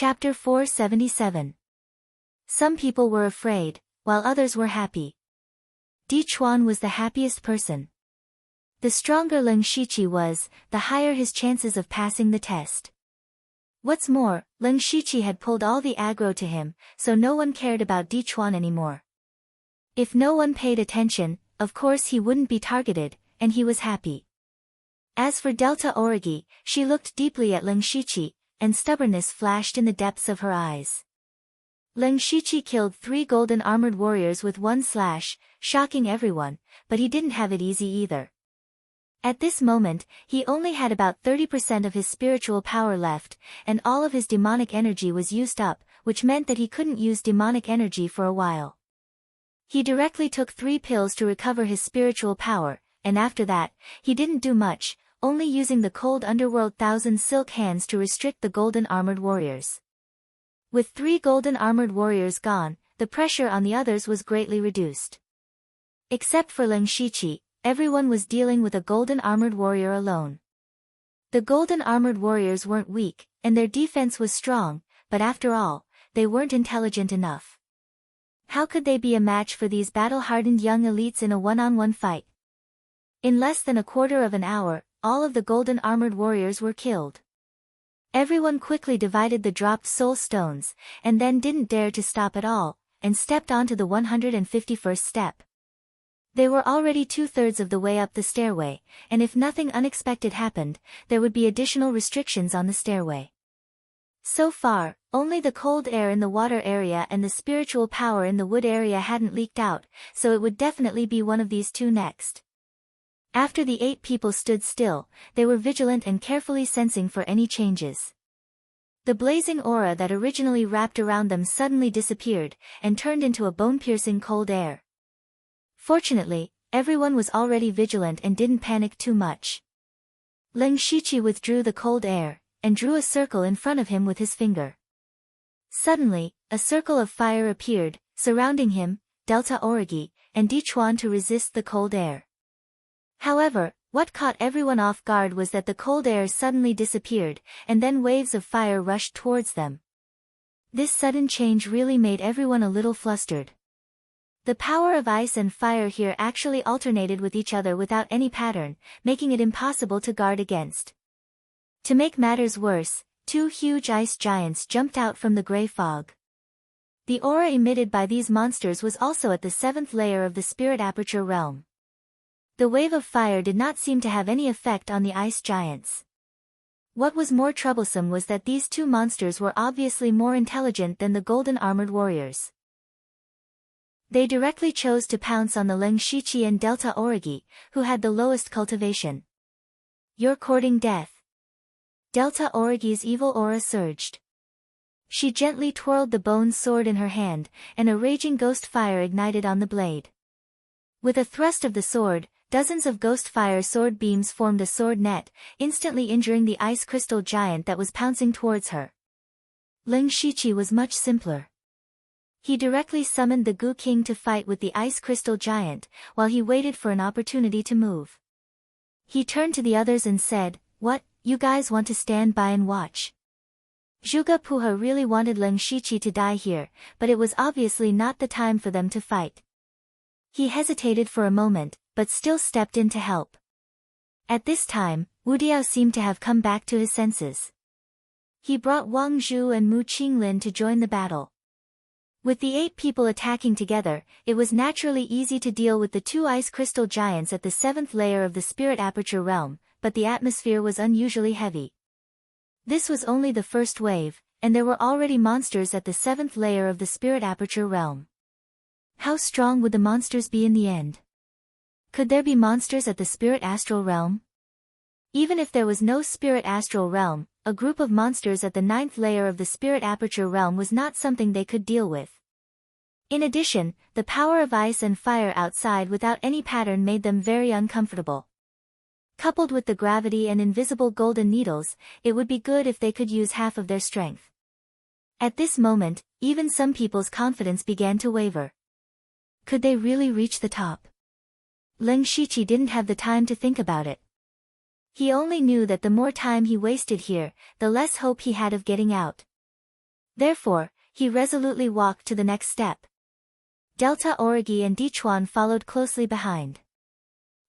Chapter 477. Some people were afraid, while others were happy. Di Chuan was the happiest person. The stronger Leng Shiqi was, the higher his chances of passing the test. What's more, Leng Shiqi had pulled all the aggro to him, so no one cared about Di Chuan anymore. If no one paid attention, of course he wouldn't be targeted, and he was happy. As for Delta Origi, she looked deeply at Leng Shiqi, and stubbornness flashed in the depths of her eyes. Leng Shiqi killed 3 golden armored warriors with one slash, shocking everyone, but he didn't have it easy either. At this moment, he only had about 30% of his spiritual power left, and all of his demonic energy was used up, which meant that he couldn't use demonic energy for a while. He directly took 3 pills to recover his spiritual power, and after that, he didn't do much, only using the cold underworld thousand silk hands to restrict the golden armored warriors. With 3 golden armored warriors gone, the pressure on the others was greatly reduced. Except for Leng Shiqi, everyone was dealing with a golden armored warrior alone. The golden armored warriors weren't weak, and their defense was strong, but after all, they weren't intelligent enough. How could they be a match for these battle-hardened young elites in a one-on-one fight? In less than a quarter of an hour, all of the golden armored warriors were killed. Everyone quickly divided the dropped soul stones, and then didn't dare to stop at all, and stepped onto the 151st step. They were already 2/3 of the way up the stairway, and if nothing unexpected happened, there would be additional restrictions on the stairway. So far, only the cold air in the water area and the spiritual power in the wood area hadn't leaked out, so it would definitely be one of these 2 next. After the 8 people stood still, they were vigilant and carefully sensing for any changes. The blazing aura that originally wrapped around them suddenly disappeared, and turned into a bone-piercing cold air. Fortunately, everyone was already vigilant and didn't panic too much. Leng Shiqi withdrew the cold air, and drew a circle in front of him with his finger. Suddenly, a circle of fire appeared, surrounding him, Delta Origi, and Di Chuan to resist the cold air. However, what caught everyone off guard was that the cold air suddenly disappeared, and then waves of fire rushed towards them. This sudden change really made everyone a little flustered. The power of ice and fire here actually alternated with each other without any pattern, making it impossible to guard against. To make matters worse, 2 huge ice giants jumped out from the gray fog. The aura emitted by these monsters was also at the 7th layer of the spirit aperture realm. The wave of fire did not seem to have any effect on the ice giants. What was more troublesome was that these 2 monsters were obviously more intelligent than the golden armored warriors. They directly chose to pounce on the Leng Shiqi and Delta Origi, who had the lowest cultivation. "You're courting death." Delta Origi's evil aura surged. She gently twirled the bone sword in her hand, and a raging ghost fire ignited on the blade. With a thrust of the sword, dozens of ghost fire sword beams formed a sword net, instantly injuring the ice crystal giant that was pouncing towards her. Leng Shiqi was much simpler. He directly summoned the Gu King to fight with the ice crystal giant, while he waited for an opportunity to move. He turned to the others and said, "What, you guys want to stand by and watch?" Zhuge Puha really wanted Leng Shiqi to die here, but it was obviously not the time for them to fight. He hesitated for a moment, but still stepped in to help. At this time, Wu Diao seemed to have come back to his senses. He brought Wang Zhu and Mu Qinglin to join the battle. With the 8 people attacking together, it was naturally easy to deal with the 2 ice crystal giants at the 7th layer of the spirit aperture realm, but the atmosphere was unusually heavy. This was only the first wave, and there were already monsters at the 7th layer of the spirit aperture realm. How strong would the monsters be in the end? Could there be monsters at the spirit astral realm? Even if there was no spirit astral realm, a group of monsters at the 9th layer of the spirit aperture realm was not something they could deal with. In addition, the power of ice and fire outside without any pattern made them very uncomfortable. Coupled with the gravity and invisible golden needles, it would be good if they could use half of their strength. At this moment, even some people's confidence began to waver. Could they really reach the top? Leng Shiqi didn't have the time to think about it. He only knew that the more time he wasted here, the less hope he had of getting out. Therefore, he resolutely walked to the next step. Delta Origi and Dichuan followed closely behind.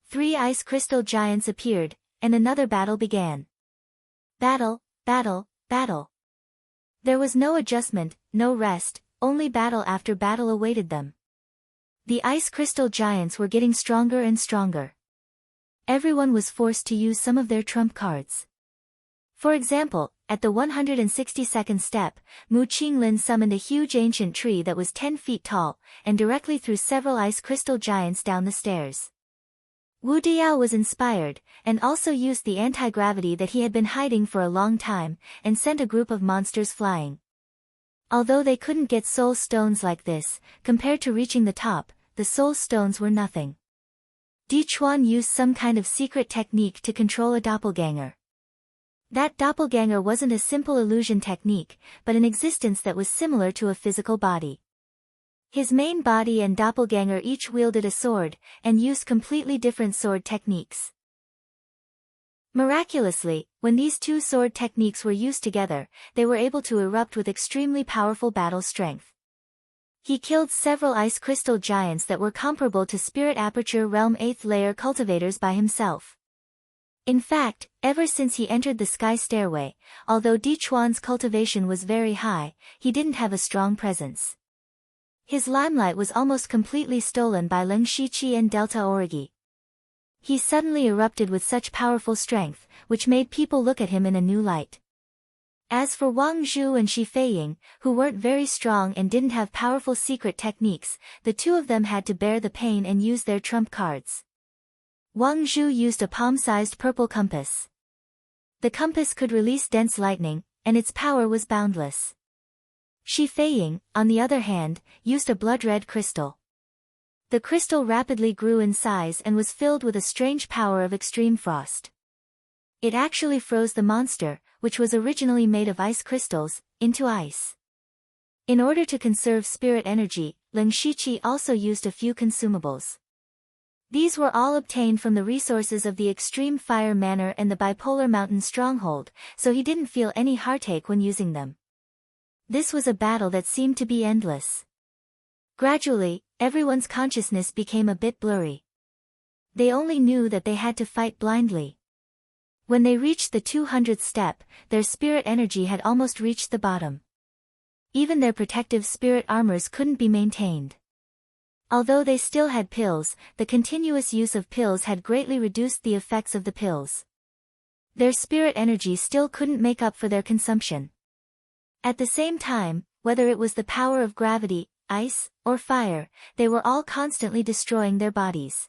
3 ice crystal giants appeared, and another battle began. Battle, battle, battle. There was no adjustment, no rest, only battle after battle awaited them. The ice crystal giants were getting stronger and stronger. Everyone was forced to use some of their trump cards. For example, at the 162nd step, Mu Qinglin summoned a huge ancient tree that was 10 feet tall, and directly threw several ice crystal giants down the stairs. Wu Diao was inspired, and also used the anti-gravity that he had been hiding for a long time, and sent a group of monsters flying. Although they couldn't get soul stones like this, compared to reaching the top, the soul stones were nothing. Dichuan used some kind of secret technique to control a doppelganger. That doppelganger wasn't a simple illusion technique, but an existence that was similar to a physical body. His main body and doppelganger each wielded a sword, and used completely different sword techniques. Miraculously, when these 2 sword techniques were used together, they were able to erupt with extremely powerful battle strength. He killed several ice crystal giants that were comparable to Spirit Aperture Realm 8th layer cultivators by himself. In fact, ever since he entered the Sky Stairway, although Dichuan's cultivation was very high, he didn't have a strong presence. His limelight was almost completely stolen by Leng Shiqi and Delta Origi. He suddenly erupted with such powerful strength, which made people look at him in a new light. As for Wang Zhu and Shi Feiying, who weren't very strong and didn't have powerful secret techniques, the 2 of them had to bear the pain and use their trump cards. Wang Zhu used a palm-sized purple compass. The compass could release dense lightning, and its power was boundless. Shi Feiying, on the other hand, used a blood-red crystal. The crystal rapidly grew in size and was filled with a strange power of extreme frost. It actually froze the monster, which was originally made of ice crystals, into ice. In order to conserve spirit energy, Leng Shiqi also used a few consumables. These were all obtained from the resources of the Extreme Fire Manor and the Bipolar Mountain Stronghold, so he didn't feel any heartache when using them. This was a battle that seemed to be endless. Gradually, everyone's consciousness became a bit blurry. They only knew that they had to fight blindly. When they reached the 200th step, their spirit energy had almost reached the bottom. Even their protective spirit armors couldn't be maintained. Although they still had pills, the continuous use of pills had greatly reduced the effects of the pills. Their spirit energy still couldn't make up for their consumption. At the same time, whether it was the power of gravity, ice, or fire, they were all constantly destroying their bodies.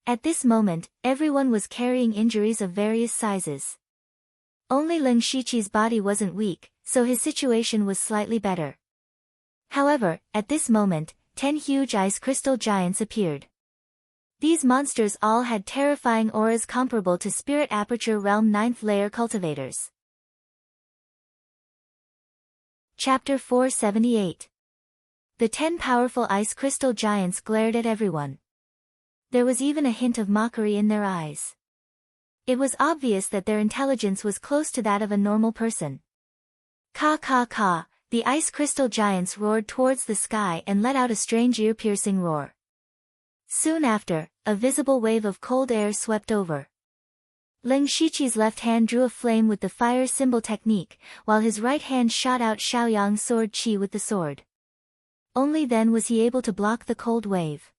At this moment, everyone was carrying injuries of various sizes. Only Leng Shiqi's body wasn't weak, so his situation was slightly better. However, at this moment, 10 huge ice crystal giants appeared. These monsters all had terrifying auras comparable to Spirit Aperture Realm 9th layer cultivators. Chapter 478. The 10 powerful ice crystal giants glared at everyone. There was even a hint of mockery in their eyes. It was obvious that their intelligence was close to that of a normal person. Ka ka ka, the ice crystal giants roared towards the sky and let out a strange ear-piercing roar. Soon after, a visible wave of cold air swept over. Leng Shiqi's left hand drew a flame with the fire symbol technique, while his right hand shot out Shaoyang's sword qi with the sword. Only then was he able to block the cold wave.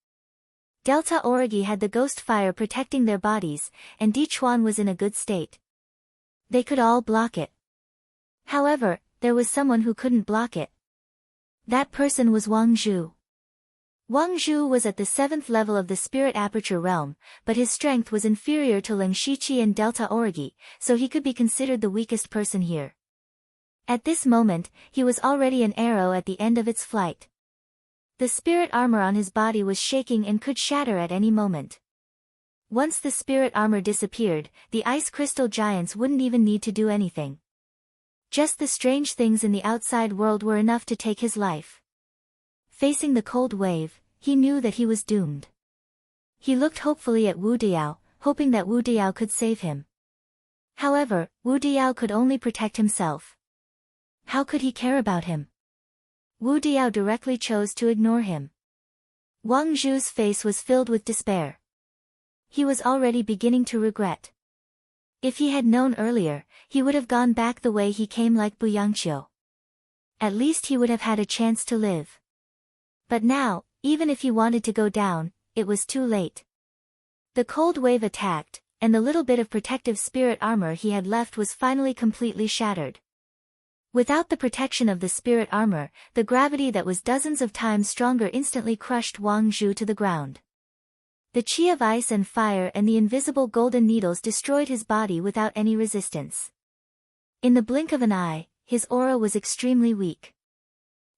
Delta Origi had the ghost fire protecting their bodies, and Dichuan was in a good state. They could all block it. However, there was someone who couldn't block it. That person was Wang Zhu. Wang Zhu was at the 7th level of the Spirit Aperture Realm, but his strength was inferior to Leng Shiqi and Delta Origi, so he could be considered the weakest person here. At this moment, he was already an arrow at the end of its flight. The spirit armor on his body was shaking and could shatter at any moment. Once the spirit armor disappeared, the ice crystal giants wouldn't even need to do anything. Just the strange things in the outside world were enough to take his life. Facing the cold wave, he knew that he was doomed. He looked hopefully at Wu Diao, hoping that Wu Diao could save him. However, Wu Diao could only protect himself. How could he care about him? Wu Diao directly chose to ignore him. Wang Zhu's face was filled with despair. He was already beginning to regret. If he had known earlier, he would have gone back the way he came like Bu Yangqiu. At least he would have had a chance to live. But now, even if he wanted to go down, it was too late. The cold wave attacked, and the little bit of protective spirit armor he had left was finally completely shattered. Without the protection of the spirit armor, the gravity that was dozens of times stronger instantly crushed Wang Zhu to the ground. The chi of ice and fire and the invisible golden needles destroyed his body without any resistance. In the blink of an eye, his aura was extremely weak.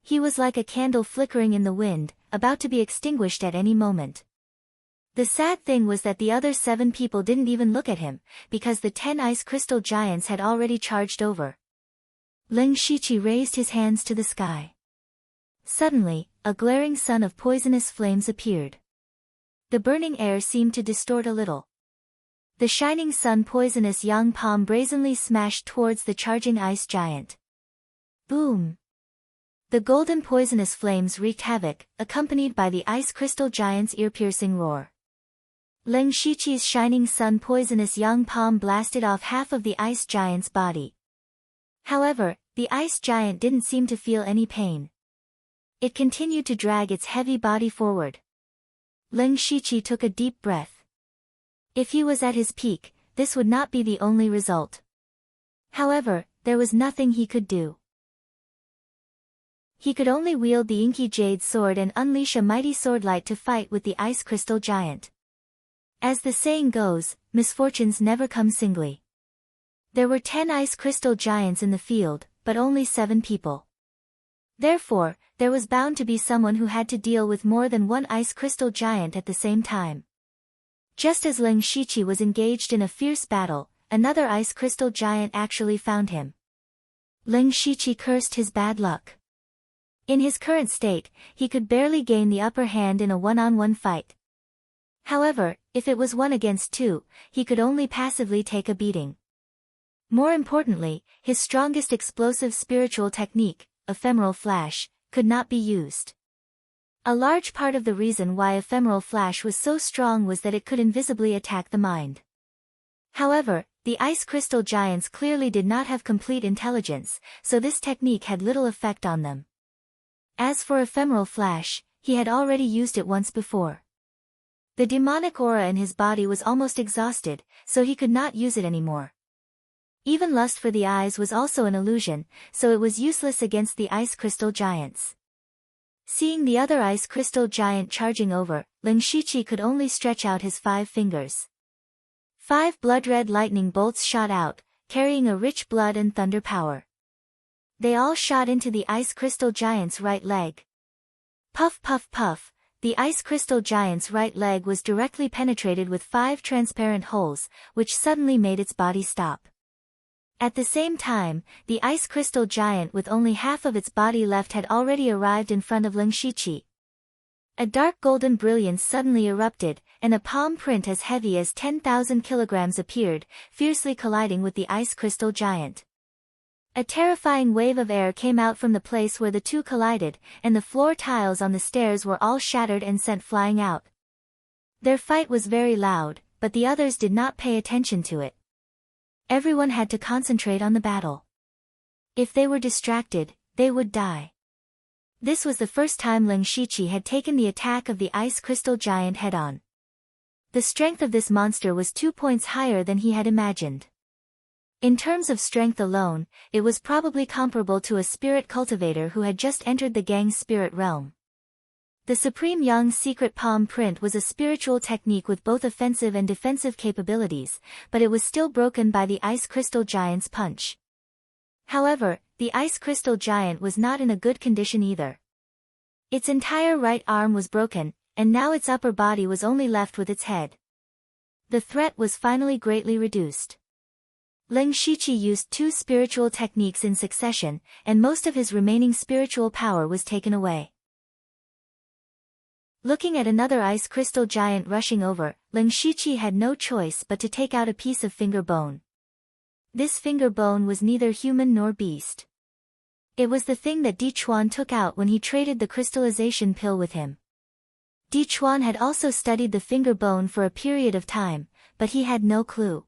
He was like a candle flickering in the wind, about to be extinguished at any moment. The sad thing was that the other 7 people didn't even look at him, because the 10 ice crystal giants had already charged over. Ling Shiqi raised his hands to the sky. Suddenly, a glaring sun of poisonous flames appeared. The burning air seemed to distort a little. The shining sun poisonous yang palm brazenly smashed towards the charging ice giant. Boom! The golden poisonous flames wreaked havoc, accompanied by the ice crystal giant's ear-piercing roar. Ling Shiqi's shining sun poisonous yang palm blasted off half of the ice giant's body. However, the ice giant didn't seem to feel any pain. It continued to drag its heavy body forward. Ling Shiqi took a deep breath. If he was at his peak, this would not be the only result. However, there was nothing he could do. He could only wield the inky jade sword and unleash a mighty swordlight to fight with the ice crystal giant. As the saying goes, misfortunes never come singly. There were 10 ice crystal giants in the field, but only 7 people. Therefore, there was bound to be someone who had to deal with more than one ice crystal giant at the same time. Just as Ling Shiqi was engaged in a fierce battle, another ice crystal giant actually found him. Ling Shiqi cursed his bad luck. In his current state, he could barely gain the upper hand in a one-on-one fight. However, if it was 1 against 2, he could only passively take a beating. More importantly, his strongest explosive spiritual technique, ephemeral flash, could not be used. A large part of the reason why ephemeral flash was so strong was that it could invisibly attack the mind. However, the ice crystal giants clearly did not have complete intelligence, so this technique had little effect on them. As for ephemeral flash, he had already used it once before. The demonic aura in his body was almost exhausted, so he could not use it anymore. Even lust for the eyes was also an illusion, so it was useless against the ice crystal giants. Seeing the other ice crystal giant charging over, Ling Shiqi could only stretch out his 5 fingers. 5 blood-red lightning bolts shot out, carrying a rich blood and thunder power. They all shot into the ice crystal giant's right leg. Puff puff puff, the ice crystal giant's right leg was directly penetrated with 5 transparent holes, which suddenly made its body stop. At the same time, the ice crystal giant with only half of its body left had already arrived in front of Ling Shiqi. A dark golden brilliance suddenly erupted, and a palm print as heavy as 10,000 kilograms appeared, fiercely colliding with the ice crystal giant. A terrifying wave of air came out from the place where the two collided, and the floor tiles on the stairs were all shattered and sent flying out. Their fight was very loud, but the others did not pay attention to it. Everyone had to concentrate on the battle. If they were distracted, they would die. This was the first time Ling Shiqi had taken the attack of the ice crystal giant head-on. The strength of this monster was 2 points higher than he had imagined. In terms of strength alone, it was probably comparable to a spirit cultivator who had just entered the gang's spirit realm. The Supreme Yang's secret palm print was a spiritual technique with both offensive and defensive capabilities, but it was still broken by the ice crystal giant's punch. However, the ice crystal giant was not in a good condition either. Its entire right arm was broken, and now its upper body was only left with its head. The threat was finally greatly reduced. Ling Shiqi used 2 spiritual techniques in succession, and most of his remaining spiritual power was taken away. Looking at another ice crystal giant rushing over, Ling Shiqi had no choice but to take out a piece of finger bone. This finger bone was neither human nor beast. It was the thing that Di Chuan took out when he traded the crystallization pill with him. Di Chuan had also studied the finger bone for a period of time, but he had no clue.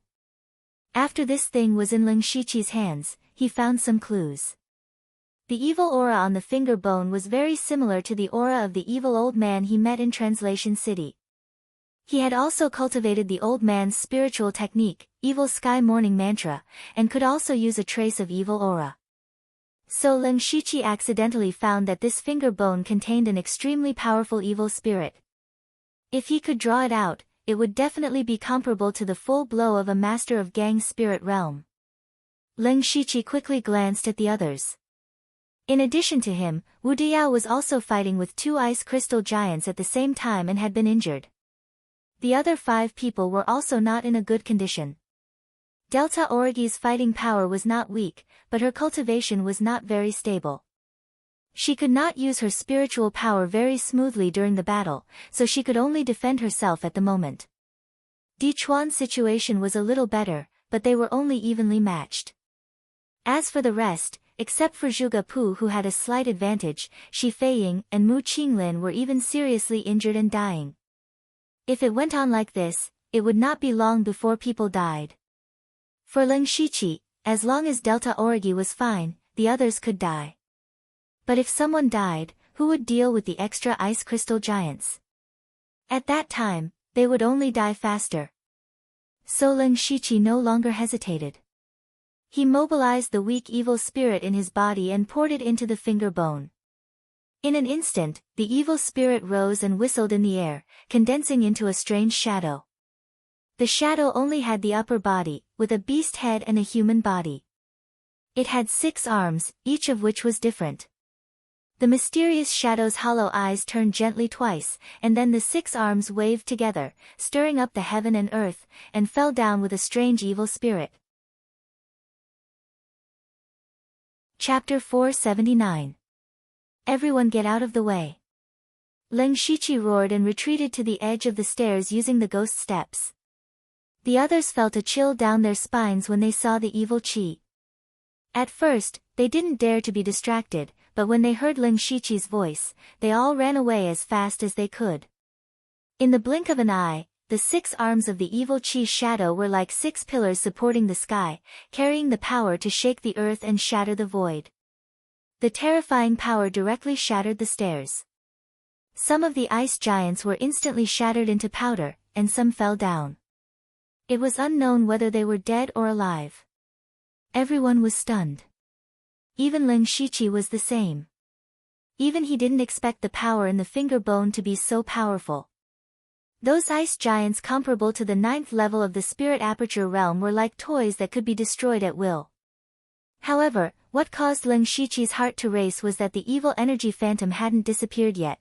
After this thing was in Ling Shiqi's hands, he found some clues. The evil aura on the finger bone was very similar to the aura of the evil old man he met in Translation City. He had also cultivated the old man's spiritual technique, Evil Sky Morning Mantra, and could also use a trace of evil aura. So Ling Shiqi accidentally found that this finger bone contained an extremely powerful evil spirit. If he could draw it out, it would definitely be comparable to the full blow of a master of Gang's spirit realm. Ling Shiqi quickly glanced at the others. In addition to him, Wu Diao was also fighting with 2 ice crystal giants at the same time and had been injured. The other 5 people were also not in a good condition. Delta Origi's fighting power was not weak, but her cultivation was not very stable. She could not use her spiritual power very smoothly during the battle, so she could only defend herself at the moment. Di Chuan's situation was a little better, but they were only evenly matched. As for the rest, except for Zhuge Pu who had a slight advantage, Shi Feiying and Mu Qinglin were even seriously injured and dying. If it went on like this, it would not be long before people died. For Ling Shiqi, as long as Delta Origi was fine, the others could die. But if someone died, who would deal with the extra ice crystal giants? At that time, they would only die faster. So Ling Shiqi no longer hesitated. He mobilized the weak evil spirit in his body and poured it into the finger bone. In an instant, the evil spirit rose and whistled in the air, condensing into a strange shadow. The shadow only had the upper body, with a beast head and a human body. It had 6 arms, each of which was different. The mysterious shadow's hollow eyes turned gently twice, and then the 6 arms waved together, stirring up the heaven and earth, and fell down with a strange evil spirit. Chapter 479. Everyone get out of the way. Ling Shiqi roared and retreated to the edge of the stairs using the ghost steps. The others felt a chill down their spines when they saw the evil qi. At first, they didn't dare to be distracted, but when they heard Ling Shiqi's voice, they all ran away as fast as they could. In the blink of an eye, the 6 arms of the evil qi's shadow were like 6 pillars supporting the sky, carrying the power to shake the earth and shatter the void. The terrifying power directly shattered the stairs. Some of the ice giants were instantly shattered into powder, and some fell down. It was unknown whether they were dead or alive. Everyone was stunned. Even Ling Shiqi was the same. Even he didn't expect the power in the finger bone to be so powerful. Those ice giants comparable to the 9th level of the spirit aperture realm were like toys that could be destroyed at will. However, what caused Ling Shiqi's heart to race was that the evil energy phantom hadn't disappeared yet.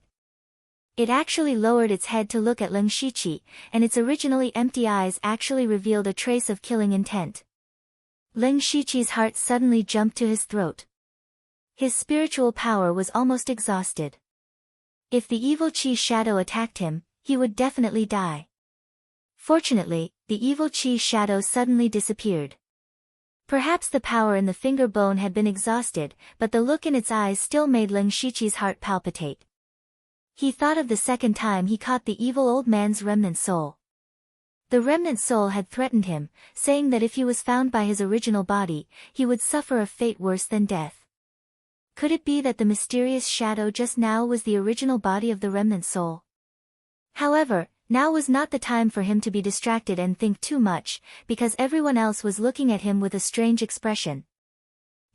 It actually lowered its head to look at Ling Shiqi, and its originally empty eyes actually revealed a trace of killing intent. Ling Shiqi's heart suddenly jumped to his throat. His spiritual power was almost exhausted. If the evil Qi's shadow attacked him, he would definitely die. Fortunately, the evil Qi's shadow suddenly disappeared. Perhaps the power in the finger bone had been exhausted, but the look in its eyes still made Ling Shiqi's heart palpitate. He thought of the second time he caught the evil old man's remnant soul. The remnant soul had threatened him, saying that if he was found by his original body, he would suffer a fate worse than death. Could it be that the mysterious shadow just now was the original body of the remnant soul? However, now was not the time for him to be distracted and think too much, because everyone else was looking at him with a strange expression.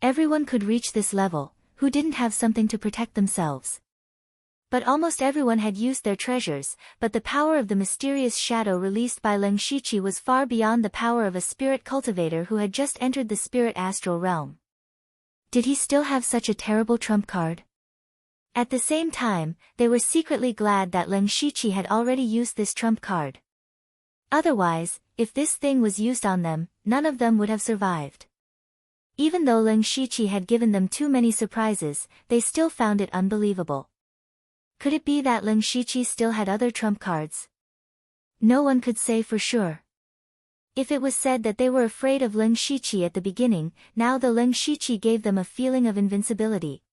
Everyone could reach this level, who didn't have something to protect themselves. But almost everyone had used their treasures, but the power of the mysterious shadow released by Ling Shiqi was far beyond the power of a spirit cultivator who had just entered the spirit astral realm. Did he still have such a terrible trump card? At the same time, they were secretly glad that Ling Shiqi had already used this trump card. Otherwise, if this thing was used on them, none of them would have survived. Even though Ling Shiqi had given them too many surprises, they still found it unbelievable. Could it be that Ling Shiqi still had other trump cards? No one could say for sure. If it was said that they were afraid of Ling Shiqi at the beginning, now the Ling Shiqi gave them a feeling of invincibility.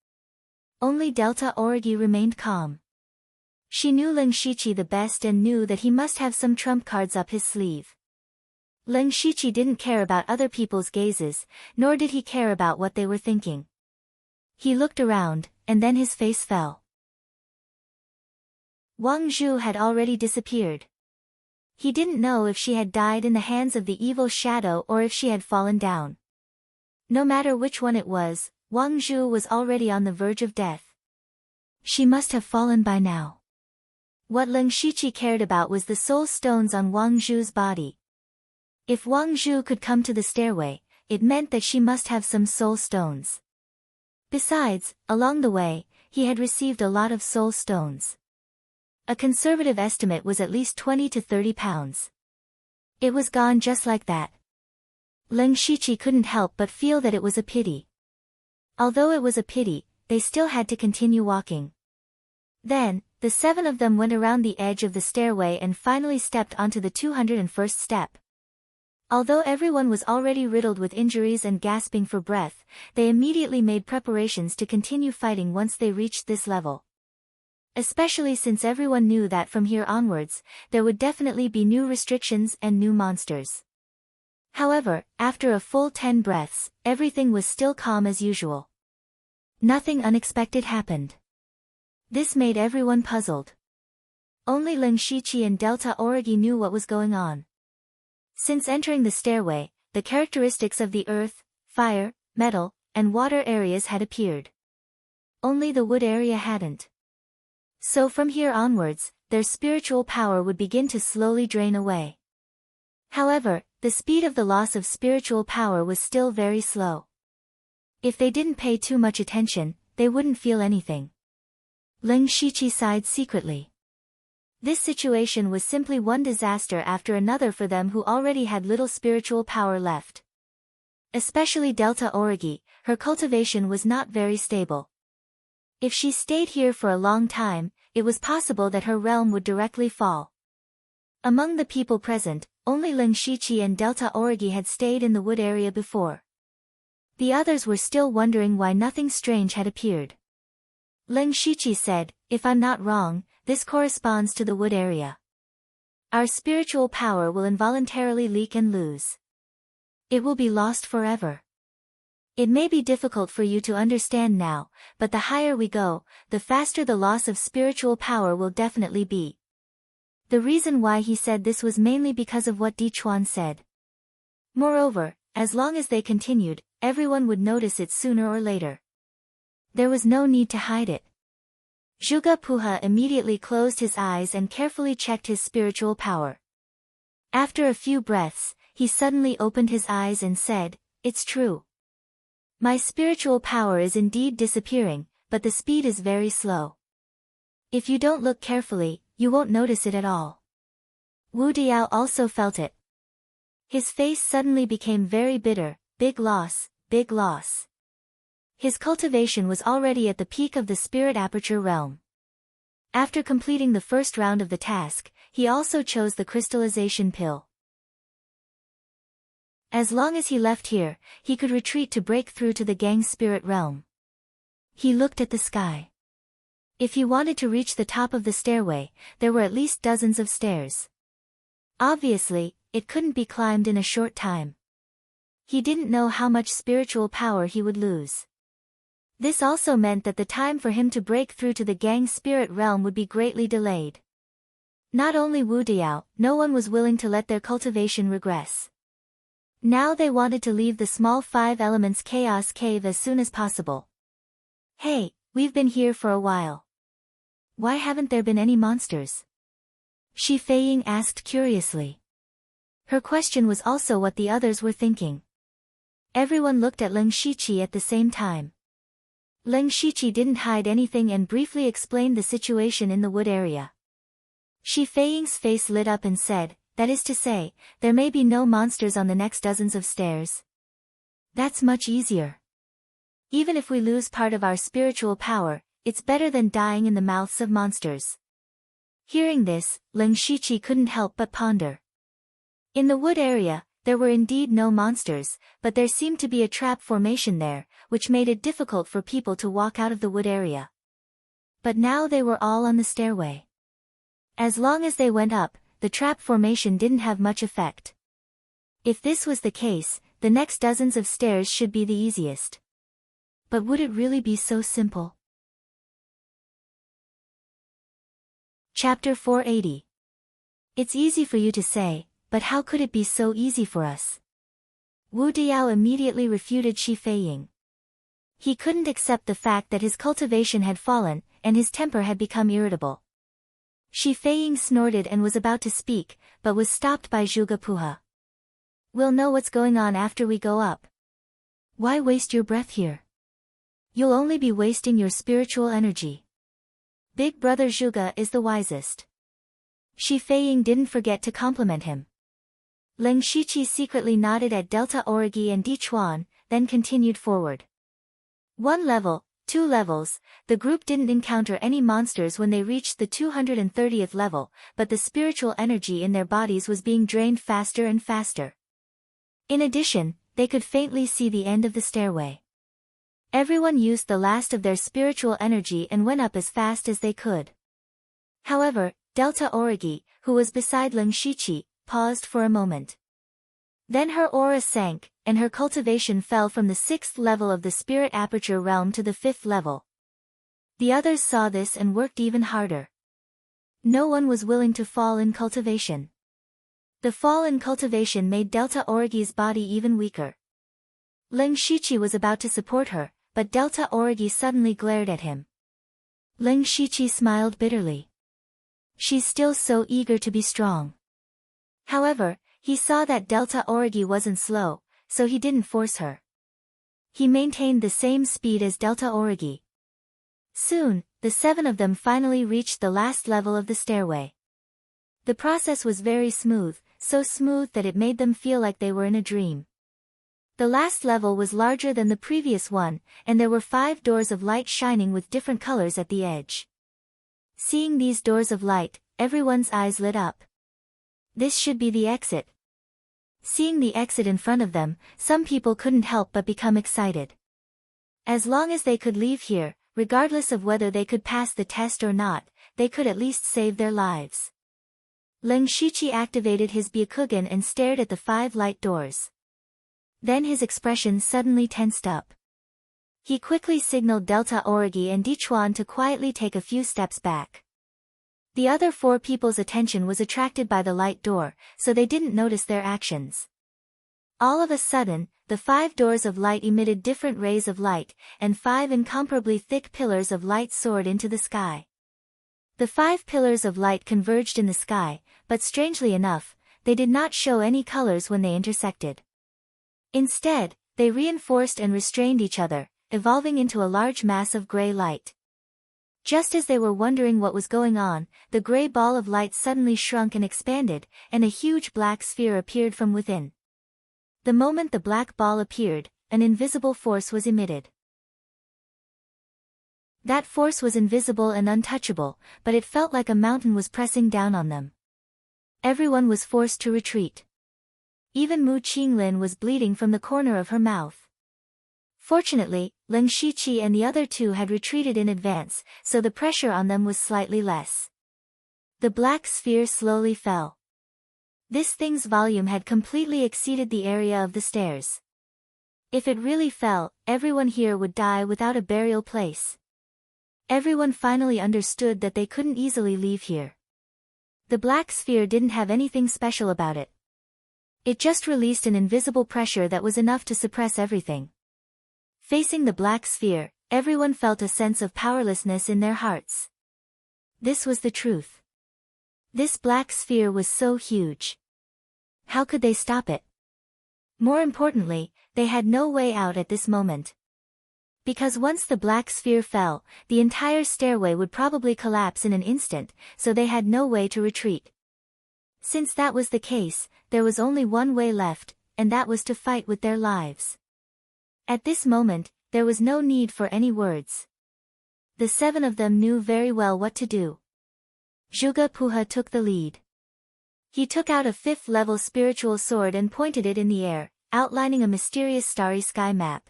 Only Delta Origi remained calm. She knew Ling Shiqi the best and knew that he must have some trump cards up his sleeve. Ling Shiqi didn't care about other people's gazes, nor did he care about what they were thinking. He looked around, and then his face fell. Wang Zhu had already disappeared. He didn't know if she had died in the hands of the evil shadow or if she had fallen down. No matter which one it was, Wang Zhu was already on the verge of death. She must have fallen by now. What Ling Shiqi cared about was the soul stones on Wang Zhu's body. If Wang Zhu could come to the stairway, it meant that she must have some soul stones. Besides, along the way, he had received a lot of soul stones. A conservative estimate was at least 20 to 30 pounds. It was gone just like that. Ling Shiqi couldn't help but feel that it was a pity. Although it was a pity, they still had to continue walking. Then, the 7 of them went around the edge of the stairway and finally stepped onto the 201st step. Although everyone was already riddled with injuries and gasping for breath, they immediately made preparations to continue fighting once they reached this level. Especially since everyone knew that from here onwards, there would definitely be new restrictions and new monsters. However, after a full 10 breaths, everything was still calm as usual. Nothing unexpected happened. This made everyone puzzled. Only Ling Shiqi and Delta Origi knew what was going on. Since entering the stairway, the characteristics of the earth, fire, metal, and water areas had appeared. Only the wood area hadn't. So from here onwards, their spiritual power would begin to slowly drain away. However, the speed of the loss of spiritual power was still very slow. If they didn't pay too much attention, they wouldn't feel anything. Ling Shiqi sighed secretly. This situation was simply one disaster after another for them who already had little spiritual power left. Especially Delta Origi, her cultivation was not very stable. If she stayed here for a long time, it was possible that her realm would directly fall. Among the people present, only Ling Shiqi and Delta Origi had stayed in the wood area before. The others were still wondering why nothing strange had appeared. Ling Shiqi said, "If I'm not wrong, this corresponds to the wood area. Our spiritual power will involuntarily leak and lose. It will be lost forever. It may be difficult for you to understand now, but the higher we go, the faster the loss of spiritual power will definitely be." The reason why he said this was mainly because of what Dichuan said. Moreover, as long as they continued, everyone would notice it sooner or later. There was no need to hide it. Zhuge Puha immediately closed his eyes and carefully checked his spiritual power. After a few breaths, he suddenly opened his eyes and said, "It's true. My spiritual power is indeed disappearing, but the speed is very slow. If you don't look carefully, you won't notice it at all." Wu Diao also felt it. His face suddenly became very bitter. Big loss, big loss. His cultivation was already at the peak of the spirit aperture realm. After completing the first round of the task, he also chose the crystallization pill. As long as he left here, he could retreat to break through to the gang spirit realm. He looked at the sky. If he wanted to reach the top of the stairway, there were at least dozens of stairs. Obviously, it couldn't be climbed in a short time. He didn't know how much spiritual power he would lose. This also meant that the time for him to break through to the gang spirit realm would be greatly delayed. Not only Wu Diao, no one was willing to let their cultivation regress. Now they wanted to leave the small 5 elements chaos cave as soon as possible. "Hey, we've been here for a while. Why haven't there been any monsters?" Shi Feiying asked curiously. Her question was also what the others were thinking. Everyone looked at Ling Shiqi at the same time. Ling Shiqi didn't hide anything and briefly explained the situation in the wood area. Shi Feiying's face lit up and said, "That is to say, there may be no monsters on the next dozens of stairs. That's much easier. Even if we lose part of our spiritual power, it's better than dying in the mouths of monsters." Hearing this, Ling Shiqi couldn't help but ponder. In the wood area, There were indeed no monsters, but there seemed to be a trap formation there, which made it difficult for people to walk out of the wood area. But now they were all on the stairway. As long as they went up, the trap formation didn't have much effect. If this was the case, the next dozens of stairs should be the easiest. But would it really be so simple? Chapter 480. It's easy for you to say, but how could it be so easy for us? Wu Diao immediately refuted Shi Feiying. He couldn't accept the fact that his cultivation had fallen, and his temper had become irritable. Shi Feiying snorted and was about to speak, but was stopped by Zhuge Puha. We'll know what's going on after we go up. Why waste your breath here? You'll only be wasting your spiritual energy. Big brother Zhuge is the wisest. Shi Feiying didn't forget to compliment him. Ling Shiqi secretly nodded at Delta Origi and Di Chuan, then continued forward. 1 level, 2 levels, the group didn't encounter any monsters when they reached the 230th level, but the spiritual energy in their bodies was being drained faster and faster. In addition, they could faintly see the end of the stairway. Everyone used the last of their spiritual energy and went up as fast as they could. However, Delta Origi, who was beside Ling Shiqi, paused for a moment. Then her aura sank, and her cultivation fell from the 6th level of the spirit aperture realm to the 5th level. The others saw this and worked even harder. No one was willing to fall in cultivation. The fall in cultivation made Delta Origi's body even weaker. Ling Shiqi was about to support her, but Delta Origi suddenly glared at him. Ling Shiqi smiled bitterly. She's still so eager to be strong. However, he saw that Delta Origi wasn't slow, so he didn't force her. He maintained the same speed as Delta Origi. Soon, the 7 of them finally reached the last level of the stairway. The process was very smooth, so smooth that it made them feel like they were in a dream. The last level was larger than the previous one, and there were 5 doors of light shining with different colors at the edge. Seeing these doors of light, everyone's eyes lit up. This should be the exit. Seeing the exit in front of them, some people couldn't help but become excited. As long as they could leave here, regardless of whether they could pass the test or not, they could at least save their lives. Ling Shiqi activated his Byakugan and stared at the 5 light doors. Then his expression suddenly tensed up. He quickly signaled Delta Origi and Di Chuan to quietly take a few steps back. The other 4 people's attention was attracted by the light door, so they didn't notice their actions. All of a sudden, the 5 doors of light emitted different rays of light, and 5 incomparably thick pillars of light soared into the sky. The 5 pillars of light converged in the sky, but strangely enough, they did not show any colors when they intersected. Instead, they reinforced and restrained each other, evolving into a large mass of gray light. Just as they were wondering what was going on, the gray ball of light suddenly shrunk and expanded, and a huge black sphere appeared from within. The moment the black ball appeared, an invisible force was emitted. That force was invisible and untouchable, but it felt like a mountain was pressing down on them. Everyone was forced to retreat. Even Mu Qinglin was bleeding from the corner of her mouth. Fortunately, Ling Shiqi and the other 2 had retreated in advance, so the pressure on them was slightly less. The black sphere slowly fell. This thing's volume had completely exceeded the area of the stairs. If it really fell, everyone here would die without a burial place. Everyone finally understood that they couldn't easily leave here. The black sphere didn't have anything special about it. It just released an invisible pressure that was enough to suppress everything. Facing the black sphere, everyone felt a sense of powerlessness in their hearts. This was the truth. This black sphere was so huge. How could they stop it? More importantly, they had no way out at this moment. Because once the black sphere fell, the entire stairway would probably collapse in an instant, so they had no way to retreat. Since that was the case, there was only one way left, and that was to fight with their lives. At this moment, there was no need for any words. The 7 of them knew very well what to do. Zhuge Puha took the lead. He took out a 5th-level spiritual sword and pointed it in the air, outlining a mysterious starry sky map.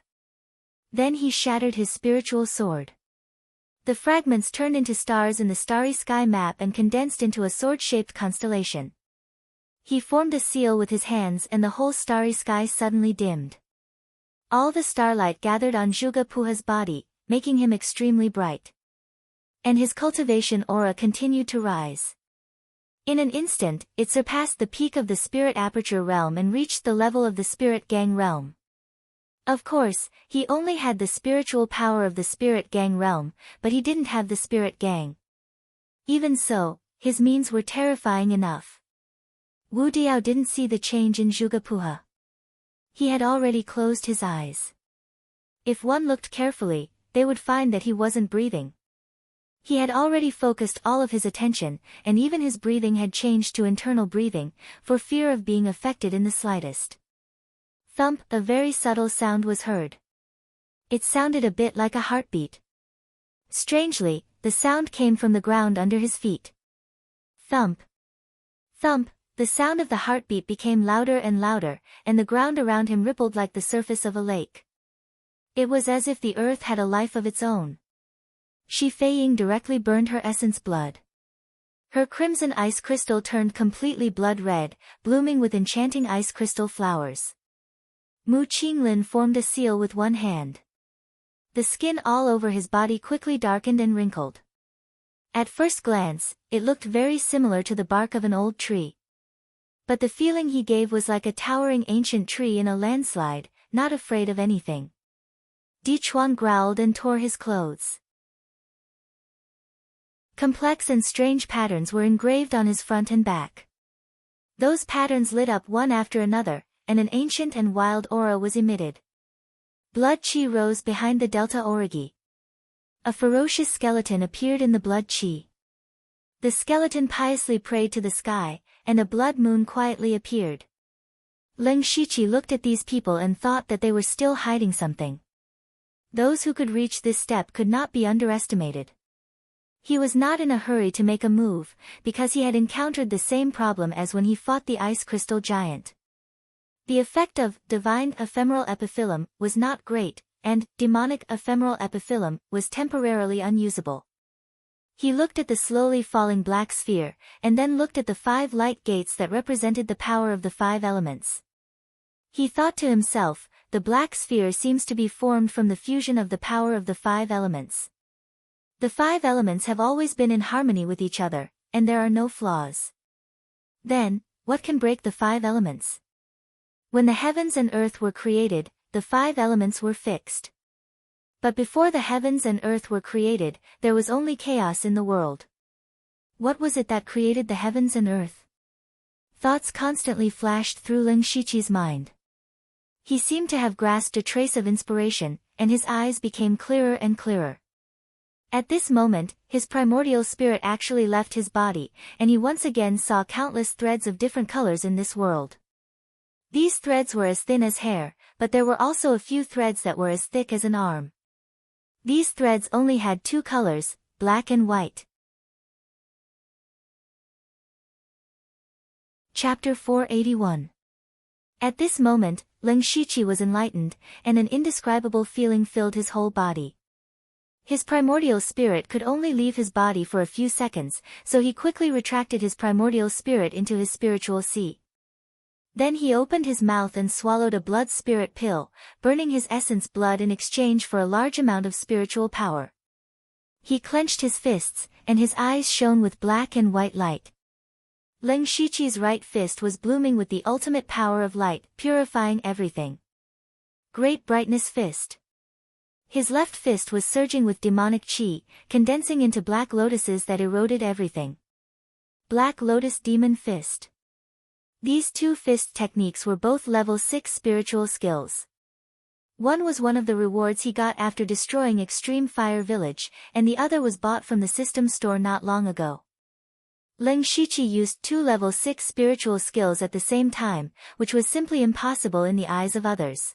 Then he shattered his spiritual sword. The fragments turned into stars in the starry sky map and condensed into a sword-shaped constellation. He formed a seal with his hands and the whole starry sky suddenly dimmed. All the starlight gathered on Juga Puha's body, making him extremely bright. And his cultivation aura continued to rise. In an instant, it surpassed the peak of the spirit aperture realm and reached the level of the spirit gang realm. Of course, he only had the spiritual power of the spirit gang realm, but he didn't have the spirit gang. Even so, his means were terrifying enough. Wu Diao didn't see the change in Juga Puha. He had already closed his eyes. If one looked carefully, they would find that he wasn't breathing. He had already focused all of his attention, and even his breathing had changed to internal breathing, for fear of being affected in the slightest. Thump, a very subtle sound was heard. It sounded a bit like a heartbeat. Strangely, the sound came from the ground under his feet. Thump. Thump, the sound of the heartbeat became louder and louder, and the ground around him rippled like the surface of a lake. It was as if the earth had a life of its own. Shi Feiying directly burned her essence blood. Her crimson ice crystal turned completely blood red, blooming with enchanting ice crystal flowers. Mu Qinglin formed a seal with one hand. The skin all over his body quickly darkened and wrinkled. At first glance, it looked very similar to the bark of an old tree. But the feeling he gave was like a towering ancient tree in a landslide, not afraid of anything. Di Chuan growled and tore his clothes. Complex and strange patterns were engraved on his front and back. Those patterns lit up one after another, and an ancient and wild aura was emitted. Blood chi rose behind the delta origi. A ferocious skeleton appeared in the blood chi. The skeleton piously prayed to the sky, and a blood moon quietly appeared. Leng Shiqi looked at these people and thought that they were still hiding something. Those who could reach this step could not be underestimated. He was not in a hurry to make a move, because he had encountered the same problem as when he fought the ice crystal giant. The effect of divine ephemeral epiphyllum was not great, and demonic ephemeral epiphyllum was temporarily unusable. He looked at the slowly falling black sphere, and then looked at the 5 light gates that represented the power of the 5 elements. He thought to himself, the black sphere seems to be formed from the fusion of the power of the 5 elements. The 5 elements have always been in harmony with each other, and there are no flaws. Then, what can break the 5 elements? When the heavens and earth were created, the 5 elements were fixed. But before the heavens and earth were created, there was only chaos in the world. What was it that created the heavens and earth? Thoughts constantly flashed through Leng Shiqi's mind. He seemed to have grasped a trace of inspiration, and his eyes became clearer and clearer. At this moment, his primordial spirit actually left his body, and he once again saw countless threads of different colors in this world. These threads were as thin as hair, but there were also a few threads that were as thick as an arm. These threads only had 2 colors, black and white. Chapter 481. At this moment, Leng Shiqi was enlightened, and an indescribable feeling filled his whole body. His primordial spirit could only leave his body for a few seconds, so he quickly retracted his primordial spirit into his spiritual sea. Then he opened his mouth and swallowed a blood spirit pill, burning his essence blood in exchange for a large amount of spiritual power. He clenched his fists, and his eyes shone with black and white light. Leng Shiqi's right fist was blooming with the ultimate power of light, purifying everything. Great brightness fist. His left fist was surging with demonic chi, condensing into black lotuses that eroded everything. Black lotus demon fist. These 2 fist techniques were both level 6 spiritual skills. One was one of the rewards he got after destroying Extreme Fire Village, and the other was bought from the system store not long ago. Leng Shiqi used 2 level 6 spiritual skills at the same time, which was simply impossible in the eyes of others.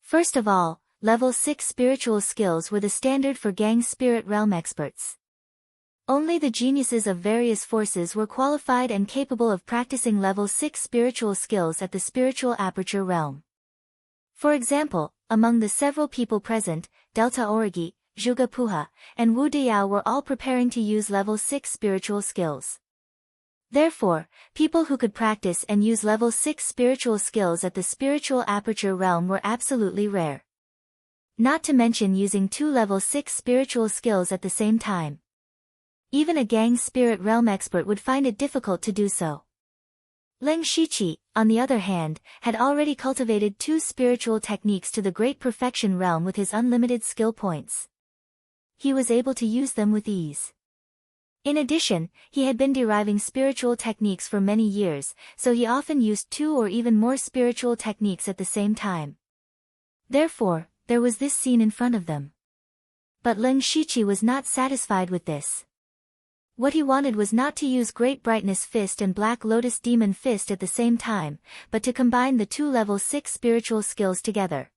First of all, level 6 spiritual skills were the standard for gang spirit realm experts. Only the geniuses of various forces were qualified and capable of practicing level 6 spiritual skills at the spiritual aperture realm. For example, among the several people present, Delta Origi, Zhuge Puha, and Wu Diyao were all preparing to use level 6 spiritual skills. Therefore, people who could practice and use level 6 spiritual skills at the spiritual aperture realm were absolutely rare. Not to mention using 2 level 6 spiritual skills at the same time. Even a gang spirit realm expert would find it difficult to do so. Leng Shiqi, on the other hand, had already cultivated 2 spiritual techniques to the great perfection realm with his unlimited skill points. He was able to use them with ease. In addition, he had been deriving spiritual techniques for many years, so he often used 2 or even more spiritual techniques at the same time. Therefore, there was this scene in front of them. But Leng Shiqi was not satisfied with this. What he wanted was not to use Great Brightness Fist and Black Lotus Demon Fist at the same time, but to combine the 2 level 6 spiritual skills together.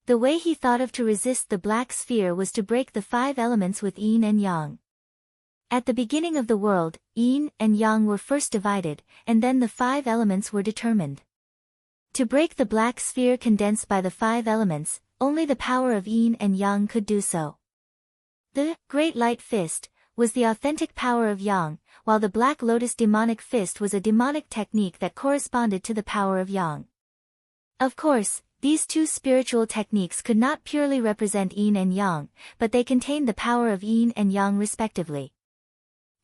The way he thought of to resist the Black Sphere was to break the 5 elements with Yin and Yang. At the beginning of the world, Yin and Yang were first divided, and then the 5 elements were determined. To break the Black Sphere condensed by the 5 elements, only the power of Yin and Yang could do so. The Great Light Fist was the authentic power of Yang, while the Black Lotus Demonic Fist was a demonic technique that corresponded to the power of Yang. Of course, these 2 spiritual techniques could not purely represent Yin and Yang, but they contained the power of Yin and Yang respectively.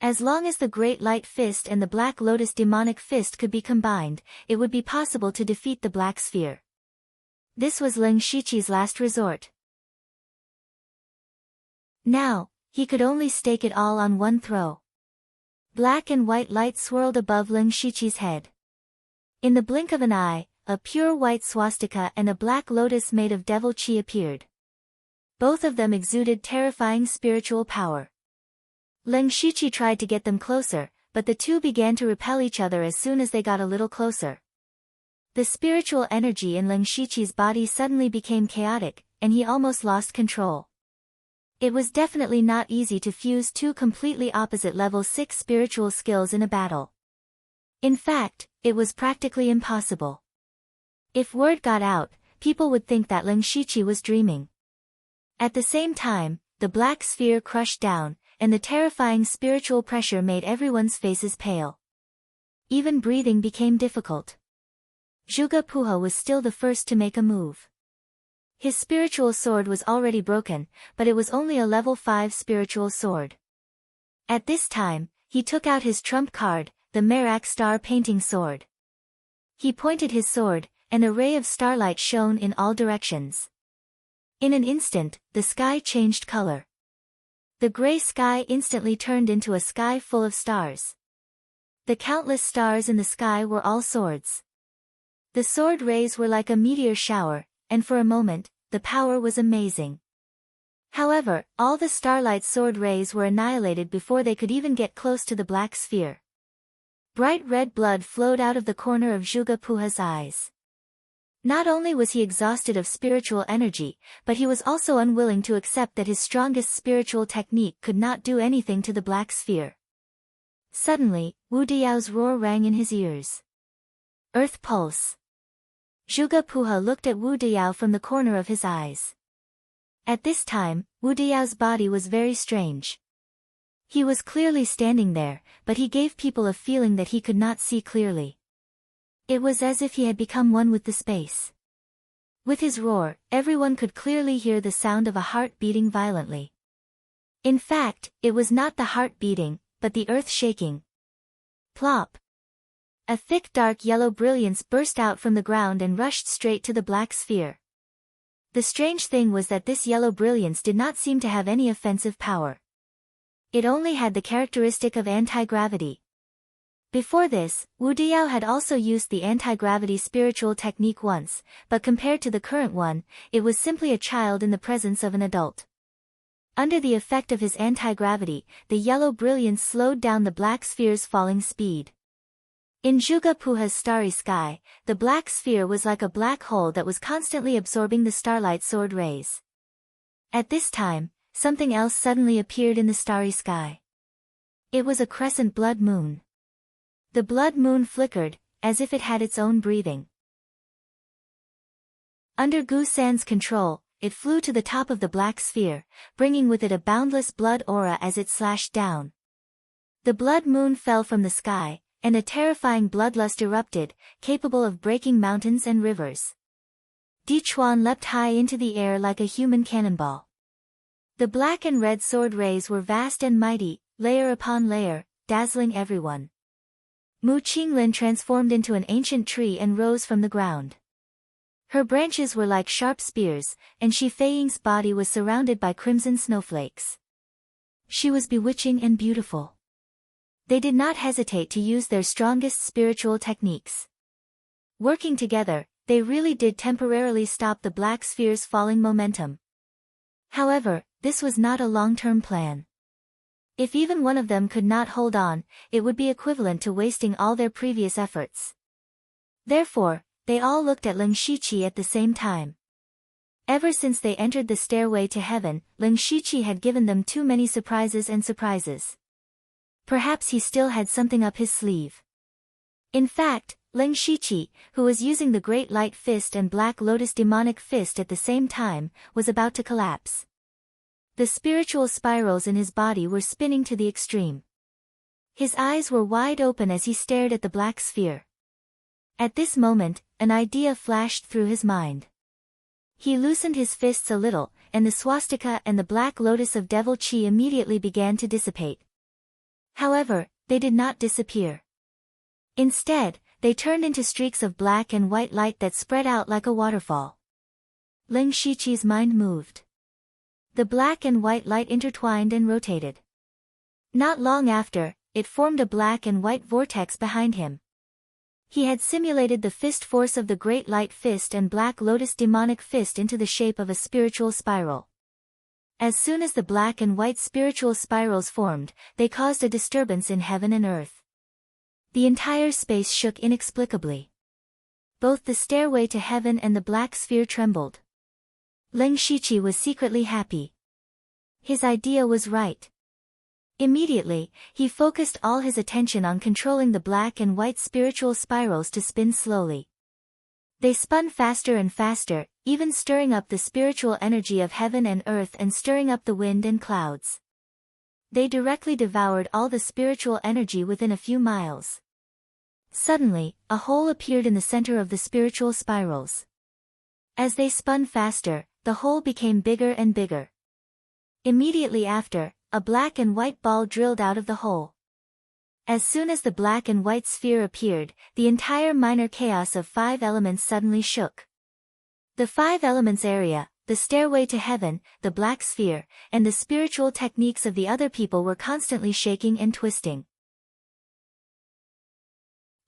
As long as the Great Light Fist and the Black Lotus Demonic Fist could be combined, it would be possible to defeat the Black Sphere. This was Leng Shiqi's last resort. Now, he could only stake it all on one throw. Black and white light swirled above Leng Shiqi's head. In the blink of an eye, a pure white swastika and a black lotus made of devil chi appeared. Both of them exuded terrifying spiritual power. Leng Shiqi tried to get them closer, but the 2 began to repel each other as soon as they got a little closer. The spiritual energy in Leng Shiqi's body suddenly became chaotic, and he almost lost control. It was definitely not easy to fuse 2 completely opposite level 6 spiritual skills in a battle. In fact, it was practically impossible. If word got out, people would think that Leng Shiqi was dreaming. At the same time, the Black Sphere crushed down, and the terrifying spiritual pressure made everyone's faces pale. Even breathing became difficult. Zhuge Puha was still the first to make a move. His spiritual sword was already broken, but it was only a level 5 spiritual sword. At this time, he took out his trump card, the Merak Star Painting Sword. He pointed his sword, and a ray of starlight shone in all directions. In an instant, the sky changed color. The gray sky instantly turned into a sky full of stars. The countless stars in the sky were all swords. The sword rays were like a meteor shower, and for a moment, the power was amazing. However, all the starlight sword rays were annihilated before they could even get close to the Black Sphere. Bright red blood flowed out of the corner of Zhuge Puha's eyes. Not only was he exhausted of spiritual energy, but he was also unwilling to accept that his strongest spiritual technique could not do anything to the Black Sphere. Suddenly, Wu Diao's roar rang in his ears. Earth Pulse. Zhuge Puha looked at Wu Diao from the corner of his eyes. At this time, Wu Diao's body was very strange. He was clearly standing there, but he gave people a feeling that he could not see clearly. It was as if he had become one with the space. With his roar, everyone could clearly hear the sound of a heart beating violently. In fact, it was not the heart beating, but the earth shaking. Plop! A thick dark yellow brilliance burst out from the ground and rushed straight to the Black Sphere. The strange thing was that this yellow brilliance did not seem to have any offensive power. It only had the characteristic of anti-gravity. Before this, Wu Diao had also used the anti-gravity spiritual technique once, but compared to the current one, it was simply a child in the presence of an adult. Under the effect of his anti-gravity, the yellow brilliance slowed down the Black Sphere's falling speed. In Zhuge Puha's starry sky, the Black Sphere was like a black hole that was constantly absorbing the starlight sword rays. At this time, something else suddenly appeared in the starry sky. It was a crescent blood moon. The blood moon flickered, as if it had its own breathing. Under Gu San's control, it flew to the top of the black sphere, bringing with it a boundless blood aura as it slashed down. The blood moon fell from the sky, and a terrifying bloodlust erupted, capable of breaking mountains and rivers. Di Chuan leapt high into the air like a human cannonball. The black and red sword rays were vast and mighty, layer upon layer, dazzling everyone. Mu Qinglin transformed into an ancient tree and rose from the ground. Her branches were like sharp spears, and Shi Feiying's body was surrounded by crimson snowflakes. She was bewitching and beautiful. They did not hesitate to use their strongest spiritual techniques. Working together, they really did temporarily stop the black sphere's falling momentum. However, this was not a long-term plan. If even one of them could not hold on, it would be equivalent to wasting all their previous efforts. Therefore, they all looked at Ling Shiqi at the same time. Ever since they entered the stairway to heaven, Ling Shiqi had given them too many surprises and surprises. Perhaps he still had something up his sleeve. In fact, Ling Shiqi, who was using the Great Light Fist and Black Lotus Demonic Fist at the same time, was about to collapse. The spiritual spirals in his body were spinning to the extreme. His eyes were wide open as he stared at the black sphere. At this moment, an idea flashed through his mind. He loosened his fists a little, and the swastika and the black lotus of devil chi immediately began to dissipate. However, they did not disappear. Instead, they turned into streaks of black and white light that spread out like a waterfall. Ling Shiqi's mind moved. The black and white light intertwined and rotated. Not long after, it formed a black and white vortex behind him. He had simulated the fist force of the Great Light Fist and Black Lotus Demonic Fist into the shape of a spiritual spiral. As soon as the black and white spiritual spirals formed, they caused a disturbance in heaven and earth. The entire space shook inexplicably. Both the stairway to heaven and the black sphere trembled. Ling Shiqi was secretly happy. His idea was right. Immediately, he focused all his attention on controlling the black and white spiritual spirals to spin slowly. They spun faster and faster, even stirring up the spiritual energy of heaven and earth and stirring up the wind and clouds. They directly devoured all the spiritual energy within a few miles. Suddenly, a hole appeared in the center of the spiritual spirals. As they spun faster, the hole became bigger and bigger. Immediately after, a black and white ball drilled out of the hole. As soon as the black and white sphere appeared, the entire minor chaos of 5 elements suddenly shook. The 5 elements area, the stairway to heaven, the black sphere, and the spiritual techniques of the other people were constantly shaking and twisting.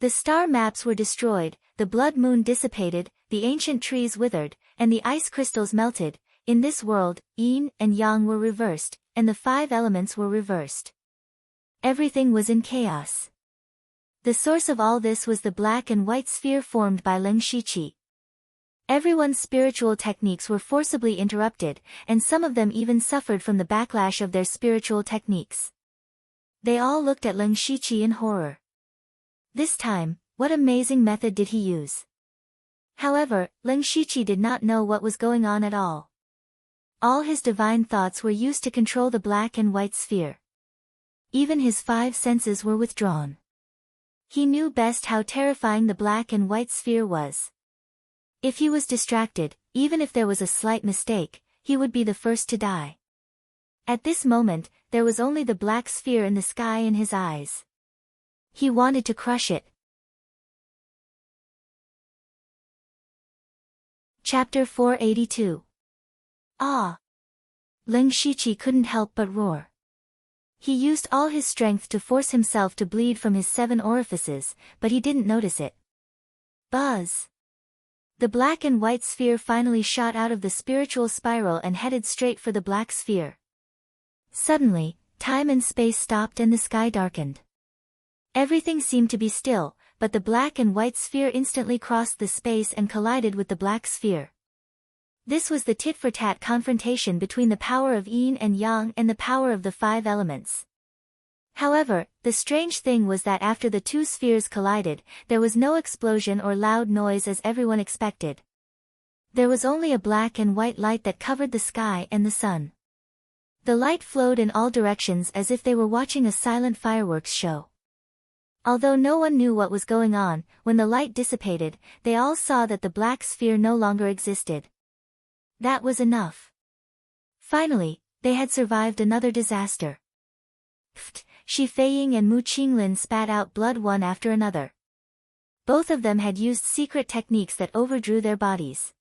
The star maps were destroyed, the blood moon dissipated, the ancient trees withered, and the ice crystals melted. In this world, yin and yang were reversed, and the 5 elements were reversed. Everything was in chaos. The source of all this was the black and white sphere formed by Ling Shiqi. Everyone's spiritual techniques were forcibly interrupted, and some of them even suffered from the backlash of their spiritual techniques. They all looked at Ling Shiqi in horror. This time, what amazing method did he use? However, Ling Shiqi did not know what was going on at all. All his divine thoughts were used to control the black and white sphere. Even his 5 senses were withdrawn. He knew best how terrifying the black and white sphere was. If he was distracted, even if there was a slight mistake, he would be the first to die. At this moment, there was only the black sphere in the sky in his eyes. He wanted to crush it. Chapter 482. Ah! Ling Shiqi couldn't help but roar. He used all his strength to force himself to bleed from his 7 orifices, but he didn't notice it. Buzz! The black and white sphere finally shot out of the spiritual spiral and headed straight for the black sphere. Suddenly, time and space stopped and the sky darkened. Everything seemed to be still, but the black and white sphere instantly crossed the space and collided with the black sphere. This was the tit-for-tat confrontation between the power of yin and yang and the power of the 5 elements. However, the strange thing was that after the two spheres collided, there was no explosion or loud noise as everyone expected. There was only a black and white light that covered the sky and the sun. The light flowed in all directions as if they were watching a silent fireworks show. Although no one knew what was going on, when the light dissipated, they all saw that the black sphere no longer existed. That was enough. Finally, they had survived another disaster. Pfft, Shi Feiying and Mu Qinglin spat out blood one after another. Both of them had used secret techniques that overdrew their bodies.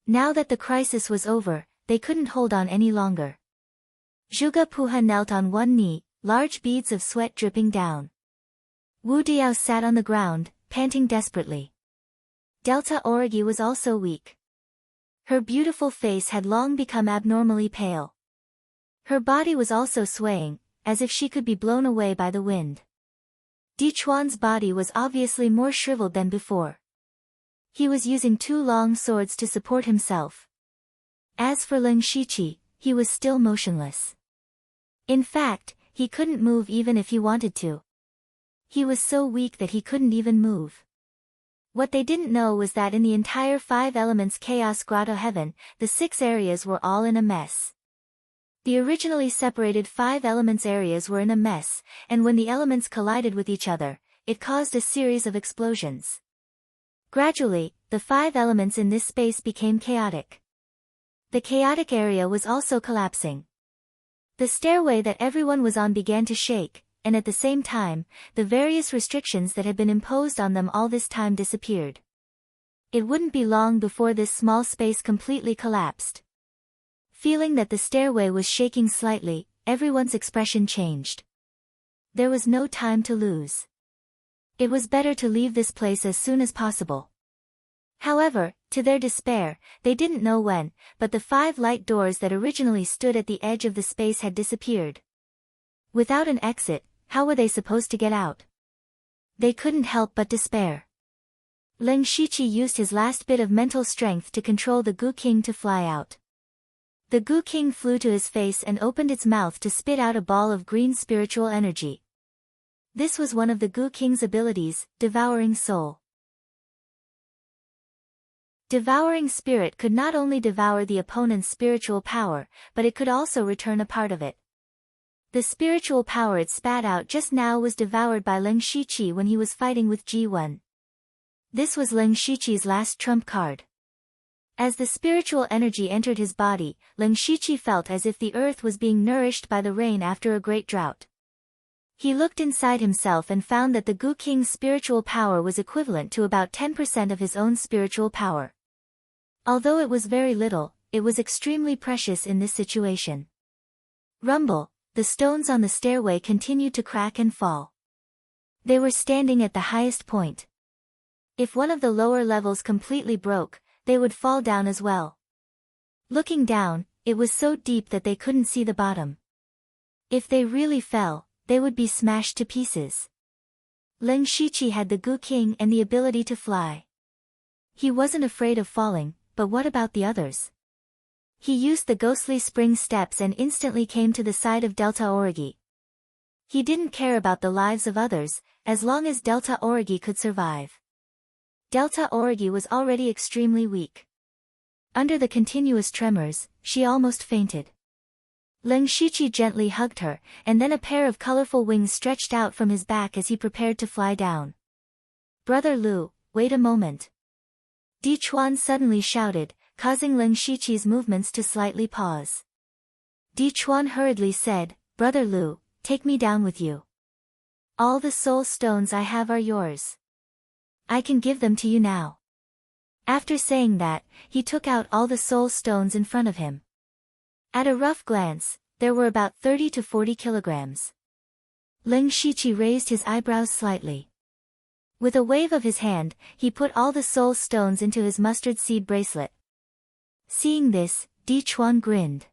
Now that the crisis was over, they couldn't hold on any longer. Zhuge Puha knelt on one knee, large beads of sweat dripping down. Wu Diao sat on the ground, panting desperately. Delta Origi was also weak. Her beautiful face had long become abnormally pale. Her body was also swaying, as if she could be blown away by the wind. Di Chuan's body was obviously more shriveled than before. He was using two long swords to support himself. As for Ling Shiqi, he was still motionless. In fact, he couldn't move even if he wanted to. He was so weak that he couldn't even move. What they didn't know was that in the entire Five Elements Chaos Grotto Heaven, the 6 areas were all in a mess. The originally separated 5 elements areas were in a mess, and when the elements collided with each other, it caused a series of explosions. Gradually, the 5 elements in this space became chaotic. The chaotic area was also collapsing. The stairway that everyone was on began to shake, and at the same time, the various restrictions that had been imposed on them all this time disappeared. It wouldn't be long before this small space completely collapsed. Feeling that the stairway was shaking slightly, everyone's expression changed. There was no time to lose. It was better to leave this place as soon as possible. However, to their despair, they didn't know when, but the 5 light doors that originally stood at the edge of the space had disappeared. Without an exit, how were they supposed to get out? They couldn't help but despair. Ling Shiqi used his last bit of mental strength to control the Gu King to fly out. The Gu King flew to his face and opened its mouth to spit out a ball of green spiritual energy. This was one of the Gu King's abilities, Devouring Soul. Devouring Spirit could not only devour the opponent's spiritual power, but it could also return a part of it. The spiritual power it spat out just now was devoured by Ling Shiqi when he was fighting with Ji1. This was Ling Shiqi's last trump card. As the spiritual energy entered his body, Ling Shiqi felt as if the earth was being nourished by the rain after a great drought. He looked inside himself and found that the Gu King's spiritual power was equivalent to about 10% of his own spiritual power. Although it was very little, it was extremely precious in this situation. Rumble, the stones on the stairway continued to crack and fall. They were standing at the highest point. If one of the lower levels completely broke, they would fall down as well. Looking down, it was so deep that they couldn't see the bottom. If they really fell, they would be smashed to pieces. Ling Shiqi had the Gu King and the ability to fly. He wasn't afraid of falling, but what about the others? He used the ghostly spring steps and instantly came to the side of Delta Origi. He didn't care about the lives of others, as long as Delta Origi could survive. Delta Origi was already extremely weak. Under the continuous tremors, she almost fainted. Ling Shiqi gently hugged her, and then a pair of colorful wings stretched out from his back as he prepared to fly down. "Brother Lu, wait a moment." Di Chuan suddenly shouted, causing Ling Shiqi's movements to slightly pause. Di Chuan hurriedly said, "Brother Lu, take me down with you. All the soul stones I have are yours. I can give them to you now." After saying that, he took out all the soul stones in front of him. At a rough glance, there were about 30 to 40 kilograms. Ling Shiqi raised his eyebrows slightly. With a wave of his hand, he put all the soul stones into his mustard seed bracelet. Seeing this, Di Chuan grinned.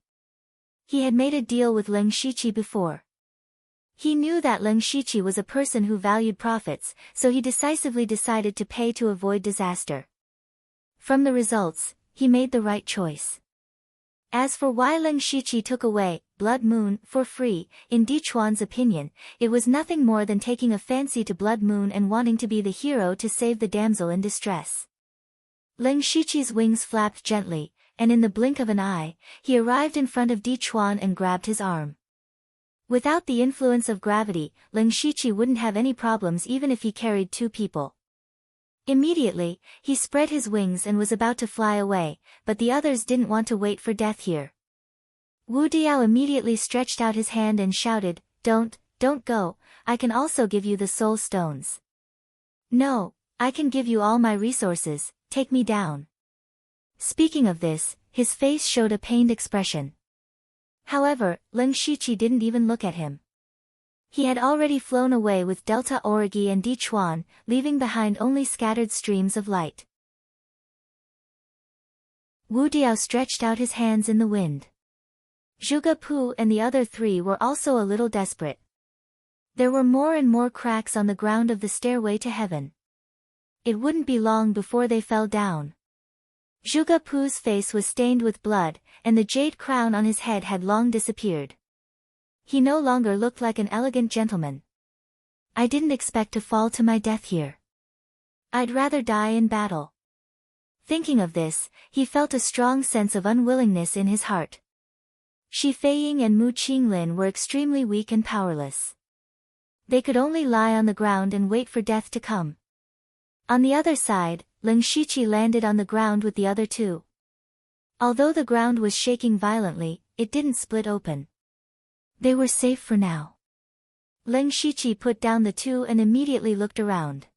He had made a deal with Ling Shiqi before. He knew that Ling Shiqi was a person who valued profits, so he decisively decided to pay to avoid disaster. From the results, he made the right choice. As for why Ling Shiqi took away Blood Moon for free. In Dichuan's opinion, it was nothing more than taking a fancy to Blood Moon and wanting to be the hero to save the damsel in distress. Lin Shiqi's wings flapped gently, and in the blink of an eye, he arrived in front of Dichuan and grabbed his arm. Without the influence of gravity, Lin Shiqi wouldn't have any problems even if he carried 2 people. Immediately, he spread his wings and was about to fly away, but the others didn't want to wait for death here. Wu Diao immediately stretched out his hand and shouted, Don't go, I can also give you the soul stones. No, I can give you all my resources, take me down. Speaking of this, his face showed a pained expression. However, Lin Shiqi didn't even look at him. He had already flown away with Delta Origi and Dichuan, leaving behind only scattered streams of light. Wu Diao stretched out his hands in the wind. Zhuge Pu and the other 3 were also a little desperate. There were more and more cracks on the ground of the stairway to heaven. It wouldn't be long before they fell down. Zhuge Pu's face was stained with blood, and the jade crown on his head had long disappeared. He no longer looked like an elegant gentleman. I didn't expect to fall to my death here. I'd rather die in battle. Thinking of this, he felt a strong sense of unwillingness in his heart. Shi Feiying and Mu Qinglin were extremely weak and powerless. They could only lie on the ground and wait for death to come. On the other side, Lin Shiqi landed on the ground with the other 2. Although the ground was shaking violently, it didn't split open. They were safe for now. Lin Shiqi put down the 2 and immediately looked around.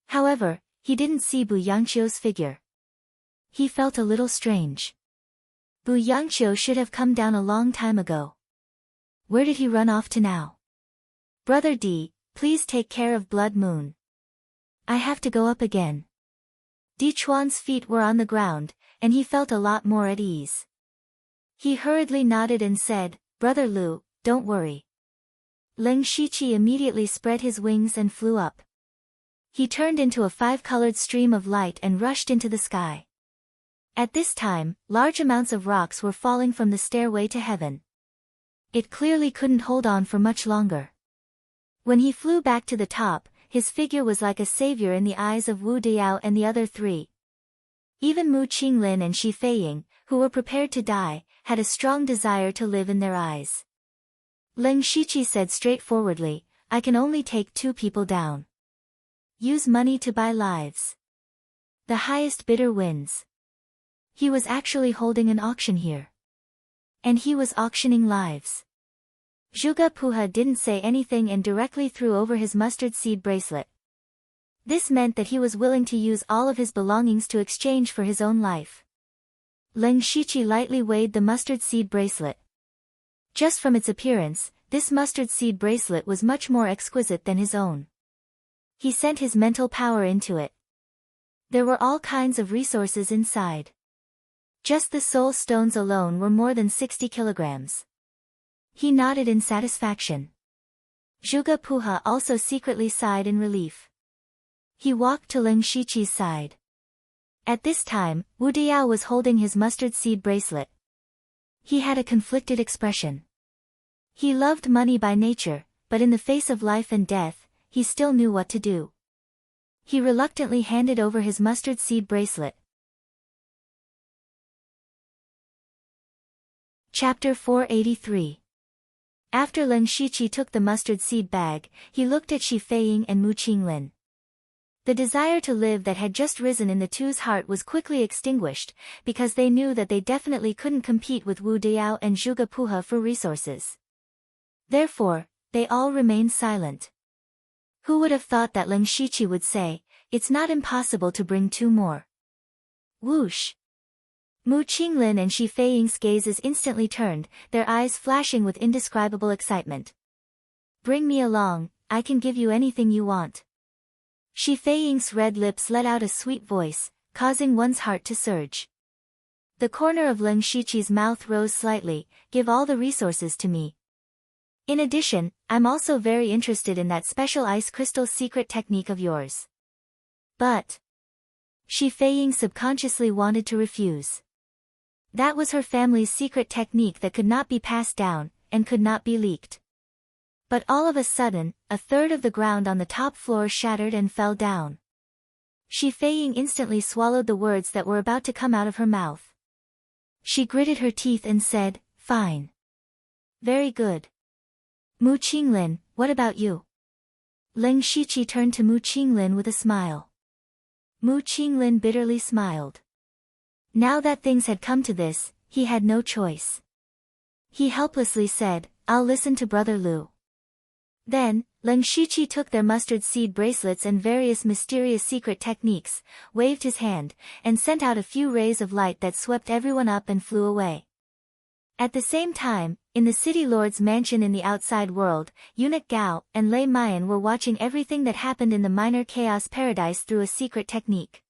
However, he didn't see Bu Yangqiu's figure. He felt a little strange. Bu Yangqiu should have come down a long time ago. Where did he run off to now? Brother D, please take care of Blood Moon. I have to go up again. Dichuan's feet were on the ground, and he felt a lot more at ease. He hurriedly nodded and said, Brother Lu, don't worry. Lin Shiqi immediately spread his wings and flew up. He turned into a 5-colored stream of light and rushed into the sky. At this time, large amounts of rocks were falling from the stairway to heaven. It clearly couldn't hold on for much longer. When he flew back to the top, his figure was like a savior in the eyes of Wu Diao and the other 3. Even Mu Qinglin and Shi Feiying, who were prepared to die, had a strong desire to live in their eyes. Lin Shiqi said straightforwardly, I can only take 2 people down. Use money to buy lives. The highest bidder wins. He was actually holding an auction here. And he was auctioning lives. Zhuge Puha didn't say anything and directly threw over his mustard seed bracelet. This meant that he was willing to use all of his belongings to exchange for his own life. Lin Shiqi lightly weighed the mustard seed bracelet. Just from its appearance, this mustard seed bracelet was much more exquisite than his own. He sent his mental power into it. There were all kinds of resources inside. Just the soul stones alone were more than 60 kilograms. He nodded in satisfaction. Zhuge Puha also secretly sighed in relief. He walked to Lin Shiqi's side. At this time, Wu Diao was holding his mustard seed bracelet. He had a conflicted expression. He loved money by nature, but in the face of life and death, he still knew what to do. He reluctantly handed over his mustard seed bracelet. Chapter 483. After Lin Shiqi took the mustard seed bag, he looked at Shi Feiying and Mu Qinglin. The desire to live that had just risen in the 2's heart was quickly extinguished, because they knew that they definitely couldn't compete with Wu Diao and Zhuge Puha for resources. Therefore, they all remained silent. Who would have thought that Lin Shiqi would say, it's not impossible to bring 2 more. Whoosh! Mu Qinglin and Shi Feiying's gazes instantly turned, their eyes flashing with indescribable excitement. Bring me along, I can give you anything you want. Shi Feiying's red lips let out a sweet voice, causing one's heart to surge. The corner of Lin Shiqi's mouth rose slightly, give all the resources to me. In addition, I'm also very interested in that special ice crystal secret technique of yours. But Shi Feiying subconsciously wanted to refuse. That was her family's secret technique that could not be passed down, and could not be leaked. But all of a sudden, a third of the ground on the top floor shattered and fell down. Shi Feiying instantly swallowed the words that were about to come out of her mouth. She gritted her teeth and said, "Fine. Very good. Mu Qinglin, what about you?" Leng Shiqi turned to Mu Qinglin with a smile. Mu Qinglin bitterly smiled. Now that things had come to this, he had no choice. He helplessly said, "I'll listen to Brother Lu." Then, Leng Shiqi took their mustard seed bracelets and various mysterious secret techniques, waved his hand, and sent out a few rays of light that swept everyone up and flew away. At the same time, in the city lord's mansion in the outside world, eunuch Gao and Lei Mayan were watching everything that happened in the minor chaos paradise through a secret technique.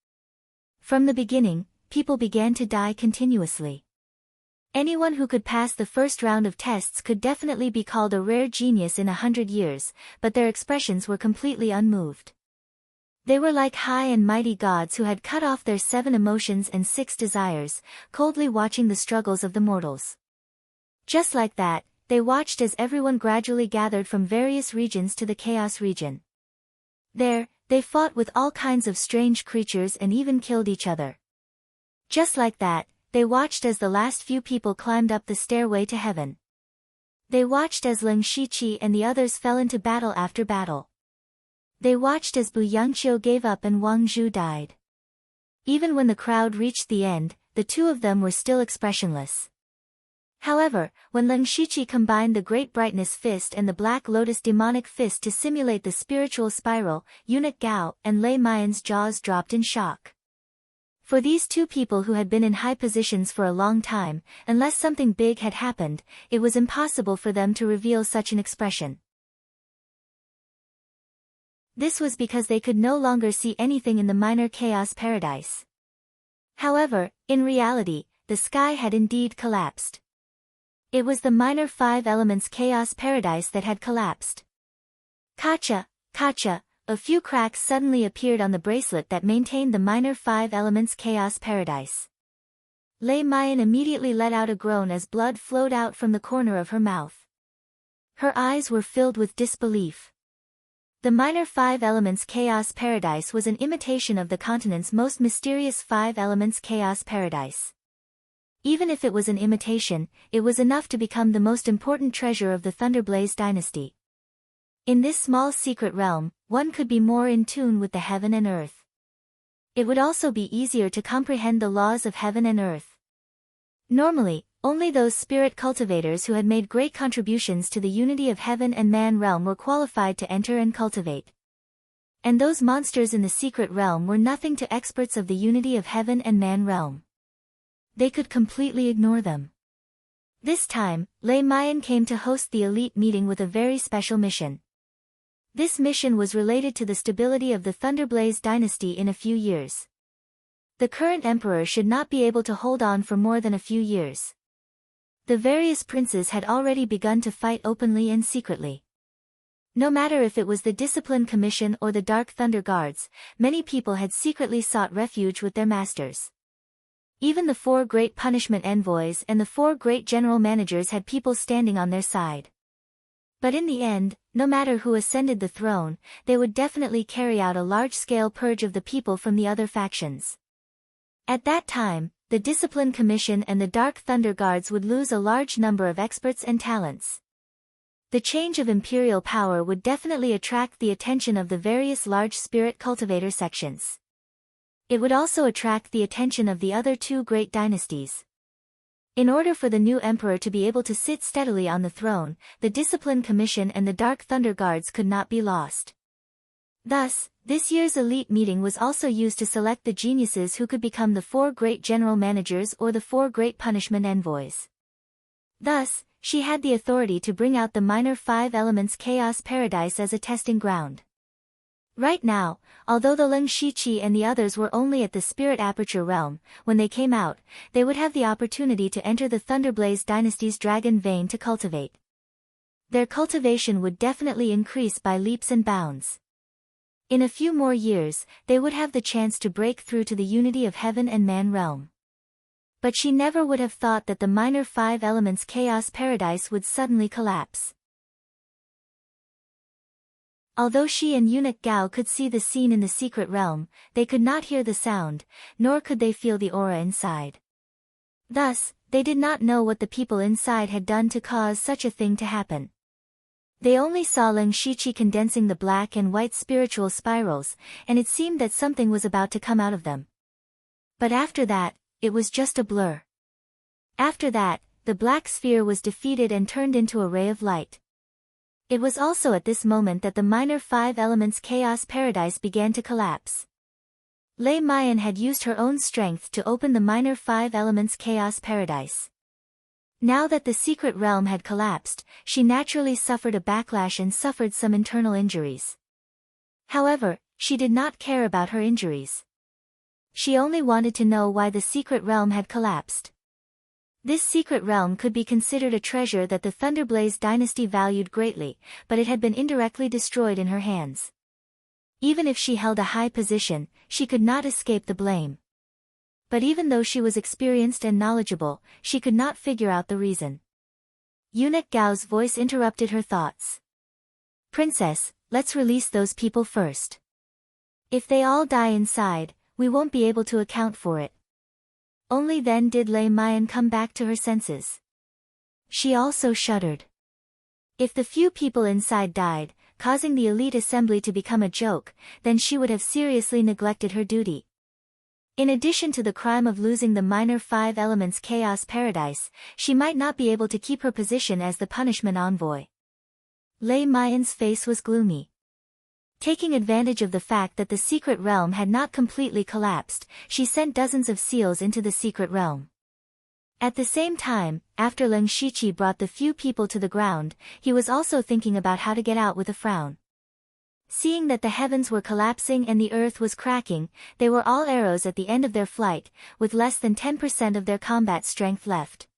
From the beginning, people began to die continuously. Anyone who could pass the first round of tests could definitely be called a rare genius in 100 years, but their expressions were completely unmoved. They were like high and mighty gods who had cut off their 7 emotions and 6 desires, coldly watching the struggles of the mortals. Just like that, they watched as everyone gradually gathered from various regions to the chaos region. There, they fought with all kinds of strange creatures and even killed each other. Just like that, they watched as the last few people climbed up the stairway to heaven. They watched as Leng Shiqi and the others fell into battle after battle. They watched as Bu Yangqiu gave up and Wang Zhu died. Even when the crowd reached the end, the two of them were still expressionless. However, when Leng Shiqi combined the Great Brightness Fist and the Black Lotus Demonic Fist to simulate the spiritual spiral, eunuch Gao and Lei Mayan's jaws dropped in shock. For these two people who had been in high positions for a long time, unless something big had happened, it was impossible for them to reveal such an expression. This was because they could no longer see anything in the minor chaos paradise. However, in reality, the sky had indeed collapsed. It was the minor 5 elements chaos paradise that had collapsed. Kacha, kacha. A few cracks suddenly appeared on the bracelet that maintained the minor 5 elements chaos paradise. Lei Mayan immediately let out a groan as blood flowed out from the corner of her mouth. Her eyes were filled with disbelief. The minor 5 elements chaos paradise was an imitation of the continent's most mysterious 5 elements chaos paradise. Even if it was an imitation, it was enough to become the most important treasure of the Thunderblaze dynasty. In this small secret realm, one could be more in tune with the heaven and earth. It would also be easier to comprehend the laws of heaven and earth. Normally, only those spirit cultivators who had made great contributions to the unity of heaven and man realm were qualified to enter and cultivate. And those monsters in the secret realm were nothing to experts of the unity of heaven and man realm. They could completely ignore them. This time, Lei Mayan came to host the elite meeting with a very special mission. This mission was related to the stability of the Thunderblaze dynasty in a few years. The current emperor should not be able to hold on for more than a few years. The various princes had already begun to fight openly and secretly. No matter if it was the Discipline Commission or the Dark Thunder Guards, many people had secretly sought refuge with their masters. Even the 4 great punishment envoys and the 4 great general managers had people standing on their side. But in the end, no matter who ascended the throne, they would definitely carry out a large-scale purge of the people from the other factions. At that time, the Discipline Commission and the Dark Thunder Guards would lose a large number of experts and talents. The change of imperial power would definitely attract the attention of the various large spirit cultivator sections. It would also attract the attention of the other 2 great dynasties. In order for the new emperor to be able to sit steadily on the throne, the Discipline Commission and the Dark Thunder Guards could not be lost. Thus, this year's elite meeting was also used to select the geniuses who could become the 4 great general managers or the 4 great punishment envoys. Thus, she had the authority to bring out the minor 5 elements chaos paradise as a testing ground. Right now, although the Leng Shiqi and the others were only at the Spirit Aperture realm, when they came out, they would have the opportunity to enter the Thunderblaze dynasty's dragon vein to cultivate. Their cultivation would definitely increase by leaps and bounds. In a few more years, they would have the chance to break through to the unity of heaven and man realm. But she never would have thought that the minor 5 elements chaos paradise would suddenly collapse. Although she and eunuch Gao could see the scene in the secret realm, they could not hear the sound, nor could they feel the aura inside. Thus, they did not know what the people inside had done to cause such a thing to happen. They only saw Leng Shiqi condensing the black and white spiritual spirals, and it seemed that something was about to come out of them. But after that, it was just a blur. After that, the black sphere was defeated and turned into a ray of light. It was also at this moment that the minor 5 elements chaos paradise began to collapse. Lei Mayan had used her own strength to open the minor 5 elements chaos paradise. Now that the secret realm had collapsed, she naturally suffered a backlash and suffered some internal injuries. However, she did not care about her injuries. She only wanted to know why the secret realm had collapsed. This secret realm could be considered a treasure that the Thunderblaze dynasty valued greatly, but it had been indirectly destroyed in her hands. Even if she held a high position, she could not escape the blame. But even though she was experienced and knowledgeable, she could not figure out the reason. Eunuch Gao's voice interrupted her thoughts. "Princess, let's release those people first. If they all die inside, we won't be able to account for it." Only then did Lei Mayan come back to her senses. She also shuddered. If the few people inside died, causing the elite assembly to become a joke, then she would have seriously neglected her duty. In addition to the crime of losing the minor 5 elements chaos paradise, she might not be able to keep her position as the punishment envoy. Lei Mayan's face was gloomy. Taking advantage of the fact that the secret realm had not completely collapsed, she sent dozens of seals into the secret realm. At the same time, after Leng Shiqi brought the few people to the ground, he was also thinking about how to get out with a frown. Seeing that the heavens were collapsing and the earth was cracking, they were all arrows at the end of their flight, with less than 10% of their combat strength left.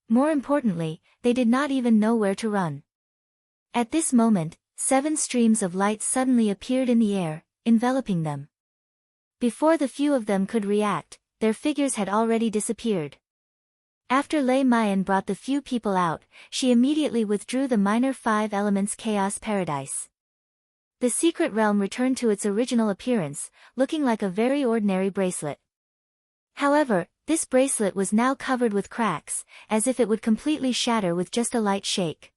More importantly, they did not even know where to run. At this moment, 7 streams of light suddenly appeared in the air, enveloping them. Before the few of them could react, their figures had already disappeared. After Lei Mayan brought the few people out, she immediately withdrew the minor 5 elements chaos paradise. The secret realm returned to its original appearance, looking like a very ordinary bracelet. However, this bracelet was now covered with cracks, as if it would completely shatter with just a light shake.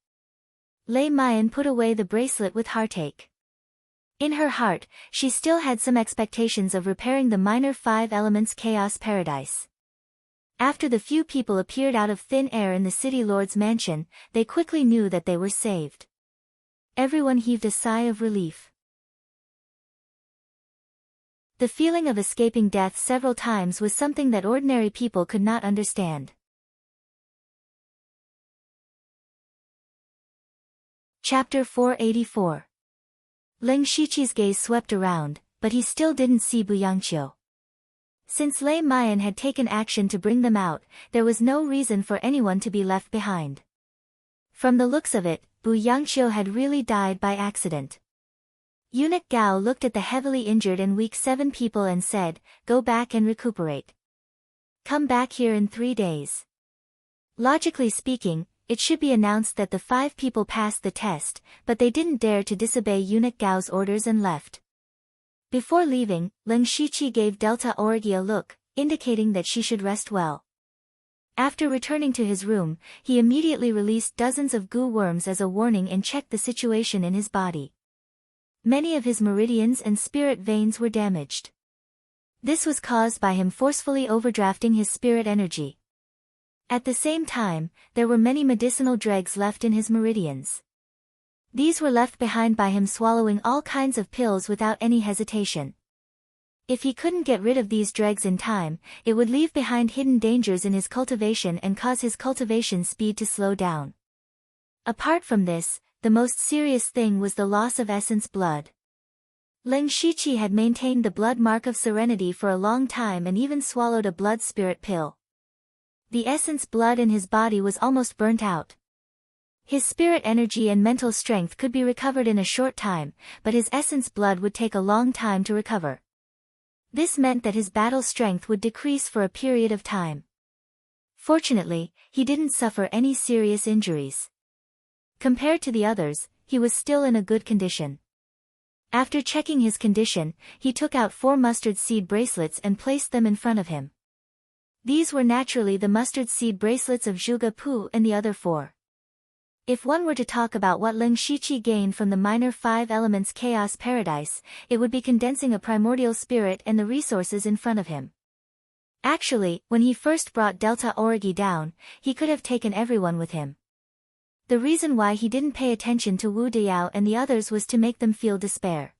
Lei Mayan put away the bracelet with heartache. In her heart, she still had some expectations of repairing the minor 5 elements chaos paradise. After the few people appeared out of thin air in the city lord's mansion, they quickly knew that they were saved. Everyone heaved a sigh of relief. The feeling of escaping death several times was something that ordinary people could not understand. Chapter 484. Leng Shiqi's gaze swept around, but he still didn't see Bu Yangqiu. Since Lei Mayan had taken action to bring them out, there was no reason for anyone to be left behind. From the looks of it, Bu Yangqiu had really died by accident. Eunuch Gao looked at the heavily injured and weak 7 people and said, "Go back and recuperate. Come back here in 3 days." Logically speaking, it should be announced that the 5 people passed the test, but they didn't dare to disobey Eunuch Gao's orders and left. Before leaving, Leng Shiqi gave Delta Orgi a look, indicating that she should rest well. After returning to his room, he immediately released dozens of goo worms as a warning and checked the situation in his body. Many of his meridians and spirit veins were damaged. This was caused by him forcefully overdrafting his spirit energy. At the same time, there were many medicinal dregs left in his meridians. These were left behind by him swallowing all kinds of pills without any hesitation. If he couldn't get rid of these dregs in time, it would leave behind hidden dangers in his cultivation and cause his cultivation speed to slow down. Apart from this, the most serious thing was the loss of essence blood. Leng Shiqi had maintained the blood mark of serenity for a long time and even swallowed a blood spirit pill. The essence blood in his body was almost burnt out. His spirit energy and mental strength could be recovered in a short time, but his essence blood would take a long time to recover. This meant that his battle strength would decrease for a period of time. Fortunately, he didn't suffer any serious injuries. Compared to the others, he was still in a good condition. After checking his condition, he took out 4 mustard seed bracelets and placed them in front of him. These were naturally the mustard seed bracelets of Zhuge Pu and the other 4. If one were to talk about what Ling Shiqi gained from the minor 5 elements chaos paradise, it would be condensing a primordial spirit and the resources in front of him. Actually, when he first brought Delta Origi down, he could have taken everyone with him. The reason why he didn't pay attention to Wu Diao and the others was to make them feel despair.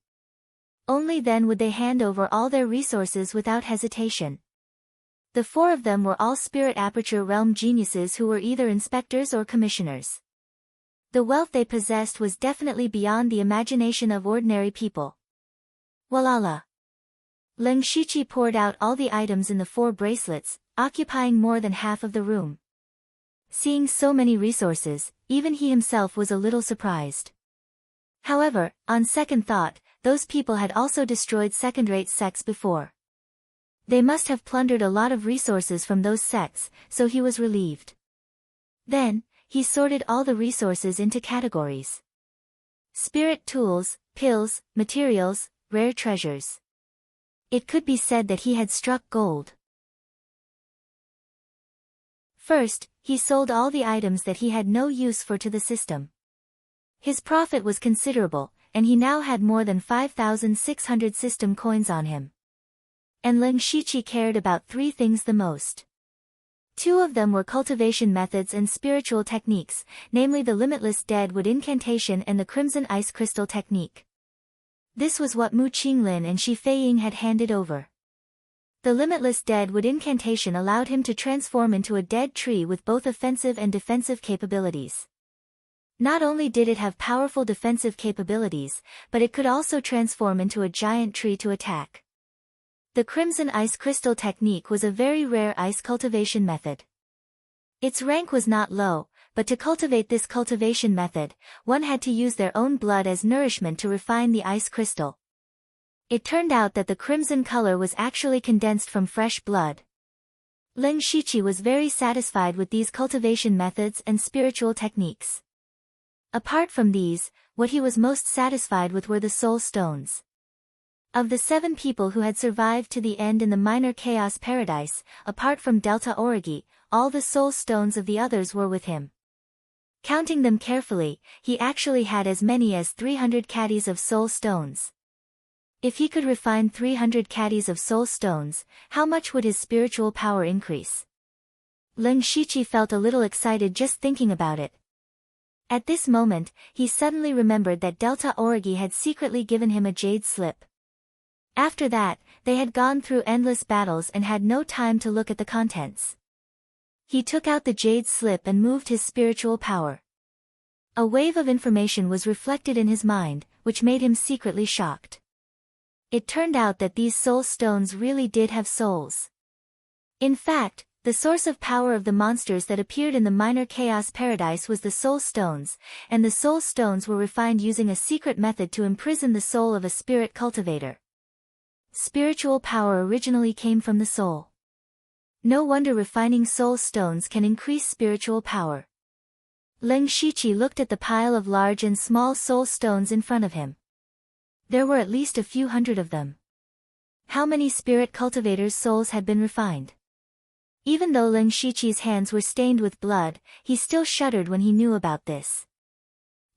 Only then would they hand over all their resources without hesitation. The 4 of them were all Spirit Aperture Realm geniuses who were either inspectors or commissioners. The wealth they possessed was definitely beyond the imagination of ordinary people. Walala. Ling Shiqi poured out all the items in the 4 bracelets, occupying more than half of the room. Seeing so many resources, even he himself was a little surprised. However, on second thought, those people had also destroyed second-rate sects before. They must have plundered a lot of resources from those sects, so he was relieved. Then, he sorted all the resources into categories. Spirit tools, pills, materials, rare treasures. It could be said that he had struck gold. First, he sold all the items that he had no use for to the system. His profit was considerable, and he now had more than 5,600 system coins on him. And Ling Shiqi cared about 3 things the most. 2 of them were cultivation methods and spiritual techniques, namely the Limitless Deadwood Incantation and the Crimson Ice Crystal Technique. This was what Mu Qinglin and Shi Feiying had handed over. The Limitless Deadwood Incantation allowed him to transform into a dead tree with both offensive and defensive capabilities. Not only did it have powerful defensive capabilities, but it could also transform into a giant tree to attack. The Crimson Ice Crystal Technique was a very rare ice cultivation method. Its rank was not low, but to cultivate this cultivation method, one had to use their own blood as nourishment to refine the ice crystal. It turned out that the crimson color was actually condensed from fresh blood. Ling Shiqi was very satisfied with these cultivation methods and spiritual techniques. Apart from these, what he was most satisfied with were the soul stones. Of the 7 people who had survived to the end in the minor chaos paradise, apart from Delta Origi, all the soul stones of the others were with him. Counting them carefully, he actually had as many as 300 caddies of soul stones. If he could refine 300 caddies of soul stones, how much would his spiritual power increase? Ling Shiqi felt a little excited just thinking about it. At this moment, he suddenly remembered that Delta Origi had secretly given him a jade slip. After that, they had gone through endless battles and had no time to look at the contents. He took out the jade slip and moved his spiritual power. A wave of information was reflected in his mind, which made him secretly shocked. It turned out that these soul stones really did have souls. In fact, the source of power of the monsters that appeared in the minor chaos paradise was the soul stones, and the soul stones were refined using a secret method to imprison the soul of a spirit cultivator. Spiritual power originally came from the soul. No wonder refining soul stones can increase spiritual power. Ling Shiqi looked at the pile of large and small soul stones in front of him. There were at least a few hundred of them. How many spirit cultivators' souls had been refined? Even though Ling Shiqi's hands were stained with blood, he still shuddered when he knew about this.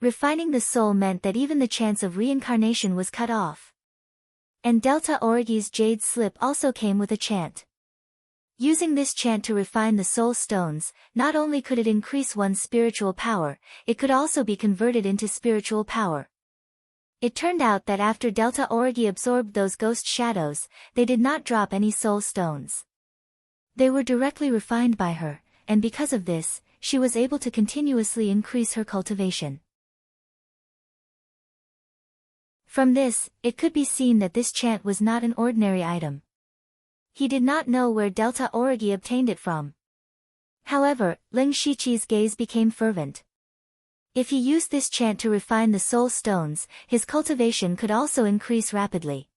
Refining the soul meant that even the chance of reincarnation was cut off. And Delta Origi's jade slip also came with a chant. Using this chant to refine the soul stones, not only could it increase one's spiritual power, it could also be converted into spiritual power. It turned out that after Delta Origi absorbed those ghost shadows, they did not drop any soul stones. They were directly refined by her, and because of this, she was able to continuously increase her cultivation. From this, it could be seen that this chant was not an ordinary item. He did not know where Delta Origi obtained it from. However, Ling Shiqi's gaze became fervent. If he used this chant to refine the soul stones, his cultivation could also increase rapidly.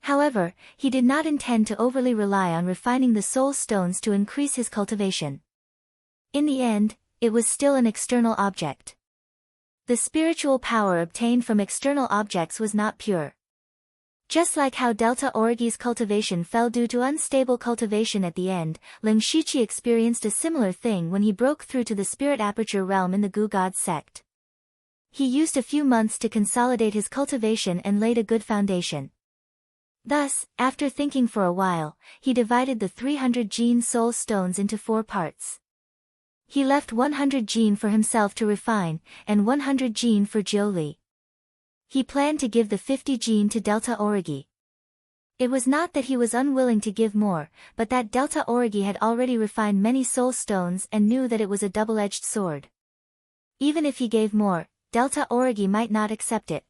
However, he did not intend to overly rely on refining the soul stones to increase his cultivation. In the end, it was still an external object. The spiritual power obtained from external objects was not pure. Just like how Delta Origi's cultivation fell due to unstable cultivation at the end, Ling Shiqi experienced a similar thing when he broke through to the spirit aperture realm in the Gu God sect. He used a few months to consolidate his cultivation and laid a good foundation. Thus, after thinking for a while, he divided the 300 Jin soul stones into 4 parts. He left 100 Jin for himself to refine, and 100 Jin for Jiuli. He planned to give the 50 Jin to Delta Origi. It was not that he was unwilling to give more, but that Delta Origi had already refined many soul stones and knew that it was a double-edged sword. Even if he gave more, Delta Origi might not accept it.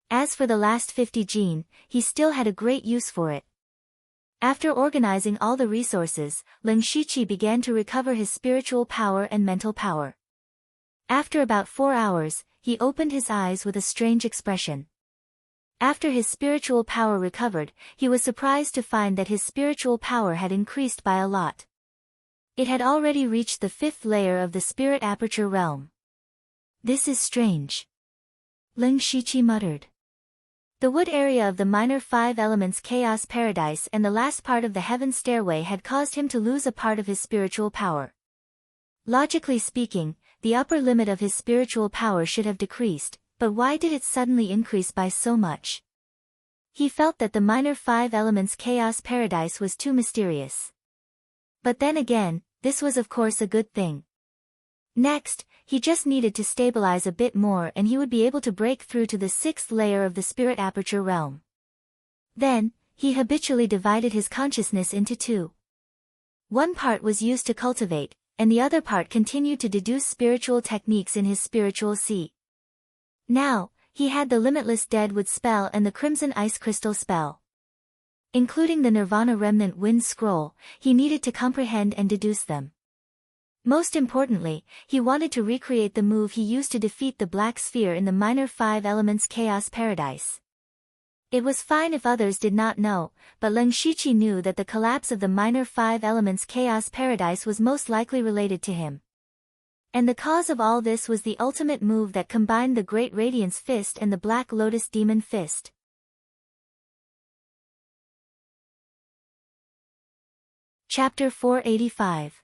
As for the last 50 Jin, he still had a great use for it. After organizing all the resources, Ling Shiqi began to recover his spiritual power and mental power. After about 4 hours, he opened his eyes with a strange expression. After his spiritual power recovered, he was surprised to find that his spiritual power had increased by a lot. It had already reached the 5th layer of the spirit aperture realm. This is strange. Ling Shiqi muttered. The wood area of the minor 5 elements chaos paradise and the last part of the heaven stairway had caused him to lose a part of his spiritual power. Logically speaking, the upper limit of his spiritual power should have decreased, but why did it suddenly increase by so much? He felt that the minor 5 elements chaos paradise was too mysterious. But then again, this was of course a good thing. Next, he just needed to stabilize a bit more and he would be able to break through to the 6th layer of the spirit aperture realm. Then, he habitually divided his consciousness into 2. One part was used to cultivate, and the other part continued to deduce spiritual techniques in his spiritual sea. Now, he had the Limitless Deadwood spell and the Crimson Ice Crystal spell. Including the Nirvana Remnant Wind Scroll, he needed to comprehend and deduce them. Most importantly, he wanted to recreate the move he used to defeat the Black Sphere in the minor 5 elements chaos paradise. It was fine if others did not know, but Ling Shiqi knew that the collapse of the minor 5 elements chaos paradise was most likely related to him. And the cause of all this was the ultimate move that combined the Great Radiance Fist and the Black Lotus Demon Fist. Chapter 485.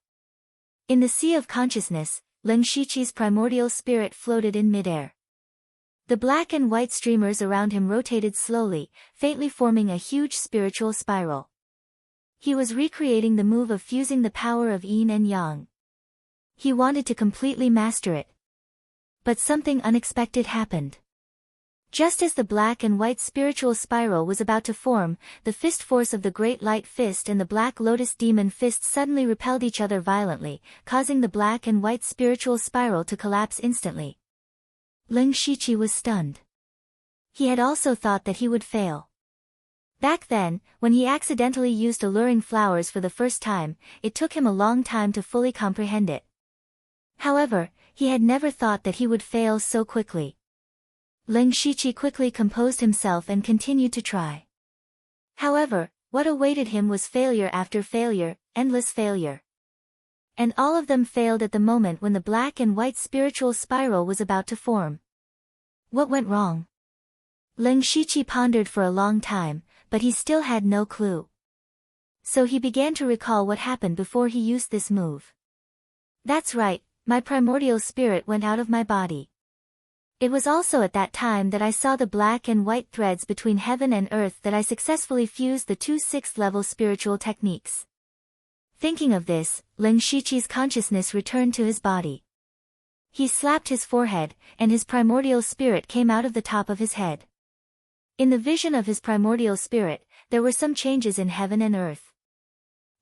In the Sea of Consciousness, Ling Shiqi's primordial spirit floated in midair. The black and white streamers around him rotated slowly, faintly forming a huge spiritual spiral. He was recreating the move of fusing the power of yin and yang. He wanted to completely master it. But something unexpected happened. Just as the black and white spiritual spiral was about to form, the fist force of the Great Light Fist and the Black Lotus Demon Fist suddenly repelled each other violently, causing the black and white spiritual spiral to collapse instantly. Ling Shiqi was stunned. He had also thought that he would fail. Back then, when he accidentally used alluring flowers for the first time, it took him a long time to fully comprehend it. However, he had never thought that he would fail so quickly. Ling Shiqi quickly composed himself and continued to try. However, what awaited him was failure after failure, endless failure. And all of them failed at the moment when the black and white spiritual spiral was about to form. What went wrong? Ling Shiqi pondered for a long time, but he still had no clue. So he began to recall what happened before he used this move. That's right, my primordial spirit went out of my body. It was also at that time that I saw the black and white threads between heaven and earth that I successfully fused the 2 6th-level spiritual techniques. Thinking of this, Ling Shiqi's consciousness returned to his body. He slapped his forehead, and his primordial spirit came out of the top of his head. In the vision of his primordial spirit, there were some changes in heaven and earth.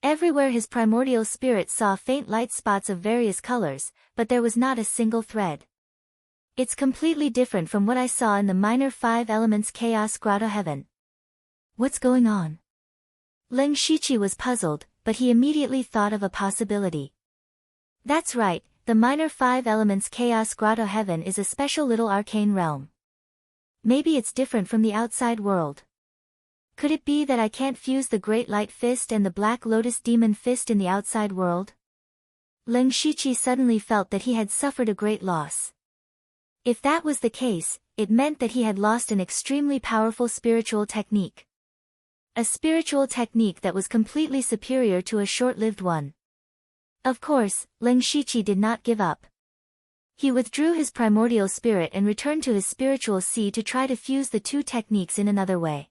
Everywhere his primordial spirit saw faint light spots of various colors, but there was not a single thread. It's completely different from what I saw in the minor 5 elements chaos grotto heaven. What's going on? Ling Shiqi was puzzled, but he immediately thought of a possibility. That's right, the minor 5 elements chaos grotto heaven is a special little arcane realm. Maybe it's different from the outside world. Could it be that I can't fuse the Great Light Fist and the Black Lotus Demon Fist in the outside world? Ling Shiqi suddenly felt that he had suffered a great loss. If that was the case, it meant that he had lost an extremely powerful spiritual technique. A spiritual technique that was completely superior to a short-lived one. Of course, Ling Shiqi did not give up. He withdrew his primordial spirit and returned to his spiritual sea to try to fuse the two techniques in another way.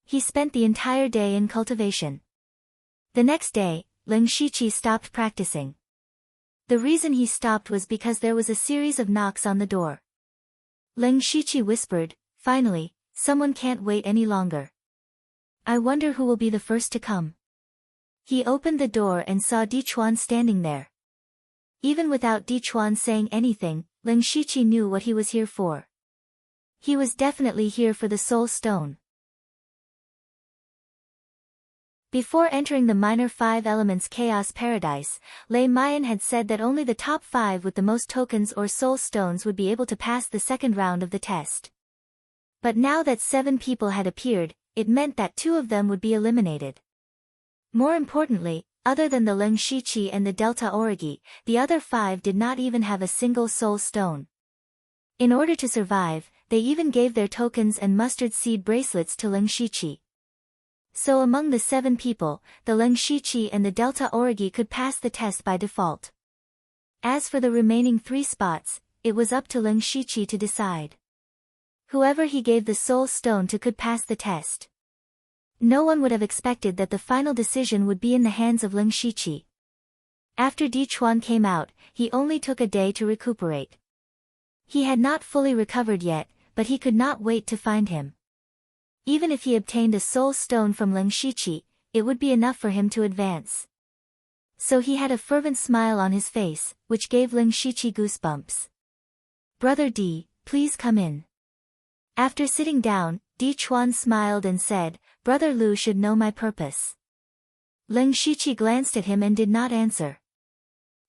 He spent the entire day in cultivation. The next day, Ling Shiqi stopped practicing. The reason he stopped was because there was a series of knocks on the door. Ling Shiqi whispered, "Finally, someone can't wait any longer. I wonder who will be the first to come." He opened the door and saw Dichuan standing there. Even without Dichuan saying anything, Ling Shiqi knew what he was here for. He was definitely here for the Soul Stone. Before entering the Minor 5 Elements Chaos Paradise, Lei Mayan had said that only the top 5 with the most tokens or soul stones would be able to pass the second round of the test. But now that 7 people had appeared, it meant that 2 of them would be eliminated. More importantly, other than the Ling Shiqi and the Delta Origi, the other 5 did not even have a single soul stone. In order to survive, they even gave their tokens and mustard seed bracelets to Ling Shiqi. So among the 7 people, the Ling Shiqi and the Delta Origi could pass the test by default. As for the remaining 3 spots, it was up to Ling Shiqi to decide. Whoever he gave the soul stone to could pass the test. No one would have expected that the final decision would be in the hands of Ling Shiqi. After Dichuan came out, he only took a day to recuperate. He had not fully recovered yet, but he could not wait to find him. Even if he obtained a soul stone from Ling Shiqi, it would be enough for him to advance. So he had a fervent smile on his face, which gave Ling Shiqi goosebumps. "Brother D, please come in." After sitting down, Dichuan smiled and said, "Brother Lu should know my purpose." Ling Shiqi glanced at him and did not answer.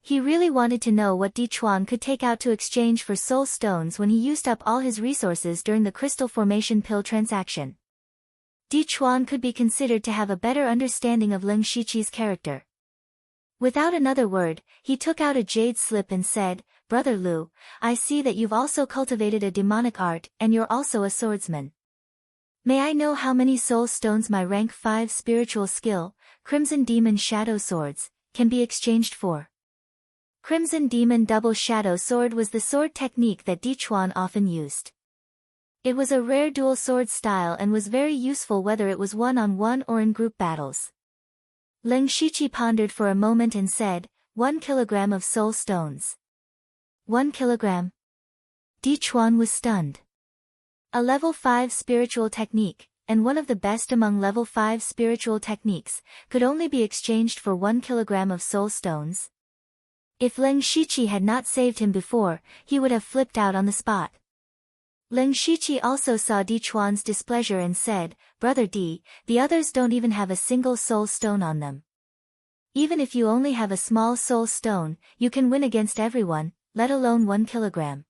He really wanted to know what Dichuan could take out to exchange for soul stones when he used up all his resources during the crystal formation pill transaction. Dichuan could be considered to have a better understanding of Ling Shiqi's character. Without another word, he took out a jade slip and said, "Brother Lu, I see that you've also cultivated a demonic art, and you're also a swordsman. May I know how many soul stones my rank 5 spiritual skill, Crimson Demon Shadow Swords, can be exchanged for?" Crimson Demon Double Shadow Sword was the sword technique that Dichuan often used. It was a rare dual sword style and was very useful whether it was one-on-one or in group battles. Ling Shiqi pondered for a moment and said, 1 kilogram of soul stones. 1 kilogram? Dichuan was stunned. A level 5 spiritual technique, and one of the best among level 5 spiritual techniques, could only be exchanged for 1 kilogram of soul stones. If Ling Shiqi had not saved him before, he would have flipped out on the spot. Ling Shiqi also saw Dichuan's displeasure and said, "Brother D, the others don't even have a single soul stone on them. Even if you only have a small soul stone, you can win against everyone, let alone 1 kilogram."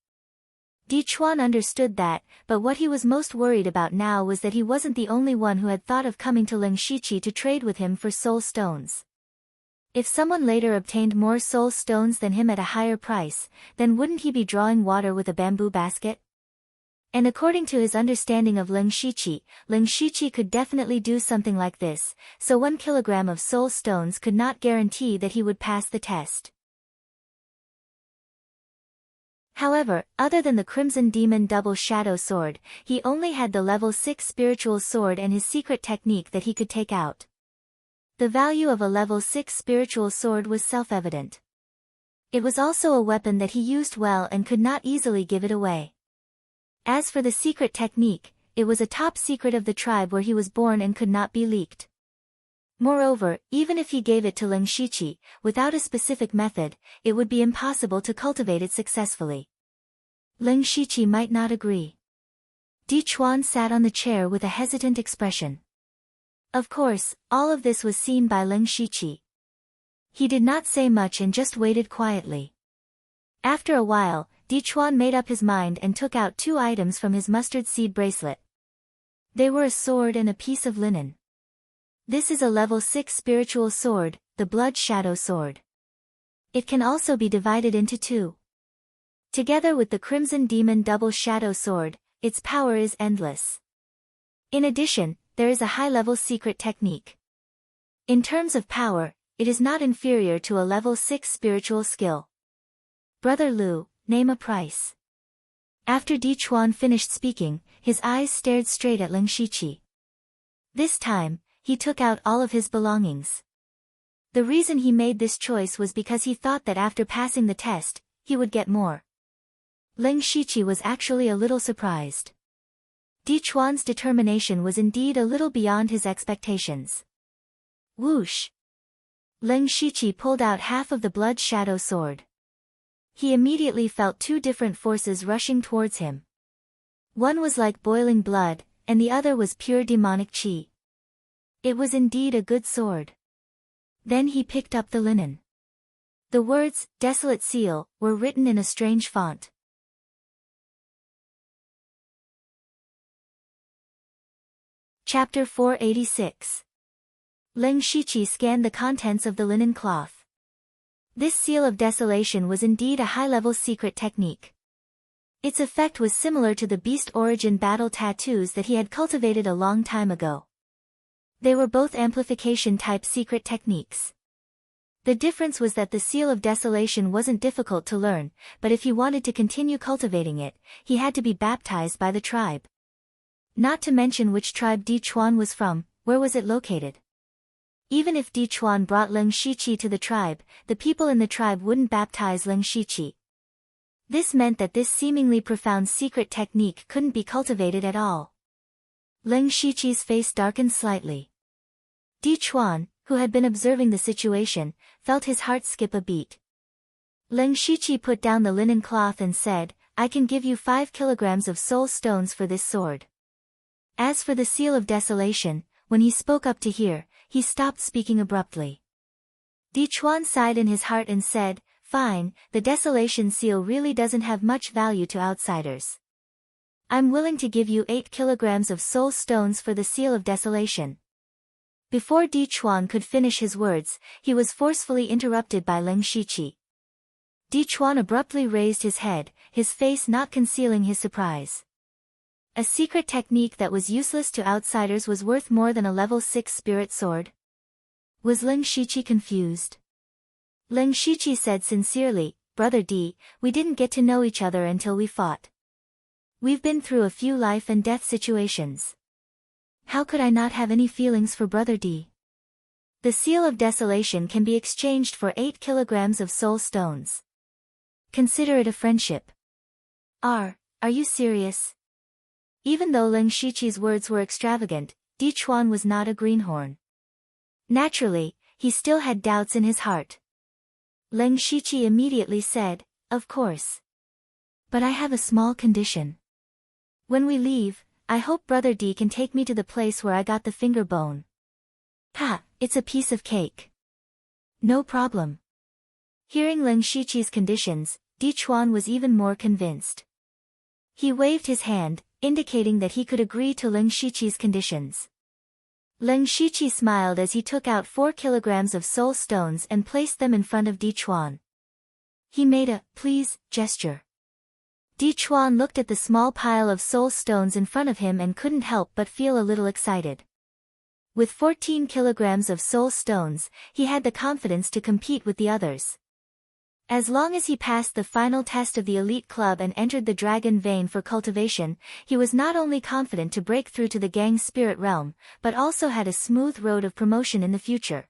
Dichuan understood that, but what he was most worried about now was that he wasn't the only one who had thought of coming to Ling Shiqi to trade with him for soul stones. If someone later obtained more soul stones than him at a higher price, then wouldn't he be drawing water with a bamboo basket? And according to his understanding of Ling Shiqi could definitely do something like this, so 1 kilogram of soul stones could not guarantee that he would pass the test. However, other than the Crimson Demon Double Shadow Sword, he only had the level 6 spiritual sword and his secret technique that he could take out. The value of a level 6 spiritual sword was self-evident. It was also a weapon that he used well and could not easily give it away. As for the secret technique, it was a top secret of the tribe where he was born and could not be leaked. Moreover, even if he gave it to Ling Shiqi, without a specific method, it would be impossible to cultivate it successfully. Ling Shiqi might not agree. Dichuan sat on the chair with a hesitant expression. Of course, all of this was seen by Ling Shiqi. He did not say much and just waited quietly. After a while, Dichuan made up his mind and took out 2 items from his mustard seed bracelet. They were a sword and a piece of linen. This is a level 6 spiritual sword, the Blood Shadow Sword. It can also be divided into two. Together with the Crimson Demon Double Shadow Sword, its power is endless. In addition, there is a high-level secret technique. In terms of power, it is not inferior to a level 6 spiritual skill. Brother Lu, name a price. After Di Chuan finished speaking, his eyes stared straight at Ling Shiqi. This time, he took out all of his belongings. The reason he made this choice was because he thought that after passing the test, he would get more. Ling Shiqi was actually a little surprised. Di Chuan's determination was indeed a little beyond his expectations. Whoosh! Ling Shiqi pulled out half of the Blood Shadow Sword. He immediately felt two different forces rushing towards him. One was like boiling blood, and the other was pure demonic qi. It was indeed a good sword. Then he picked up the linen. The words, "Desolate Seal," were written in a strange font. Chapter 486. Ling Shiqi scanned the contents of the linen cloth. This seal of desolation was indeed a high-level secret technique. Its effect was similar to the beast origin battle tattoos that he had cultivated a long time ago. They were both amplification-type secret techniques. The difference was that the seal of desolation wasn't difficult to learn, but if he wanted to continue cultivating it, he had to be baptized by the tribe. Not to mention which tribe Di Chuan was from, where was it located? Even if Di Chuan brought Ling Shiqi to the tribe, the people in the tribe wouldn't baptize Ling Shiqi. This meant that this seemingly profound secret technique couldn't be cultivated at all. Ling Shiqi's face darkened slightly. Di Chuan, who had been observing the situation, felt his heart skip a beat. Ling Shiqi put down the linen cloth and said, "I can give you 5 kilograms of soul stones for this sword." As for the seal of desolation, when he spoke up to here, he stopped speaking abruptly. Di Chuan sighed in his heart and said, "Fine, the desolation seal really doesn't have much value to outsiders. I'm willing to give you 8 kilograms of soul stones for the seal of desolation." Before Di Chuan could finish his words, he was forcefully interrupted by Ling Shiqi. Di Chuan abruptly raised his head, his face not concealing his surprise. A secret technique that was useless to outsiders was worth more than a level 6 spirit sword? Was Ling Shiqi confused? Ling Shiqi said sincerely, "Brother Di, we didn't get to know each other until we fought. We've been through a few life and death situations. How could I not have any feelings for Brother Di? The seal of desolation can be exchanged for 8 kilograms of soul stones. Consider it a friendship." Are you serious? Even though Ling Shiqi's words were extravagant, Di Chuan was not a greenhorn. Naturally, he still had doubts in his heart. Ling Shiqi immediately said, "Of course. But I have a small condition. When we leave, I hope Brother Di can take me to the place where I got the finger bone." "Ha, it's a piece of cake. No problem." Hearing Ling Shiqi's conditions, Di Chuan was even more convinced. He waved his hand, indicating that he could agree to Ling Shiqi's conditions. Ling Shiqi smiled as he took out 4 kilograms of soul stones and placed them in front of Di Chuan. He made a "please" gesture. Di Chuan looked at the small pile of soul stones in front of him and couldn't help but feel a little excited. With 14 kilograms of soul stones, he had the confidence to compete with the others. As long as he passed the final test of the elite club and entered the dragon vein for cultivation, he was not only confident to break through to the gang's spirit realm, but also had a smooth road of promotion in the future.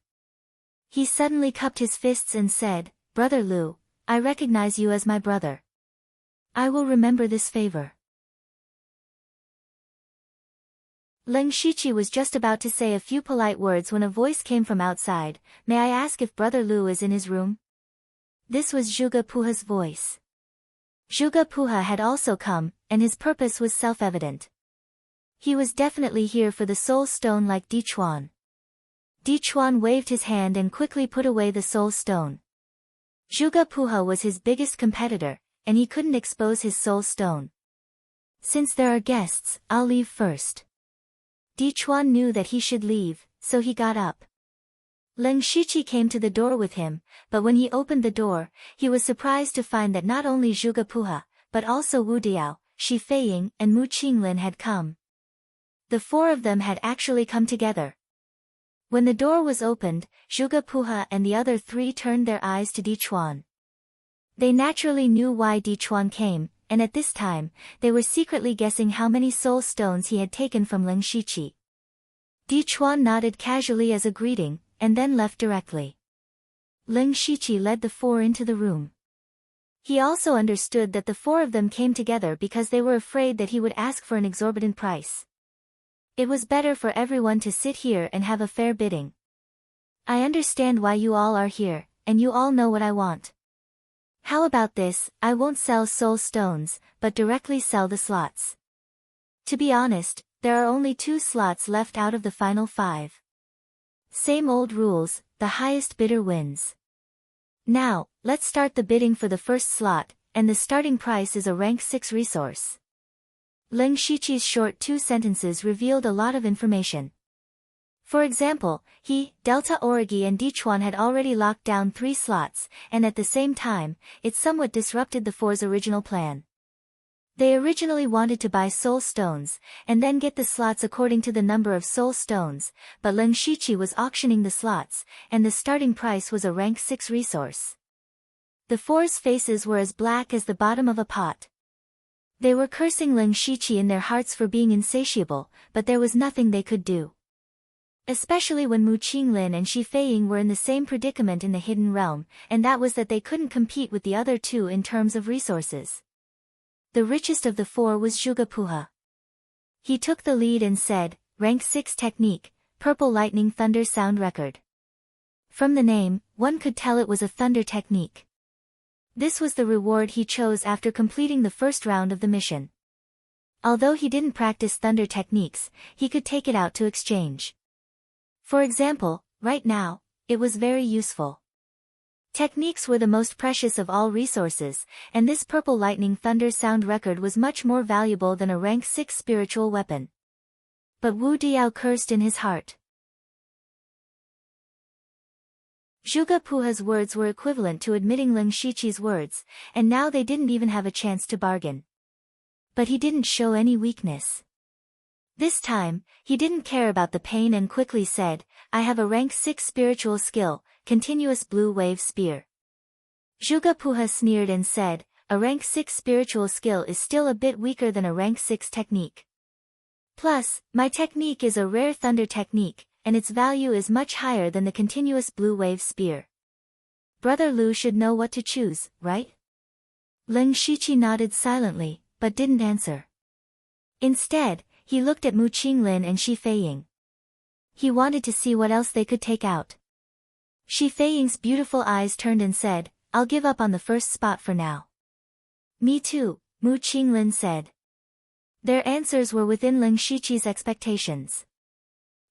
He suddenly cupped his fists and said, "Brother Lu, I recognize you as my brother. I will remember this favor." Ling Shiqi was just about to say a few polite words when a voice came from outside. "May I ask if Brother Lu is in his room?" This was Zhuge Puha's voice. Zhuge Puha had also come, and his purpose was self-evident. He was definitely here for the soul stone like Di Chuan. Di Chuan waved his hand and quickly put away the soul stone. Zhuge Puha was his biggest competitor, and he couldn't expose his soul stone. "Since there are guests, I'll leave first." Dichuan knew that he should leave, so he got up. Leng Shiqi came to the door with him, but when he opened the door, he was surprised to find that not only Zhuge Puha, but also Wu Diao, Shi Feiying, and Mu Qinglin had come. The four of them had actually come together. When the door was opened, Zhuge Puha and the other three turned their eyes to Dichuan. They naturally knew why Dichuan came, and at this time, they were secretly guessing how many soul stones he had taken from Leng Shiqi. Dichuan nodded casually as a greeting, and then left directly. Leng Shiqi led the four into the room. He also understood that the four of them came together because they were afraid that he would ask for an exorbitant price. It was better for everyone to sit here and have a fair bidding. I understand why you all are here, and you all know what I want. How about this? I won't sell soul stones, but directly sell the slots. To be honest, there are only 2 slots left out of the final 5. Same old rules, the highest bidder wins. Now, let's start the bidding for the first slot, and the starting price is a rank 6 resource. Leng Shiqi's short 2 sentences revealed a lot of information. For example, he, Delta Origi and Dichuan had already locked down 3 slots, and at the same time, it somewhat disrupted the four's original plan. They originally wanted to buy soul stones, and then get the slots according to the number of soul stones, but Leng Shiqi was auctioning the slots, and the starting price was a rank 6 resource. The four's faces were as black as the bottom of a pot. They were cursing Leng Shiqi in their hearts for being insatiable, but there was nothing they could do. Especially when Mu Qinglin and Shi Feiying were in the same predicament in the Hidden Realm, and that was that they couldn't compete with the other 2 in terms of resources. The richest of the 4 was Zhuge Puha. He took the lead and said, rank 6 technique, Purple Lightning Thunder Sound Record. From the name, one could tell it was a thunder technique. This was the reward he chose after completing the first round of the mission. Although he didn't practice thunder techniques, he could take it out to exchange. For example, right now, it was very useful. Techniques were the most precious of all resources, and this Purple Lightning Thunder Sound Record was much more valuable than a rank 6 spiritual weapon. But Wu Diao cursed in his heart. Zhuge Puha's words were equivalent to admitting Leng Shiqi's words, and now they didn't even have a chance to bargain. But he didn't show any weakness. This time, he didn't care about the pain and quickly said, I have a rank 6 spiritual skill, Continuous Blue Wave Spear. Zhuge Puha sneered and said, a rank 6 spiritual skill is still a bit weaker than a rank 6 technique. Plus, my technique is a rare thunder technique, and its value is much higher than the Continuous Blue Wave Spear. Brother Lu should know what to choose, right? Leng Shiqi nodded silently, but didn't answer. Instead, he looked at Mu Qinglin and Shi Feiying. He wanted to see what else they could take out. Shi Feiying's beautiful eyes turned and said, I'll give up on the first spot for now. Me too, Mu Qinglin said. Their answers were within Leng Shiqi's expectations.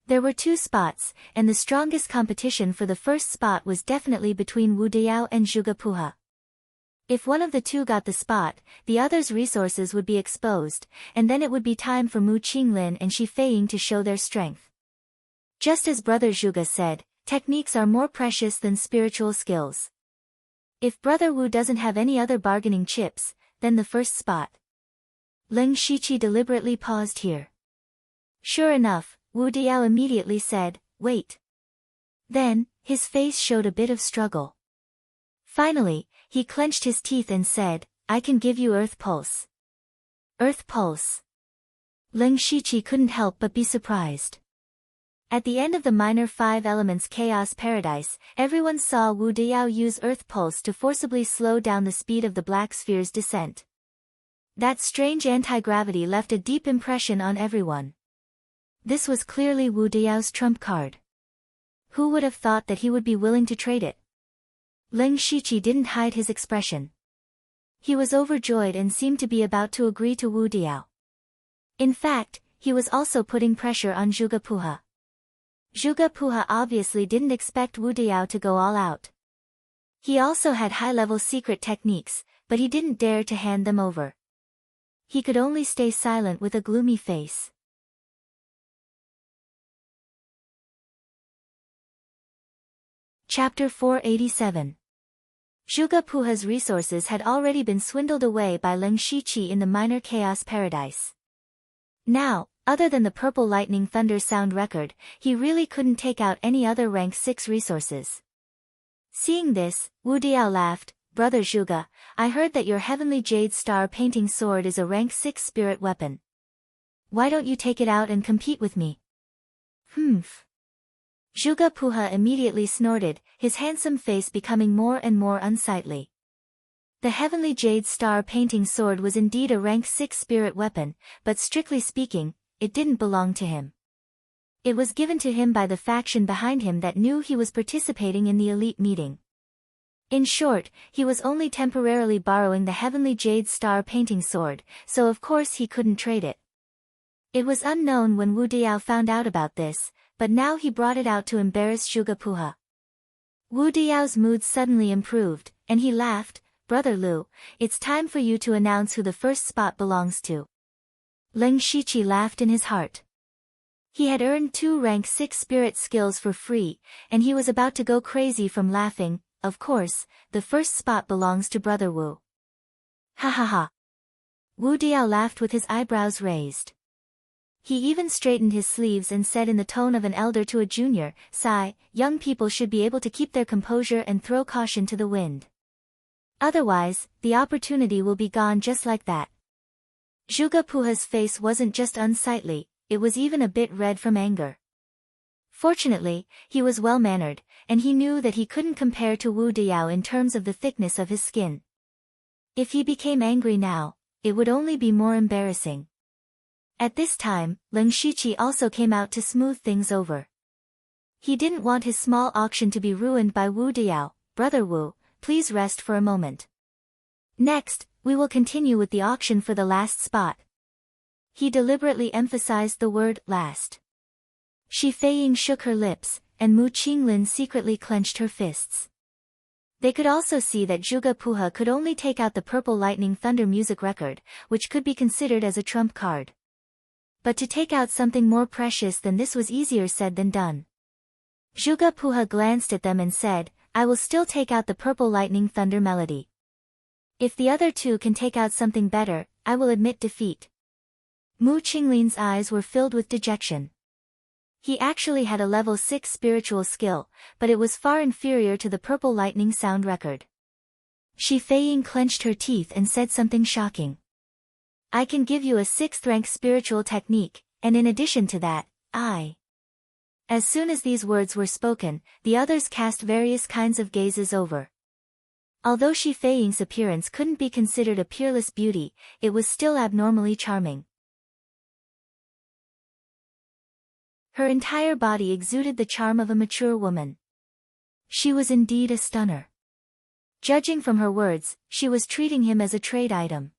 There were 2 spots, and the strongest competition for the first spot was definitely between Wu Diao and Zhuge Puha. If one of the 2 got the spot, the other's resources would be exposed, and then it would be time for Mu Qinglin and Shi Feiying to show their strength. Just as Brother Zhuge said, techniques are more precious than spiritual skills. If Brother Wu doesn't have any other bargaining chips, then the first spot. Leng Shiqi deliberately paused here. Sure enough, Wu Diao immediately said, wait. Then, his face showed a bit of struggle. Finally, he clenched his teeth and said, I can give you Earth Pulse. Earth Pulse. Leng Shiqi couldn't help but be surprised. At the end of the Minor 5 Elements Chaos Paradise, everyone saw Wu Diao use Earth Pulse to forcibly slow down the speed of the Black Sphere's descent. That strange anti-gravity left a deep impression on everyone. This was clearly Wu Diao's trump card. Who would have thought that he would be willing to trade it? Leng Shiqi didn't hide his expression. He was overjoyed and seemed to be about to agree to Wu Diao. In fact, he was also putting pressure on Zhuge Puha. Zhuge Puha obviously didn't expect Wu Diao to go all out. He also had high-level secret techniques, but he didn't dare to hand them over. He could only stay silent with a gloomy face. Chapter 487. Zhuge Puha's resources had already been swindled away by Leng Shiqi in the minor chaos paradise. Now, other than the purple lightning thunder sound record, he really couldn't take out any other rank 6 resources. Seeing this, Wu Diao laughed. Brother Zhuge, I heard that your heavenly jade star painting sword is a rank 6 spirit weapon. Why don't you take it out and compete with me? Humph. Zhuge Puha immediately snorted, his handsome face becoming more and more unsightly. The heavenly jade star painting sword was indeed a rank 6 spirit weapon, but strictly speaking, it didn't belong to him. It was given to him by the faction behind him that knew he was participating in the elite meeting. In short, he was only temporarily borrowing the heavenly jade star painting sword, so of course he couldn't trade it. It was unknown when Wu Diao found out about this, but now he brought it out to embarrass Zhuge Puha. Wu Diao's mood suddenly improved, and he laughed. Brother Lu, it's time for you to announce who the first spot belongs to. Leng Shiqi laughed in his heart. He had earned 2 rank 6 spirit skills for free, and he was about to go crazy from laughing. Of course, the first spot belongs to Brother Wu. Ha ha ha. Wu Diao laughed with his eyebrows raised. He even straightened his sleeves and said in the tone of an elder to a junior, "Sigh, young people should be able to keep their composure and throw caution to the wind. Otherwise, the opportunity will be gone just like that." Zhuge Puha's face wasn't just unsightly, it was even a bit red from anger. Fortunately, he was well-mannered, and he knew that he couldn't compare to Wu Diao in terms of the thickness of his skin. If he became angry now, it would only be more embarrassing. At this time, Leng Shiqi also came out to smooth things over. He didn't want his small auction to be ruined by Wu Diao. Brother Wu, please rest for a moment. Next, we will continue with the auction for the last spot. He deliberately emphasized the word last. Shi Feiying shook her lips, and Mu Qinglin secretly clenched her fists. They could also see that Zhuge Puha could only take out the purple lightning thunder music record, which could be considered as a trump card. But to take out something more precious than this was easier said than done. Zhuge Puha glanced at them and said, I will still take out the purple lightning thunder melody. If the other 2 can take out something better, I will admit defeat. Mu Qinglin's eyes were filled with dejection. He actually had a level 6 spiritual skill, but it was far inferior to the purple lightning sound record. Shi Feiying clenched her teeth and said something shocking. I can give you a 6th rank spiritual technique, and in addition to that, As soon as these words were spoken, the others cast various kinds of gazes over. Although Shi Feiying's appearance couldn't be considered a peerless beauty, it was still abnormally charming. Her entire body exuded the charm of a mature woman. She was indeed a stunner. Judging from her words, she was treating him as a trade item.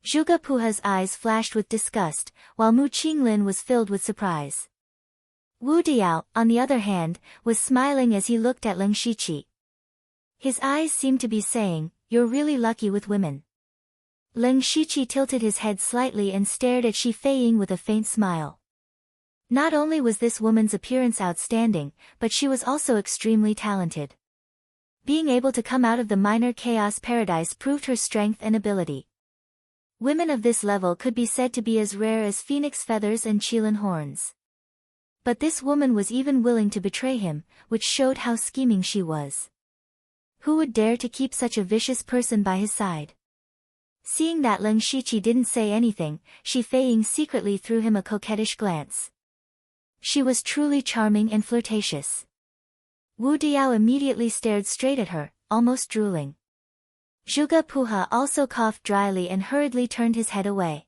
Zhuge Puha's eyes flashed with disgust, while Mu Qinglin was filled with surprise. Wu Diao, on the other hand, was smiling as he looked at Leng Shiqi. His eyes seemed to be saying, You're really lucky with women. Leng Shiqi tilted his head slightly and stared at Shi Feiying with a faint smile. Not only was this woman's appearance outstanding, but she was also extremely talented. Being able to come out of the minor chaos paradise proved her strength and ability. Women of this level could be said to be as rare as phoenix feathers and qilin horns. But this woman was even willing to betray him, which showed how scheming she was. Who would dare to keep such a vicious person by his side? Seeing that Leng Shiqi didn't say anything, Shi Feiying secretly threw him a coquettish glance. She was truly charming and flirtatious. Wu Diao immediately stared straight at her, almost drooling. Zhuge Puha also coughed dryly and hurriedly turned his head away.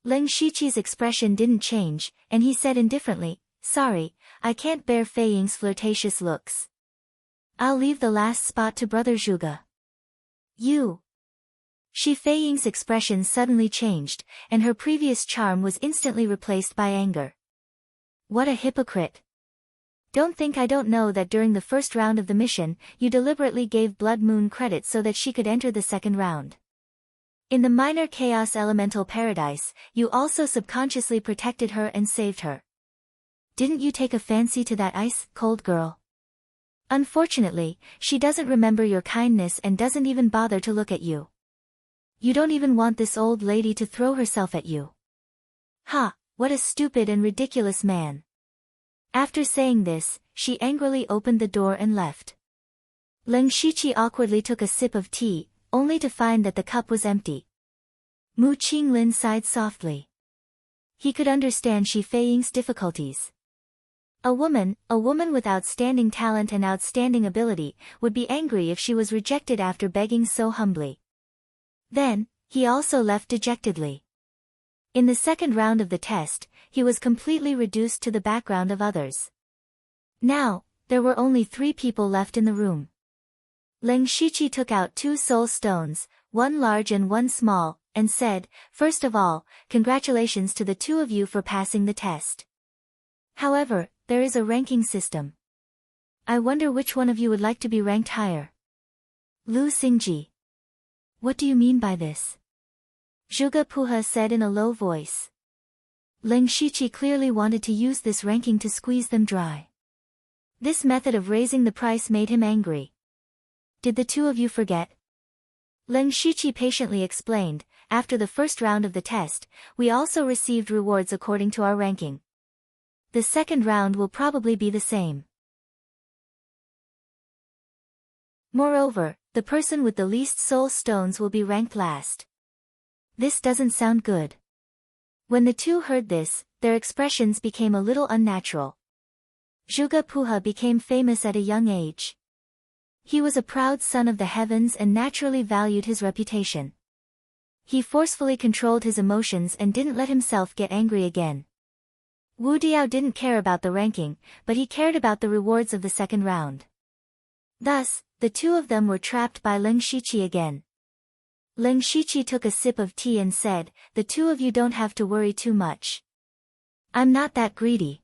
Leng Shiqi's expression didn't change, and he said indifferently, Sorry, I can't bear Feiying's flirtatious looks. I'll leave the last spot to Brother Zhuge. You. Shi Feiying's expression suddenly changed, and her previous charm was instantly replaced by anger. What a hypocrite. Don't think I don't know that during the first round of the mission, you deliberately gave Blood Moon credit so that she could enter the second round. In the minor chaos elemental paradise, you also subconsciously protected her and saved her. Didn't you take a fancy to that ice-cold girl? Unfortunately, she doesn't remember your kindness and doesn't even bother to look at you. You don't even want this old lady to throw herself at you. Ha, what a stupid and ridiculous man. After saying this, she angrily opened the door and left. Leng Shiqi awkwardly took a sip of tea, only to find that the cup was empty. Mu Qinglin sighed softly. He could understand Shi Feiying's difficulties. A woman with outstanding talent and outstanding ability, would be angry if she was rejected after begging so humbly. Then, he also left dejectedly. In the second round of the test, he was completely reduced to the background of others. Now, there were only 3 people left in the room. Leng Shiqi took out 2 soul stones, one large and one small, and said, "First of all, congratulations to the 2 of you for passing the test. However, there is a ranking system. I wonder which one of you would like to be ranked higher." Lu Xingji. What do you mean by this? Zhuge Puhe said in a low voice. Leng Shiqi clearly wanted to use this ranking to squeeze them dry. This method of raising the price made him angry. Did the 2 of you forget? Leng Shiqi patiently explained, after the first round of the test, we also received rewards according to our ranking. The second round will probably be the same. Moreover, the person with the least soul stones will be ranked last. This doesn't sound good. When the 2 heard this, their expressions became a little unnatural. Zhuge Puhe became famous at a young age. He was a proud son of the heavens and naturally valued his reputation. He forcefully controlled his emotions and didn't let himself get angry again. Wu Diao didn't care about the ranking, but he cared about the rewards of the second round. Thus, the 2 of them were trapped by Leng Shiqi again. Leng Shiqi took a sip of tea and said, "The 2 of you don't have to worry too much. I'm not that greedy.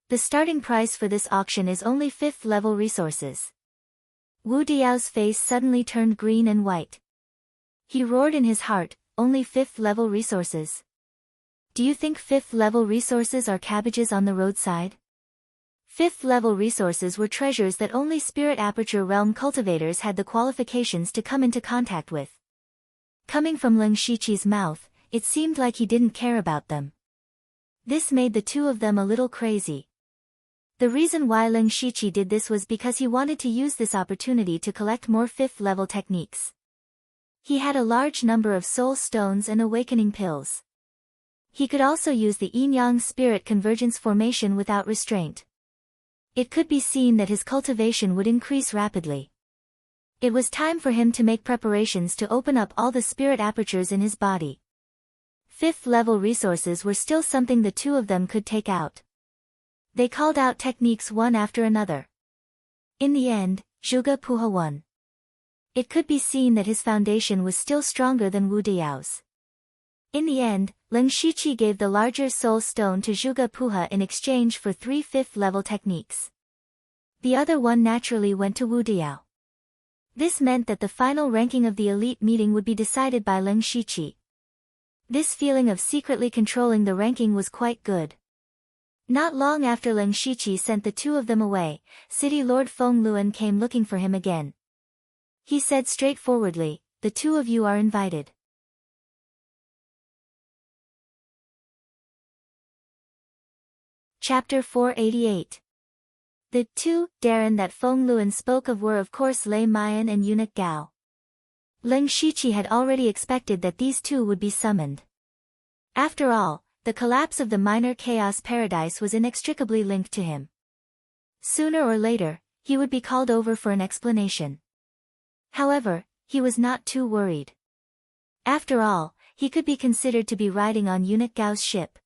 The starting price for this auction is only 5th level resources." Wu Diao's face suddenly turned green and white. He roared in his heart, "Only 5th level resources? Do you think 5th level resources are cabbages on the roadside?" 5th level resources were treasures that only Spirit Aperture Realm cultivators had the qualifications to come into contact with. Coming from Leng Shiqi's mouth, it seemed like he didn't care about them. This made the 2 of them a little crazy. The reason why Leng Shiqi did this was because he wanted to use this opportunity to collect more 5th level techniques. He had a large number of soul stones and awakening pills. He could also use the yin-yang spirit convergence formation without restraint. It could be seen that his cultivation would increase rapidly. It was time for him to make preparations to open up all the spirit apertures in his body. 5th level resources were still something the 2 of them could take out. They called out techniques one after another. In the end, Zhuge Puhe won. It could be seen that his foundation was still stronger than Wu Diao's. In the end, Leng Shiqi gave the larger soul stone to Zhuge Puhe in exchange for 3 5th level techniques. The other one naturally went to Wu Diao. This meant that the final ranking of the elite meeting would be decided by Leng Shiqi. This feeling of secretly controlling the ranking was quite good. Not long after Leng Shiqi sent the 2 of them away, City Lord Feng Luan came looking for him again. He said straightforwardly, "The 2 of you are invited." Chapter 488. The 2 Darren that Feng Luan spoke of were of course Lei Mayan and Eunuch Gao. Leng Shiqi had already expected that these 2 would be summoned. After all, the collapse of the minor chaos paradise was inextricably linked to him. Sooner or later, he would be called over for an explanation. However, he was not too worried. After all, he could be considered to be riding on Eunuch Gao's ship.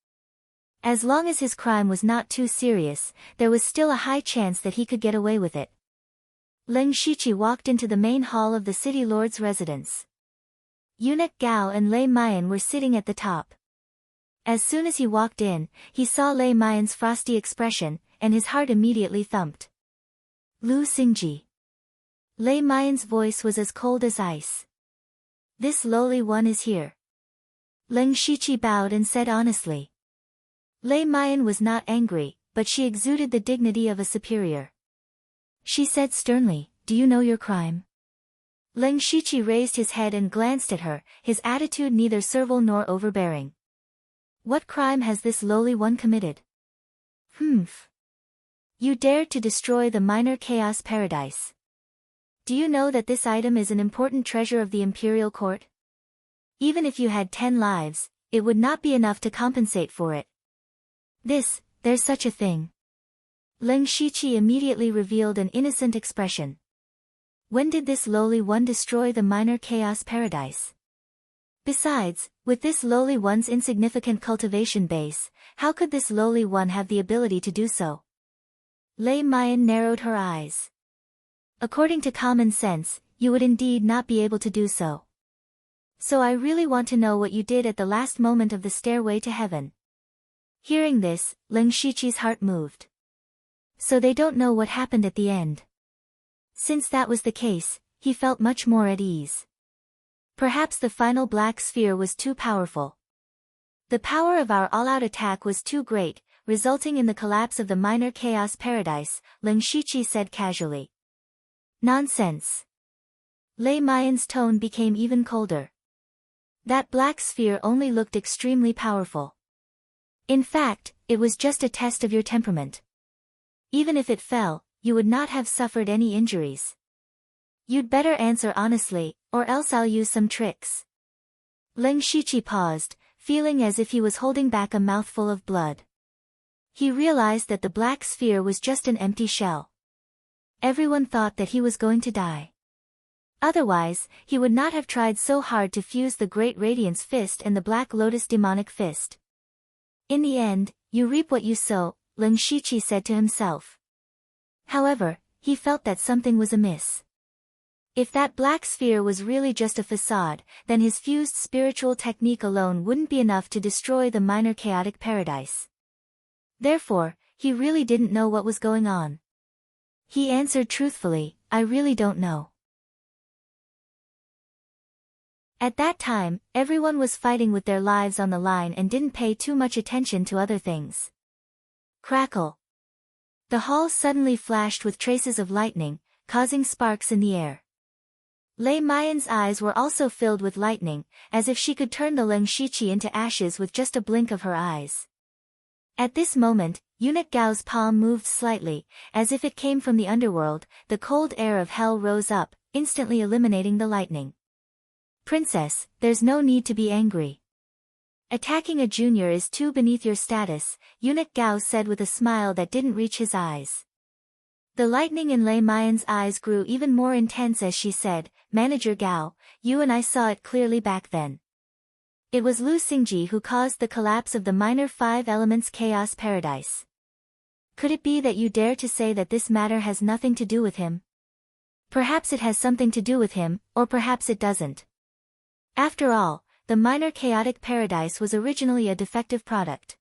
As long as his crime was not too serious, there was still a high chance that he could get away with it. Leng Shiqi walked into the main hall of the city lord's residence. Eunuch Gao and Lei Mayan were sitting at the top. As soon as he walked in, he saw Lei Mayan's frosty expression, and his heart immediately thumped. "Lu Xingji." Lei Mayan's voice was as cold as ice. "This lowly one is here." Leng Shiqi bowed and said honestly. Lei Mayan was not angry, but she exuded the dignity of a superior. She said sternly, do you know your crime? Leng Shiqi raised his head and glanced at her, his attitude neither servile nor overbearing. What crime has this lowly one committed? Humph. You dared to destroy the minor chaos paradise. Do you know that this item is an important treasure of the imperial court? Even if you had 10 lives, it would not be enough to compensate for it. There's such a thing. Leng Shiqi immediately revealed an innocent expression. When did this lowly one destroy the minor chaos paradise? Besides, with this lowly one's insignificant cultivation base, how could this lowly one have the ability to do so? Lei Mayan narrowed her eyes. According to common sense, you would indeed not be able to do so. So I really want to know what you did at the last moment of the stairway to heaven. Hearing this, Leng Shiqi's heart moved. So they don't know what happened at the end. Since that was the case, he felt much more at ease. Perhaps the final black sphere was too powerful. The power of our all-out attack was too great, resulting in the collapse of the minor chaos paradise, Leng Shiqi said casually. Nonsense. Lei Mayan's tone became even colder. That black sphere only looked extremely powerful. In fact, it was just a test of your temperament. Even if it fell, you would not have suffered any injuries. You'd better answer honestly, or else I'll use some tricks. Leng Shiqi paused, feeling as if he was holding back a mouthful of blood. He realized that the black sphere was just an empty shell. Everyone thought that he was going to die. Otherwise, he would not have tried so hard to fuse the Great Radiance Fist and the Black Lotus Demonic Fist. In the end, you reap what you sow, Leng Shiqi said to himself. However, he felt that something was amiss. If that black sphere was really just a facade, then his fused spiritual technique alone wouldn't be enough to destroy the minor chaotic paradise. Therefore, he really didn't know what was going on. He answered truthfully, I really don't know. At that time, everyone was fighting with their lives on the line and didn't pay too much attention to other things. Crackle. The hall suddenly flashed with traces of lightning, causing sparks in the air. Lei Mayan's eyes were also filled with lightning, as if she could turn the Leng Shiqi into ashes with just a blink of her eyes. At this moment, Eunuch Gao's palm moved slightly, as if it came from the underworld. The cold air of hell rose up, instantly eliminating the lightning. Princess, there's no need to be angry. Attacking a junior is too beneath your status, Eunuch Gao said with a smile that didn't reach his eyes. The lightning in Lei Mayan's eyes grew even more intense as she said, Manager Gao, you and I saw it clearly back then. It was Lu Xingji who caused the collapse of the minor 5 elements chaos paradise. Could it be that you dare to say that this matter has nothing to do with him? Perhaps it has something to do with him, or perhaps it doesn't. After all, the minor chaotic paradise was originally a defective product.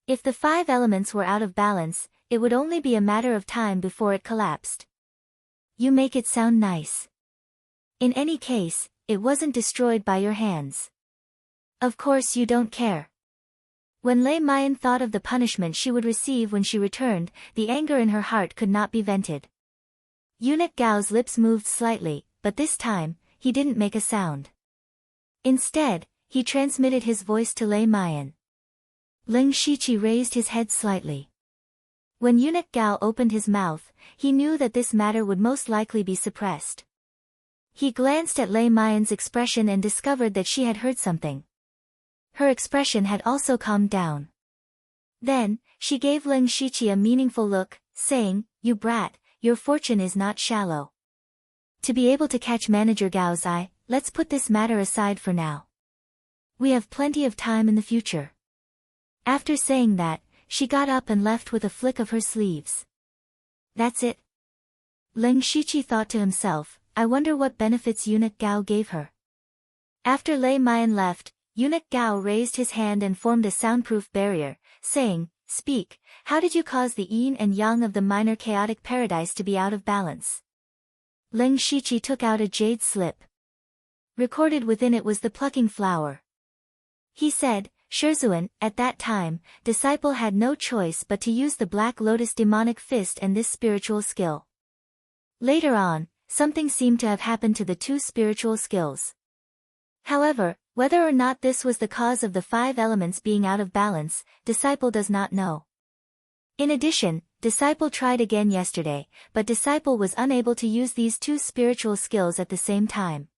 If the 5 elements were out of balance, it would only be a matter of time before it collapsed. You make it sound nice. In any case, it wasn't destroyed by your hands. Of course you don't care. When Lei Mayan thought of the punishment she would receive when she returned, the anger in her heart could not be vented. Eunuch Gao's lips moved slightly, but this time, he didn't make a sound. Instead, he transmitted his voice to Lei Mayan. Leng Shiqi raised his head slightly. When Eunuch Gao opened his mouth, he knew that this matter would most likely be suppressed. He glanced at Lei Mayan's expression and discovered that she had heard something. Her expression had also calmed down. Then, she gave Leng Shiqi a meaningful look, saying, You brat, your fortune is not shallow. To be able to catch Manager Gao's eye, let's put this matter aside for now. We have plenty of time in the future. After saying that, she got up and left with a flick of her sleeves. That's it. Leng Shiqi thought to himself, I wonder what benefits Eunuch Gao gave her. After Lei Mayan left, Eunuch Gao raised his hand and formed a soundproof barrier, saying, Speak, how did you cause the yin and yang of the minor chaotic paradise to be out of balance? Leng Shiqi took out a jade slip. Recorded within it was the plucking flower. He said, Shurzuan, at that time, disciple had no choice but to use the Black Lotus demonic fist and this spiritual skill. Later on, something seemed to have happened to the two spiritual skills. However, whether or not this was the cause of the 5 elements being out of balance, Disciple does not know. In addition, Disciple tried again yesterday, but Disciple was unable to use these two spiritual skills at the same time.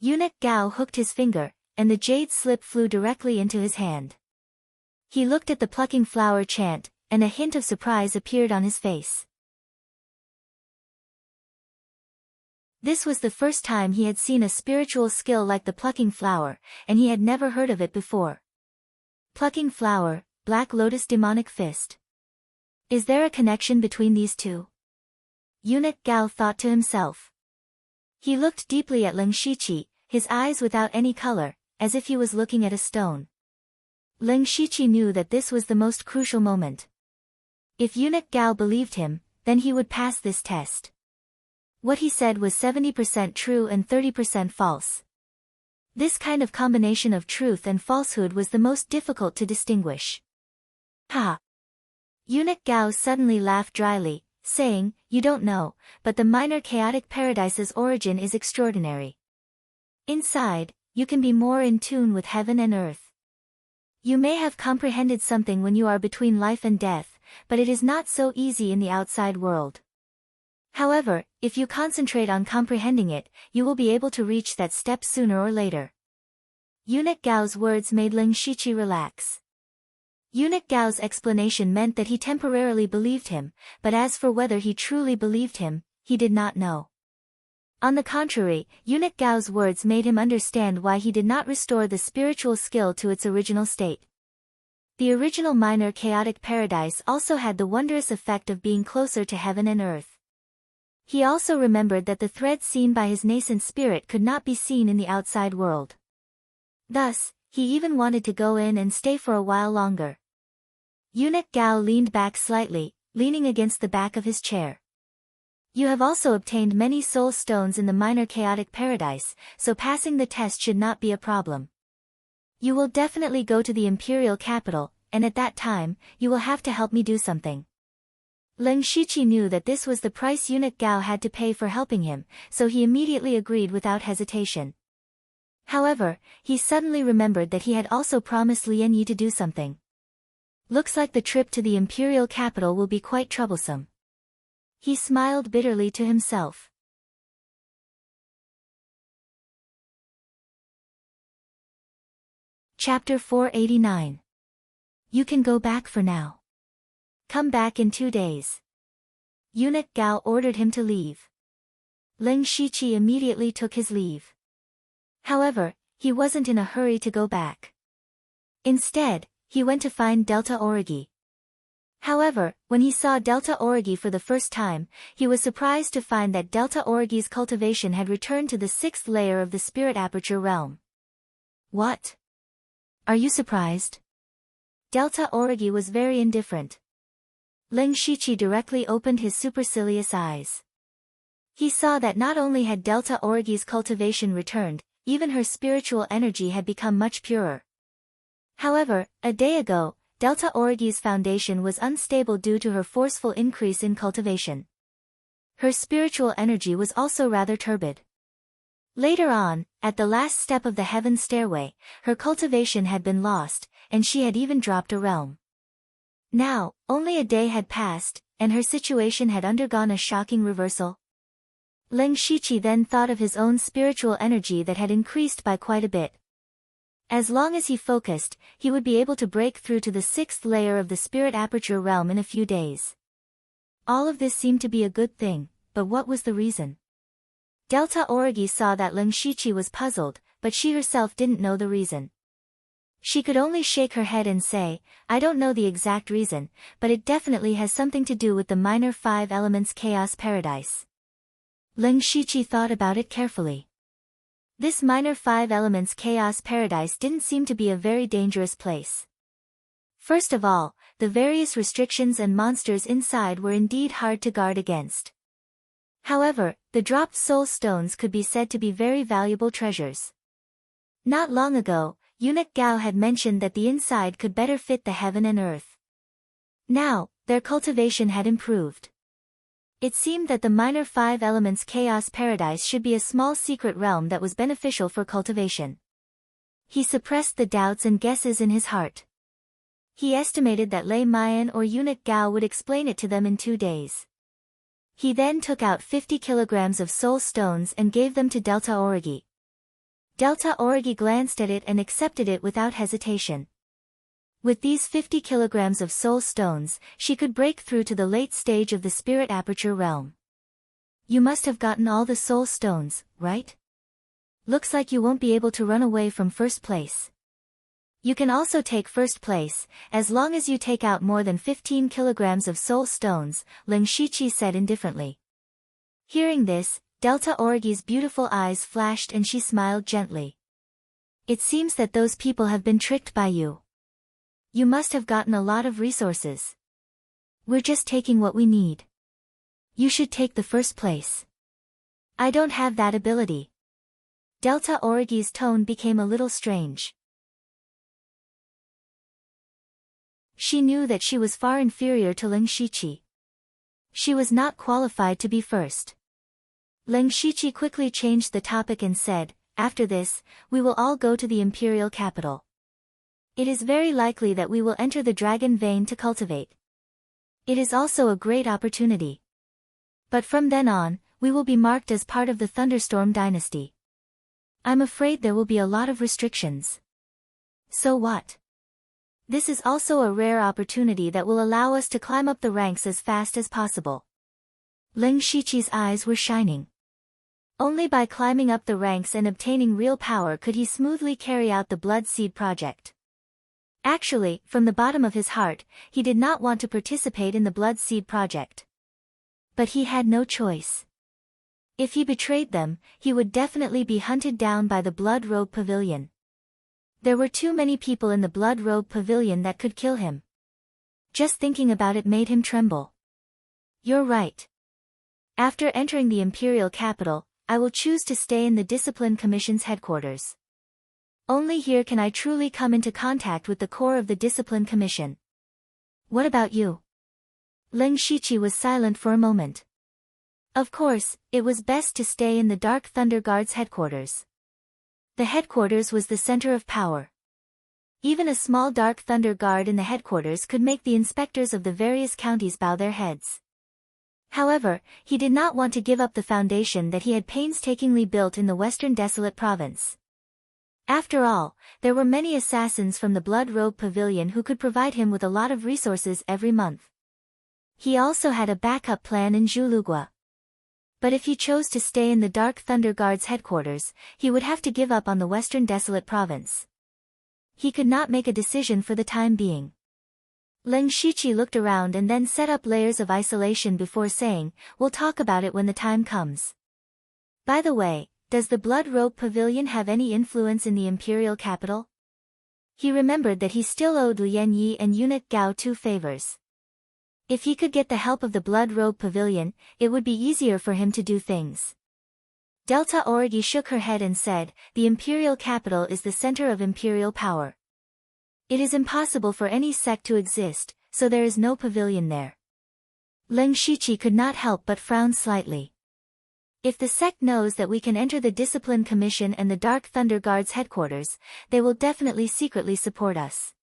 Eunuch Gao hooked his finger, and the jade slip flew directly into his hand. He looked at the plucking flower chant, and a hint of surprise appeared on his face. This was the first time he had seen a spiritual skill like the plucking flower, and he had never heard of it before. Plucking flower, Black Lotus demonic fist. Is there a connection between these two? Eunuch Gao thought to himself. He looked deeply at Ling Shiqi, his eyes without any color, as if he was looking at a stone. Ling Shiqi knew that this was the most crucial moment. If Eunuch Gao believed him, then he would pass this test. What he said was 70% true and 30% false. This kind of combination of truth and falsehood was the most difficult to distinguish. Ha! Eunuch Gao suddenly laughed dryly, saying, "You don't know, but the minor chaotic paradise's origin is extraordinary. Inside, you can be more in tune with heaven and earth. You may have comprehended something when you are between life and death, but it is not so easy in the outside world. However, if you concentrate on comprehending it, you will be able to reach that step sooner or later." Eunuch Gao's words made Ling Shiqi relax. Eunuch Gao's explanation meant that he temporarily believed him, but as for whether he truly believed him, he did not know. On the contrary, Eunuch Gao's words made him understand why he did not restore the spiritual skill to its original state. The original minor chaotic paradise also had the wondrous effect of being closer to heaven and earth. He also remembered that the thread seen by his nascent spirit could not be seen in the outside world. Thus, he even wanted to go in and stay for a while longer. Eunuch Gao leaned back slightly, leaning against the back of his chair. "You have also obtained many soul stones in the minor chaotic paradise, so passing the test should not be a problem. You will definitely go to the imperial capital, and at that time, you will have to help me do something." Ling Shiqi knew that this was the price Eunuch Gao had to pay for helping him, so he immediately agreed without hesitation. However, he suddenly remembered that he had also promised Lian Yi to do something. Looks like the trip to the imperial capital will be quite troublesome. He smiled bitterly to himself. Chapter 489. You can go back for now. Come back in 2 days. Eunuch Gao ordered him to leave. Ling Shiqi immediately took his leave. However, he wasn't in a hurry to go back. Instead, he went to find Delta Origi. However, when he saw Delta Origi for the first time, he was surprised to find that Delta Origi's cultivation had returned to the 6th layer of the Spirit Aperture realm. What? Are you surprised? Delta Origi was very indifferent. Ling Shiqi directly opened his supercilious eyes. He saw that not only had Delta Origi's cultivation returned, even her spiritual energy had become much purer. However, a day ago, Delta Origi's foundation was unstable due to her forceful increase in cultivation. Her spiritual energy was also rather turbid. Later on, at the last step of the heaven stairway, her cultivation had been lost, and she had even dropped a realm. Now, only a day had passed, and her situation had undergone a shocking reversal. Ling Shiqi then thought of his own spiritual energy that had increased by quite a bit. As long as he focused, he would be able to break through to the 6th layer of the Spirit Aperture realm in a few days. All of this seemed to be a good thing, but what was the reason? Delta Origi saw that Ling Shiqi was puzzled, but she herself didn't know the reason. She could only shake her head and say, "I don't know the exact reason, but it definitely has something to do with the minor 5 elements chaos paradise." Ling Shiqi thought about it carefully. This minor 5 elements chaos paradise didn't seem to be a very dangerous place. First of all, the various restrictions and monsters inside were indeed hard to guard against. However, the dropped soul stones could be said to be very valuable treasures. Not long ago, Eunuch Gao had mentioned that the inside could better fit the heaven and earth. Now, their cultivation had improved. It seemed that the minor five elements chaos paradise should be a small secret realm that was beneficial for cultivation. He suppressed the doubts and guesses in his heart. He estimated that Lei Mayan or eunuch Gao would explain it to them in 2 days. He then took out 50 kilograms of soul stones and gave them to Delta Origi. Delta Origi glanced at it and accepted it without hesitation. With these 50 kilograms of soul stones, she could break through to the late stage of the spirit aperture realm. You must have gotten all the soul stones, right? Looks like you won't be able to run away from first place. You can also take first place, as long as you take out more than 15 kilograms of soul stones, Ling Shiqi said indifferently. Hearing this, Delta Origi's beautiful eyes flashed and she smiled gently. It seems that those people have been tricked by you. You must have gotten a lot of resources. We're just taking what we need. You should take the first place. I don't have that ability. Delta Origi's tone became a little strange. She knew that she was far inferior to Ling Shiqi. She was not qualified to be first. Ling Shiqi quickly changed the topic and said, "After this, we will all go to the imperial capital. It is very likely that we will enter the dragon vein to cultivate. It is also a great opportunity. But from then on, we will be marked as part of the Thunderstorm dynasty. I'm afraid there will be a lot of restrictions. So what? This is also a rare opportunity that will allow us to climb up the ranks as fast as possible." Ling Shiqi's eyes were shining. Only by climbing up the ranks and obtaining real power could he smoothly carry out the Blood Seed project. Actually, from the bottom of his heart, he did not want to participate in the Blood Seed project. But he had no choice. If he betrayed them, he would definitely be hunted down by the Blood Robe Pavilion. There were too many people in the Blood Robe Pavilion that could kill him. Just thinking about it made him tremble. You're right. After entering the Imperial capital, I will choose to stay in the Discipline Commission's headquarters. Only here can I truly come into contact with the core of the Discipline Commission. What about you? Ling Shiqi was silent for a moment. Of course, it was best to stay in the Dark Thunder Guard's headquarters. The headquarters was the center of power. Even a small Dark Thunder Guard in the headquarters could make the inspectors of the various counties bow their heads. However, he did not want to give up the foundation that he had painstakingly built in the Western Desolate Province. After all, there were many assassins from the Blood Robe Pavilion who could provide him with a lot of resources every month. He also had a backup plan in Julugua. But if he chose to stay in the Dark Thunder Guard's headquarters, he would have to give up on the Western Desolate Province. He could not make a decision for the time being. Ling Shiqi looked around and then set up layers of isolation before saying, "We'll talk about it when the time comes. By the way, does the Blood Robe Pavilion have any influence in the Imperial capital?" He remembered that he still owed Lian Yi and eunuch Gao 2 favors. If he could get the help of the Blood Robe Pavilion, it would be easier for him to do things. Delta Origi shook her head and said, "The Imperial capital is the center of Imperial power. It is impossible for any sect to exist, so there is no pavilion there." Ling Shiqi could not help but frown slightly. If the sect knows that we can enter the Discipline Commission and the Dark Thunder Guard's headquarters, they will definitely secretly support us.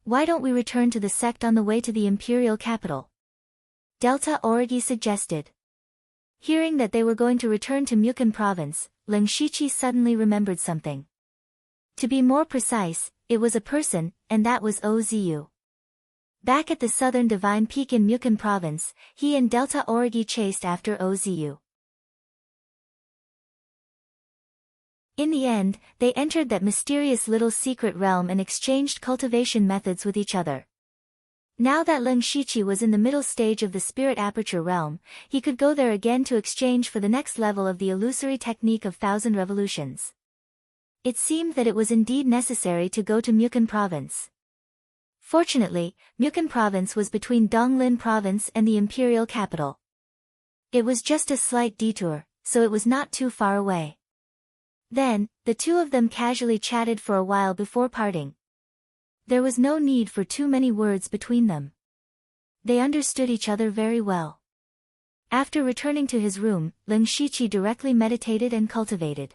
Why don't we return to the sect on the way to the Imperial capital? Delta Origi suggested. Hearing that they were going to return to Mukon province, Ling Shiqi suddenly remembered something. To be more precise, it was a person, and that was Ozu. Back at the southern Divine Peak in Mukon province, he and Delta Origi chased after Ozu. In the end, they entered that mysterious little secret realm and exchanged cultivation methods with each other. Now that Ling Shiqi was in the middle stage of the Spirit Aperture realm, he could go there again to exchange for the next level of the illusory technique of 1,000 revolutions. It seemed that it was indeed necessary to go to Mukon province. Fortunately, Mukon province was between Donglin province and the imperial capital. It was just a slight detour, so it was not too far away. Then, the two of them casually chatted for a while before parting. There was no need for too many words between them. They understood each other very well. After returning to his room, Lin Shiqi directly meditated and cultivated.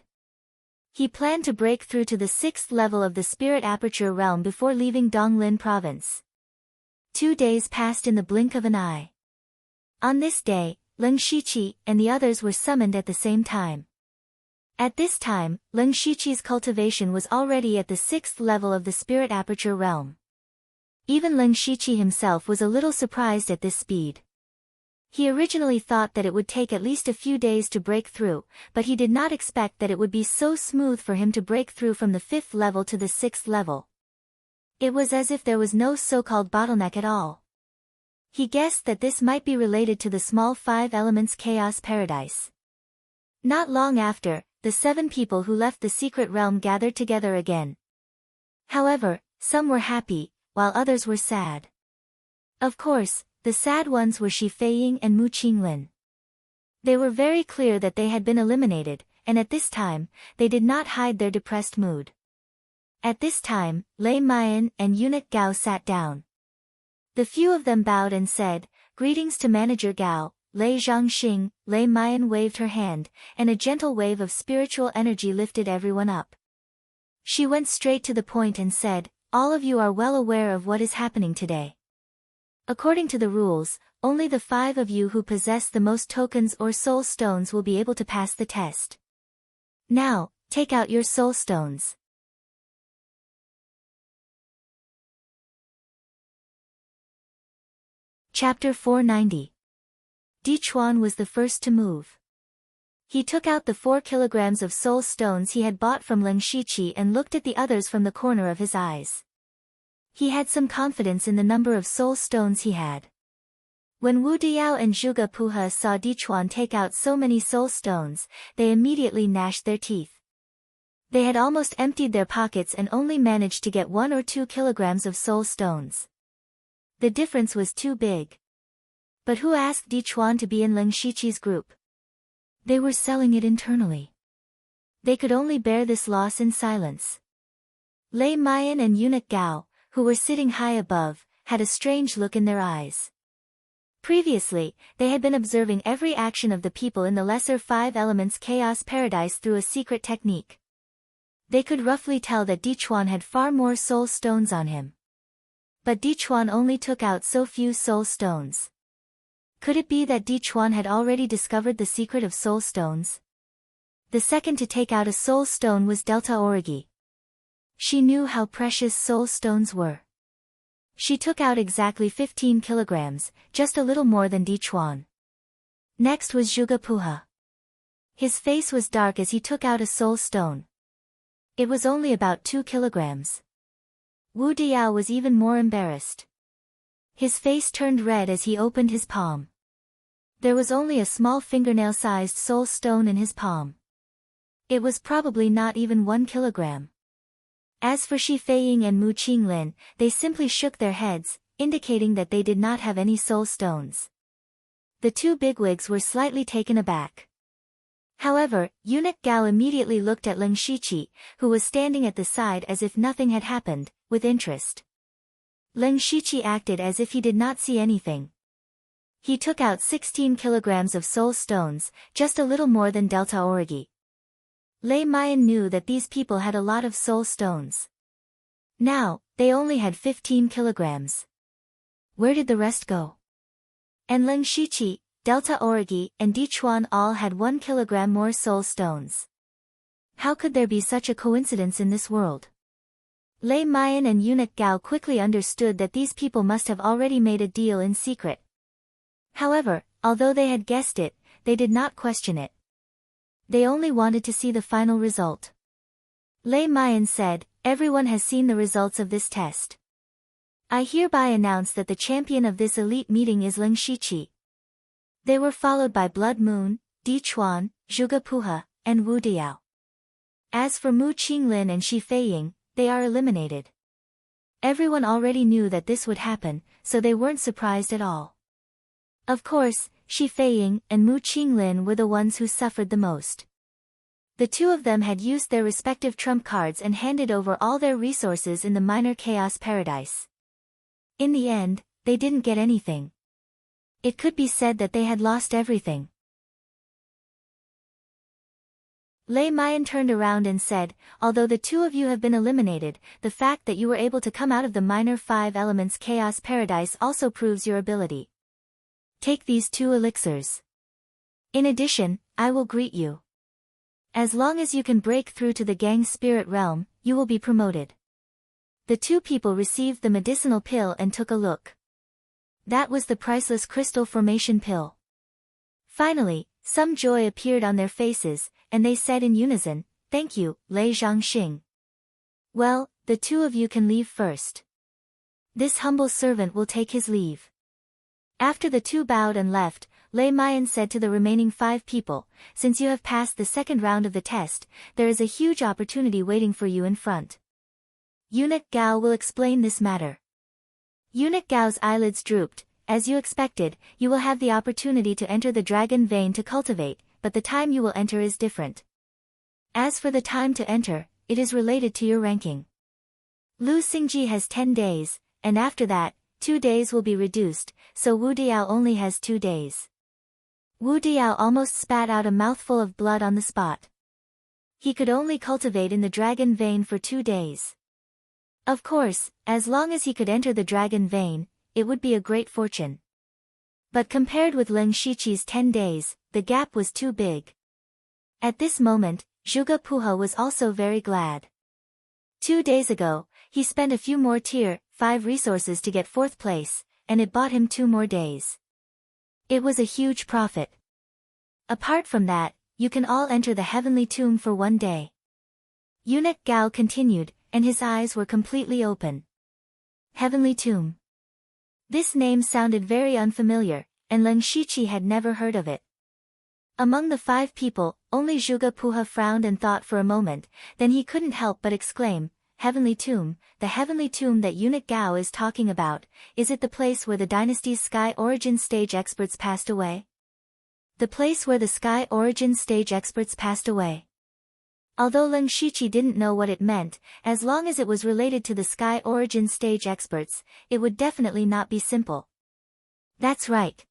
He planned to break through to the 6th level of the Spirit Aperture realm before leaving Donglin province. 2 days passed in the blink of an eye. On this day, Lin Shiqi and the others were summoned at the same time. At this time, Lin Shiqi's cultivation was already at the 6th level of the Spirit Aperture realm. Even Lin Shiqi himself was a little surprised at this speed. He originally thought that it would take at least a few days to break through, but he did not expect that it would be so smooth for him to break through from the 5th level to the 6th level. It was as if there was no so-called bottleneck at all. He guessed that this might be related to the small 5 elements chaos paradise. Not long after, the 7 people who left the secret realm gathered together again. However, some were happy, while others were sad. Of course, the sad ones were Shi Feiying and Mu Qinglin. They were very clear that they had been eliminated, and at this time, they did not hide their depressed mood. At this time, Lei Mian and eunuch Gao sat down. The few of them bowed and said, "Greetings to Manager Gao." Lei Zhangxing. Lei Mian waved her hand, and a gentle wave of spiritual energy lifted everyone up. She went straight to the point and said, "All of you are well aware of what is happening today. According to the rules, only the 5 of you who possess the most tokens or soul stones will be able to pass the test. Now, take out your soul stones." Chapter 490. Dichuan was the first to move. He took out the 4 kilograms of soul stones he had bought from Lin Shiqi and looked at the others from the corner of his eyes. He had some confidence in the number of soul stones he had. When Wu Diao and Zhuge Puha saw Dichuan take out so many soul stones, they immediately gnashed their teeth. They had almost emptied their pockets and only managed to get 1 or 2 kilograms of soul stones. The difference was too big. But who asked Dichuan to be in Lin Shiqi's group? They were selling it internally. They could only bear this loss in silence. Lei Mian and eunuch Gao, who were sitting high above, had a strange look in their eyes. Previously, they had been observing every action of the people in the lesser 5 elements chaos paradise through a secret technique. They could roughly tell that Dichuan had far more soul stones on him. But Dichuan only took out so few soul stones. Could it be that Dichuan had already discovered the secret of soul stones? The second to take out a soul stone was Delta Origi. She knew how precious soul stones were. She took out exactly 15 kilograms, just a little more than Dichuan. Next was Zhuge Puha. His face was dark as he took out a soul stone. It was only about 2 kilograms. Wu Diao was even more embarrassed. His face turned red as he opened his palm. There was only a small fingernail-sized soul stone in his palm. It was probably not even 1 kilogram. As for Shi Feiying and Mu Qinglin, they simply shook their heads, indicating that they did not have any soul stones. The 2 bigwigs were slightly taken aback. However, eunuch Gao immediately looked at Lin Shiqi, who was standing at the side as if nothing had happened, with interest. Lin Shiqi acted as if he did not see anything. He took out 16 kilograms of soul stones, just a little more than Delta Origi. Lei Mian knew that these people had a lot of soul stones. Now, they only had 15 kilograms. Where did the rest go? And Lin Shiqi, Delta Origi, and Dichuan all had 1 kilogram more soul stones. How could there be such a coincidence in this world? Lei Mian and eunuch Gao quickly understood that these people must have already made a deal in secret. However, although they had guessed it, they did not question it. They only wanted to see the final result. Lei Mian said, "Everyone has seen the results of this test. I hereby announce that the champion of this elite meeting is Lin Shiqi." They were followed by Blood Moon, Dichuan, Zhuge Puha, and Wu Diao. As for Mu Qinglin and Shi Feiying, they are eliminated. Everyone already knew that this would happen, so they weren't surprised at all. Of course, Shi Feiying and Mu Qinglin were the ones who suffered the most. The 2 of them had used their respective trump cards and handed over all their resources in the minor chaos paradise. In the end, they didn't get anything. It could be said that they had lost everything. Lei Mayan turned around and said, although the two of you have been eliminated, the fact that you were able to come out of the minor 5 elements chaos paradise also proves your ability. Take these 2 elixirs. In addition, I will greet you. As long as you can break through to the gang spirit realm, you will be promoted. The 2 people received the medicinal pill and took a look. That was the priceless crystal formation pill. Finally, some joy appeared on their faces, and they said in unison, "Thank you, Lei Zhangxing." Well, the 2 of you can leave first. This humble servant will take his leave. After the 2 bowed and left, Lei Mayan said to the remaining 5 people, since you have passed the second round of the test, there is a huge opportunity waiting for you in front. Eunuch Gao will explain this matter. Eunuch Gao's eyelids drooped. As you expected, you will have the opportunity to enter the dragon vein to cultivate, but the time you will enter is different. As for the time to enter, it is related to your ranking. Lu Xingji has 10 days, and after that, 2 days will be reduced, so Wu Diao only has 2 days. Wu Diao almost spat out a mouthful of blood on the spot. He could only cultivate in the dragon vein for 2 days. Of course, as long as he could enter the dragon vein, it would be a great fortune. But compared with Leng Shiqi's 10 days, the gap was too big. At this moment, Zhuge Puhe was also very glad. 2 days ago, he spent a few more tier 5 resources to get 4th place, and it bought him 2 more days. It was a huge profit. Apart from that, you can all enter the heavenly tomb for 1 day. Eunuch Gao continued, and his eyes were completely open. Heavenly tomb. This name sounded very unfamiliar, and Leng Shiqi had never heard of it. Among the 5 people, only Zhuge Puhe frowned and thought for a moment, then he couldn't help but exclaim, Heavenly tomb, the heavenly tomb that Eunuch Gao is talking about, is it the place where the dynasty's Sky Origin stage experts passed away? The place where the Sky Origin stage experts passed away. Although Leng Shiqi didn't know what it meant, as long as it was related to the Sky Origin stage experts, it would definitely not be simple. That's right.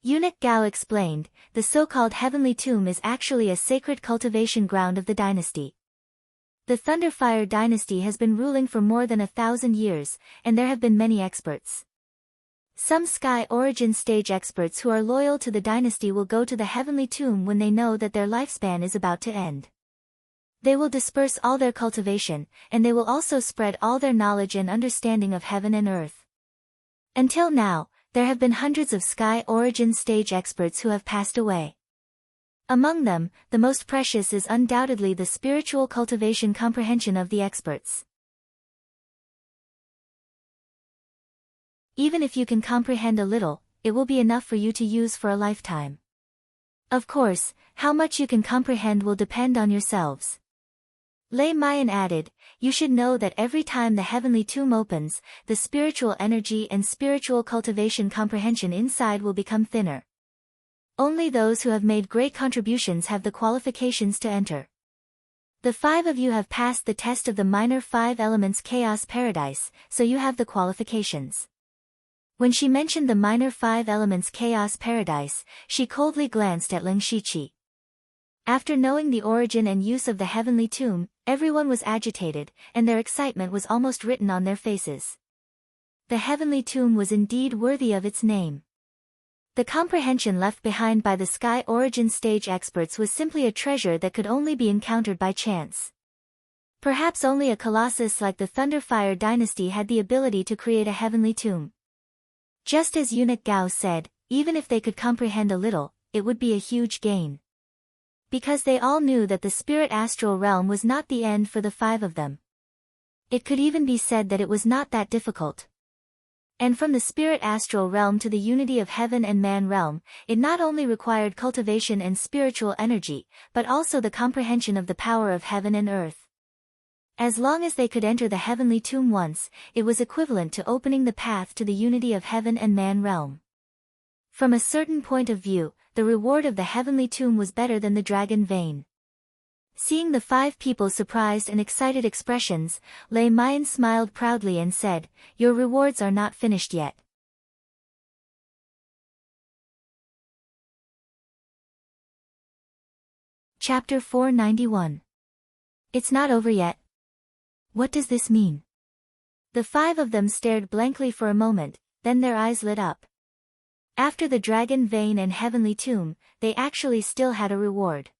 Eunuch Gao explained, the so-called Heavenly Tomb is actually a sacred cultivation ground of the dynasty. The Thunderfire dynasty has been ruling for more than 1,000 years, and there have been many experts. Some Sky Origin stage experts who are loyal to the dynasty will go to the Heavenly Tomb when they know that their lifespan is about to end. They will disperse all their cultivation, and they will also spread all their knowledge and understanding of heaven and earth. Until now, there have been hundreds of Sky Origin stage experts who have passed away. Among them, the most precious is undoubtedly the spiritual cultivation comprehension of the experts. Even if you can comprehend a little, it will be enough for you to use for a lifetime. Of course, how much you can comprehend will depend on yourselves. Lei Mayan added, you should know that every time the heavenly tomb opens, the spiritual energy and spiritual cultivation comprehension inside will become thinner. Only those who have made great contributions have the qualifications to enter. The 5 of you have passed the test of the minor 5 elements chaos paradise, so you have the qualifications. When she mentioned the minor 5 elements chaos paradise, she coldly glanced at Leng Shiqi. After knowing the origin and use of the heavenly tomb, everyone was agitated, and their excitement was almost written on their faces. The heavenly tomb was indeed worthy of its name. The comprehension left behind by the Sky Origin stage experts was simply a treasure that could only be encountered by chance. Perhaps only a colossus like the Thunderfire dynasty had the ability to create a heavenly tomb. Just as Eunuch Gao said, even if they could comprehend a little, it would be a huge gain. Because they all knew that the spirit astral realm was not the end for the 5 of them. It could even be said that it was not that difficult. And from the spirit astral realm to the unity of heaven and man realm, it not only required cultivation and spiritual energy, but also the comprehension of the power of heaven and earth. As long as they could enter the heavenly tomb once, it was equivalent to opening the path to the unity of heaven and man realm. From a certain point of view, the reward of the heavenly tomb was better than the dragon vein. Seeing the 5 people's surprised and excited expressions, Lei Mayan smiled proudly and said, your rewards are not finished yet. Chapter 491. It's not over yet. What does this mean? The 5 of them stared blankly for a moment, then their eyes lit up. After the dragon vein and heavenly tomb, they actually still had a reward.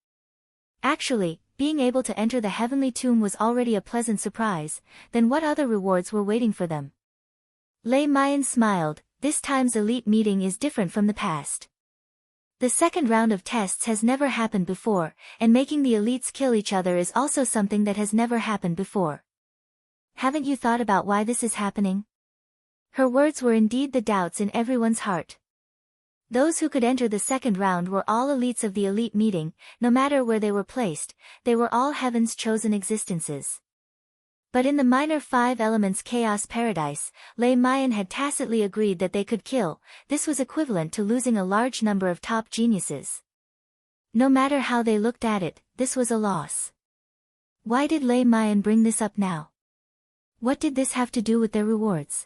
Actually, being able to enter the heavenly tomb was already a pleasant surprise, then what other rewards were waiting for them? Lei Mayan smiled. This time's elite meeting is different from the past. The second round of tests has never happened before, and making the elites kill each other is also something that has never happened before. Haven't you thought about why this is happening? Her words were indeed the doubts in everyone's heart. Those who could enter the second round were all elites of the elite meeting, no matter where they were placed, they were all heaven's chosen existences. But in the minor 5 elements chaos paradise, Lei Mayan had tacitly agreed that they could kill. This was equivalent to losing a large number of top geniuses. No matter how they looked at it, this was a loss. Why did Lei Mayan bring this up now? What did this have to do with their rewards?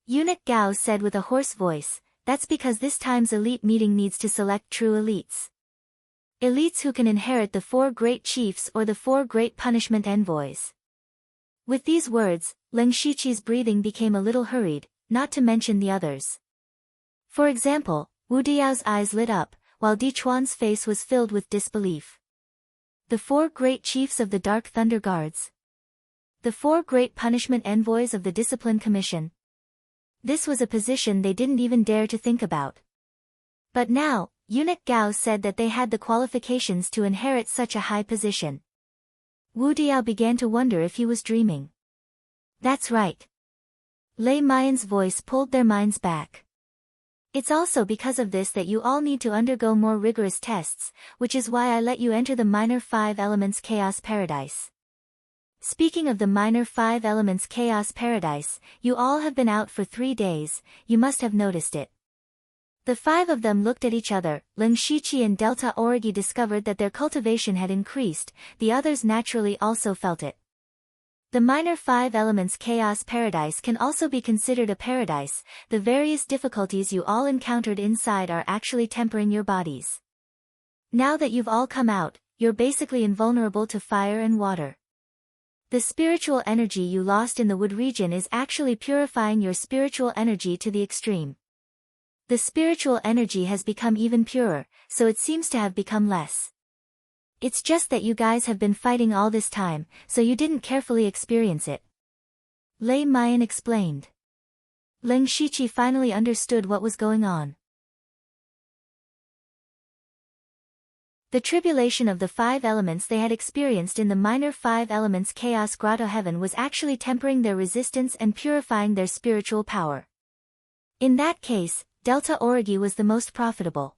Eunuch Gao said with a hoarse voice, that's because this time's elite meeting needs to select true elites. Elites who can inherit the 4 great chiefs or the 4 great punishment envoys. With these words, Leng Shiqi's breathing became a little hurried, not to mention the others. For example, Wu Diao's eyes lit up, while Di Chuan's face was filled with disbelief. The 4 great chiefs of the Dark Thunder Guards. The 4 great punishment envoys of the Discipline Commission. This was a position they didn't even dare to think about. But now, Eunuch Gao said that they had the qualifications to inherit such a high position. Wu Diao began to wonder if he was dreaming. That's right. Lei Mayan's voice pulled their minds back. It's also because of this that you all need to undergo more rigorous tests, which is why I let you enter the minor 5 elements chaos paradise. Speaking of the minor 5 elements chaos paradise, you all have been out for 3 days, you must have noticed it. The 5 of them looked at each other. Leng Shiqi and Delta Origi discovered that their cultivation had increased, the others naturally also felt it. The minor 5 elements chaos paradise can also be considered a paradise. The various difficulties you all encountered inside are actually tempering your bodies. Now that you've all come out, you're basically invulnerable to fire and water. The spiritual energy you lost in the wood region is actually purifying your spiritual energy to the extreme. The spiritual energy has become even purer, so it seems to have become less. It's just that you guys have been fighting all this time, so you didn't carefully experience it. Lei Mayan explained. Leng Shiqi finally understood what was going on. The tribulation of the 5 elements they had experienced in the minor 5 elements chaos grotto heaven was actually tempering their resistance and purifying their spiritual power. In that case, Delta Origi was the most profitable.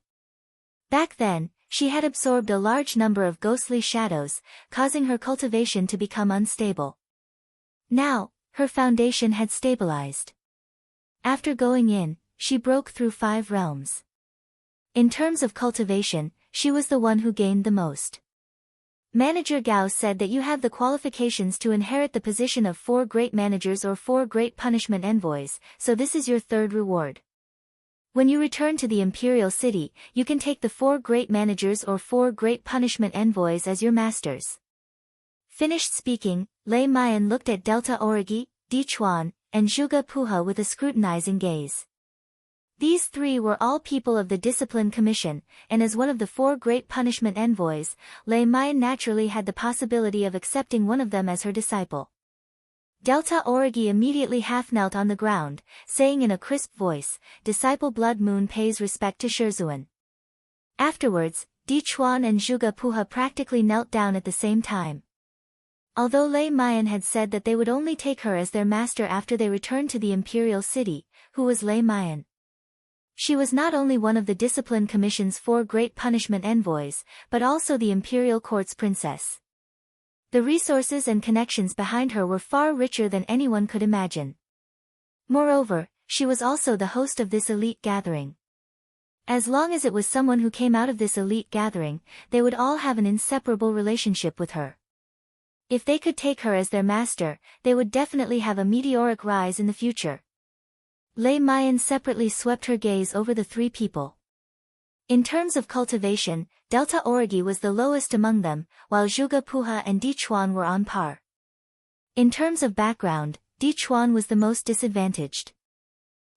Back then, she had absorbed a large number of ghostly shadows, causing her cultivation to become unstable. Now, her foundation had stabilized. After going in, she broke through 5 realms. In terms of cultivation, she was the one who gained the most. Manager Gao said that you have the qualifications to inherit the position of 4 great managers or 4 great punishment envoys, so this is your 3rd reward. When you return to the Imperial City, you can take the 4 great managers or 4 great punishment envoys as your masters. Finished speaking, Lei Mayan looked at Delta Origi, Di Chuan, and Zhuge Puha with a scrutinizing gaze. These 3 were all people of the Discipline Commission, and as one of the 4 great punishment envoys, Lei Mayan naturally had the possibility of accepting one of them as her disciple. Delta Origi immediately half-knelt on the ground, saying in a crisp voice, Disciple Blood Moon pays respect to Shizhuan. Afterwards, Di Chuan and Zhuge Puha practically knelt down at the same time. Although Lei Mayan had said that they would only take her as their master after they returned to the Imperial City, who was Lei Mayan? She was not only one of the Discipline Commission's 4 great punishment envoys, but also the Imperial Court's princess. The resources and connections behind her were far richer than anyone could imagine. Moreover, she was also the host of this elite gathering. As long as it was someone who came out of this elite gathering, they would all have an inseparable relationship with her. If they could take her as their master, they would definitely have a meteoric rise in the future. Lei Mayan separately swept her gaze over the 3 people. In terms of cultivation, Delta Orgi was the lowest among them, while Zhuge Puha and Di Chuan were on par. In terms of background, Di Chuan was the most disadvantaged.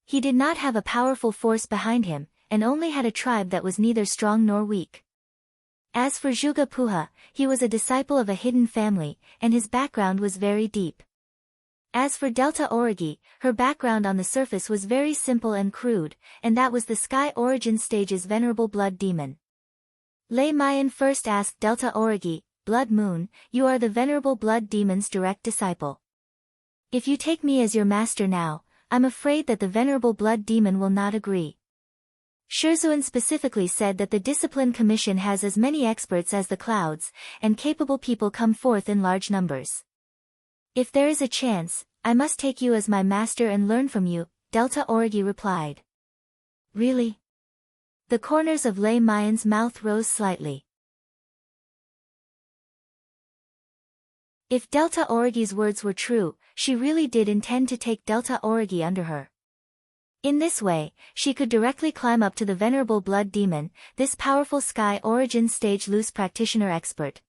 He did not have a powerful force behind him, and only had a tribe that was neither strong nor weak. As for Zhuge Puha, he was a disciple of a hidden family, and his background was very deep. As for Delta Orgi, her background on the surface was very simple and crude, and that was the Sky Origin Stage's venerable blood demon. Lei Mayan first asked Delta Orgi, Blood Moon, you are the venerable blood demon's direct disciple. If you take me as your master now, I'm afraid that the venerable blood demon will not agree. Shizhuan specifically said that the Discipline Commission has as many experts as the clouds, and capable people come forth in large numbers. If there is a chance, I must take you as my master and learn from you, Delta Orgi replied. Really? The corners of Lei Mayan's mouth rose slightly. If Delta Orgi's words were true, she really did intend to take Delta Orgi under her. In this way, she could directly climb up to the venerable blood demon, this powerful Sky Origin Stage loose practitioner expert.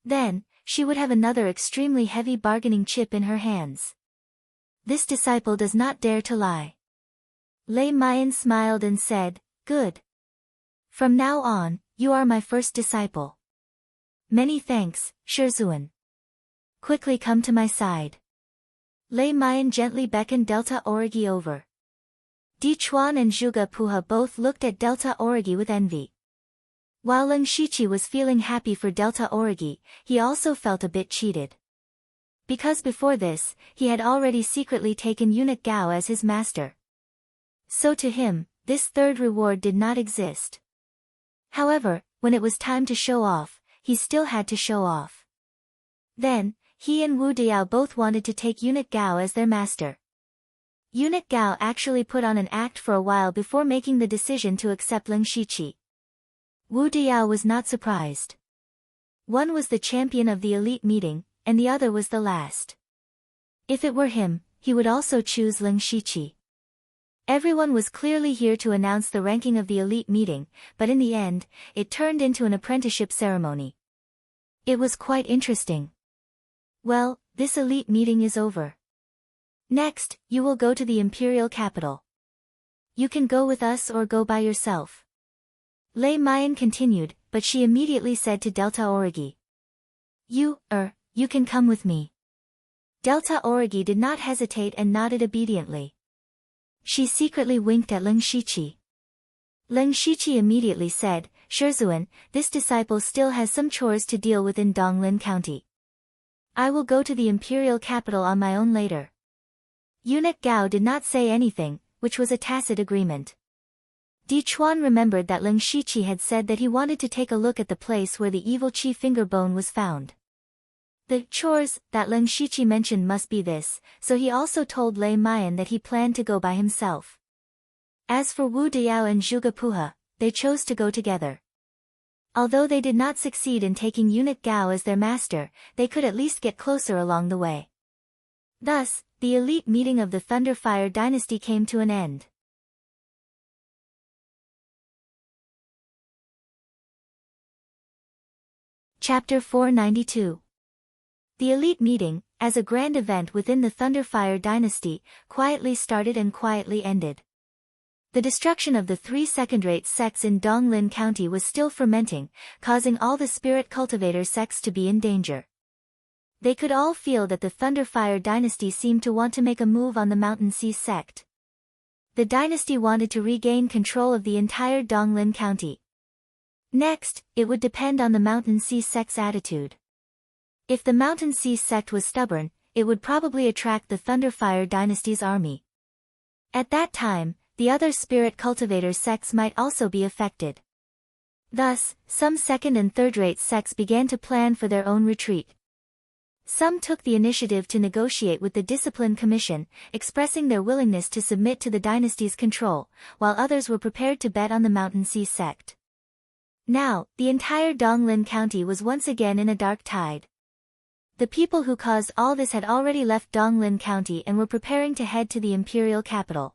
Then, she would have another extremely heavy bargaining chip in her hands. This disciple does not dare to lie. Lei Mayan smiled and said, Good. From now on, you are my first disciple. Many thanks, Shizhuan. Quickly come to my side. Lei Mayan gently beckoned Delta Orgi over. Di Chuan and Zhuge Puha both looked at Delta Orgi with envy. While Leng Shiqi was feeling happy for Delta Orgi, he also felt a bit cheated. Because before this, he had already secretly taken Eunuch Gao as his master. So to him, this third reward did not exist. However, when it was time to show off, he still had to show off. Then, he and Wu Diao both wanted to take Eunuch Gao as their master. Eunuch Gao actually put on an act for a while before making the decision to accept Leng Shiqi. Wu Diao was not surprised. One was the champion of the elite meeting, and the other was the last. If it were him, he would also choose Leng Shiqi. Everyone was clearly here to announce the ranking of the elite meeting, but in the end, it turned into an apprenticeship ceremony. It was quite interesting. Well, this elite meeting is over. Next, you will go to the imperial capital. You can go with us or go by yourself. Lei Mayan continued, but she immediately said to Delta Orgi. You can come with me. Delta Orgi did not hesitate and nodded obediently. She secretly winked at Leng Shiqi. Leng Shiqi immediately said, Shizhuan, this disciple still has some chores to deal with in Donglin County. I will go to the imperial capital on my own later. Eunuch Gao did not say anything, which was a tacit agreement. Di Chuan remembered that Leng Shiqi had said that he wanted to take a look at the place where the evil Qi finger bone was found. The chores that Leng Shiqi mentioned must be this, so he also told Lei Mayan that he planned to go by himself. As for Wu Diao and Zhuge Puha, they chose to go together. Although they did not succeed in taking Eunuch Gao as their master, they could at least get closer along the way. Thus, the elite meeting of the Thunderfire dynasty came to an end. Chapter 492. The elite meeting, as a grand event within the Thunderfire dynasty, quietly started and quietly ended. The destruction of the 3 second-rate sects in Donglin County was still fermenting, causing all the spirit cultivator sects to be in danger. They could all feel that the Thunderfire dynasty seemed to want to make a move on the Mountain Sea sect. The dynasty wanted to regain control of the entire Donglin County. Next, it would depend on the Mountain Sea sect's attitude. If the Mountain Sea sect was stubborn, it would probably attract the Thunderfire dynasty's army. At that time, the other spirit cultivator sects might also be affected. Thus, some second- and third-rate sects began to plan for their own retreat. Some took the initiative to negotiate with the Discipline Commission, expressing their willingness to submit to the dynasty's control, while others were prepared to bet on the Mountain Sea sect. Now, the entire Donglin County was once again in a dark tide. The people who caused all this had already left Donglin County and were preparing to head to the imperial capital.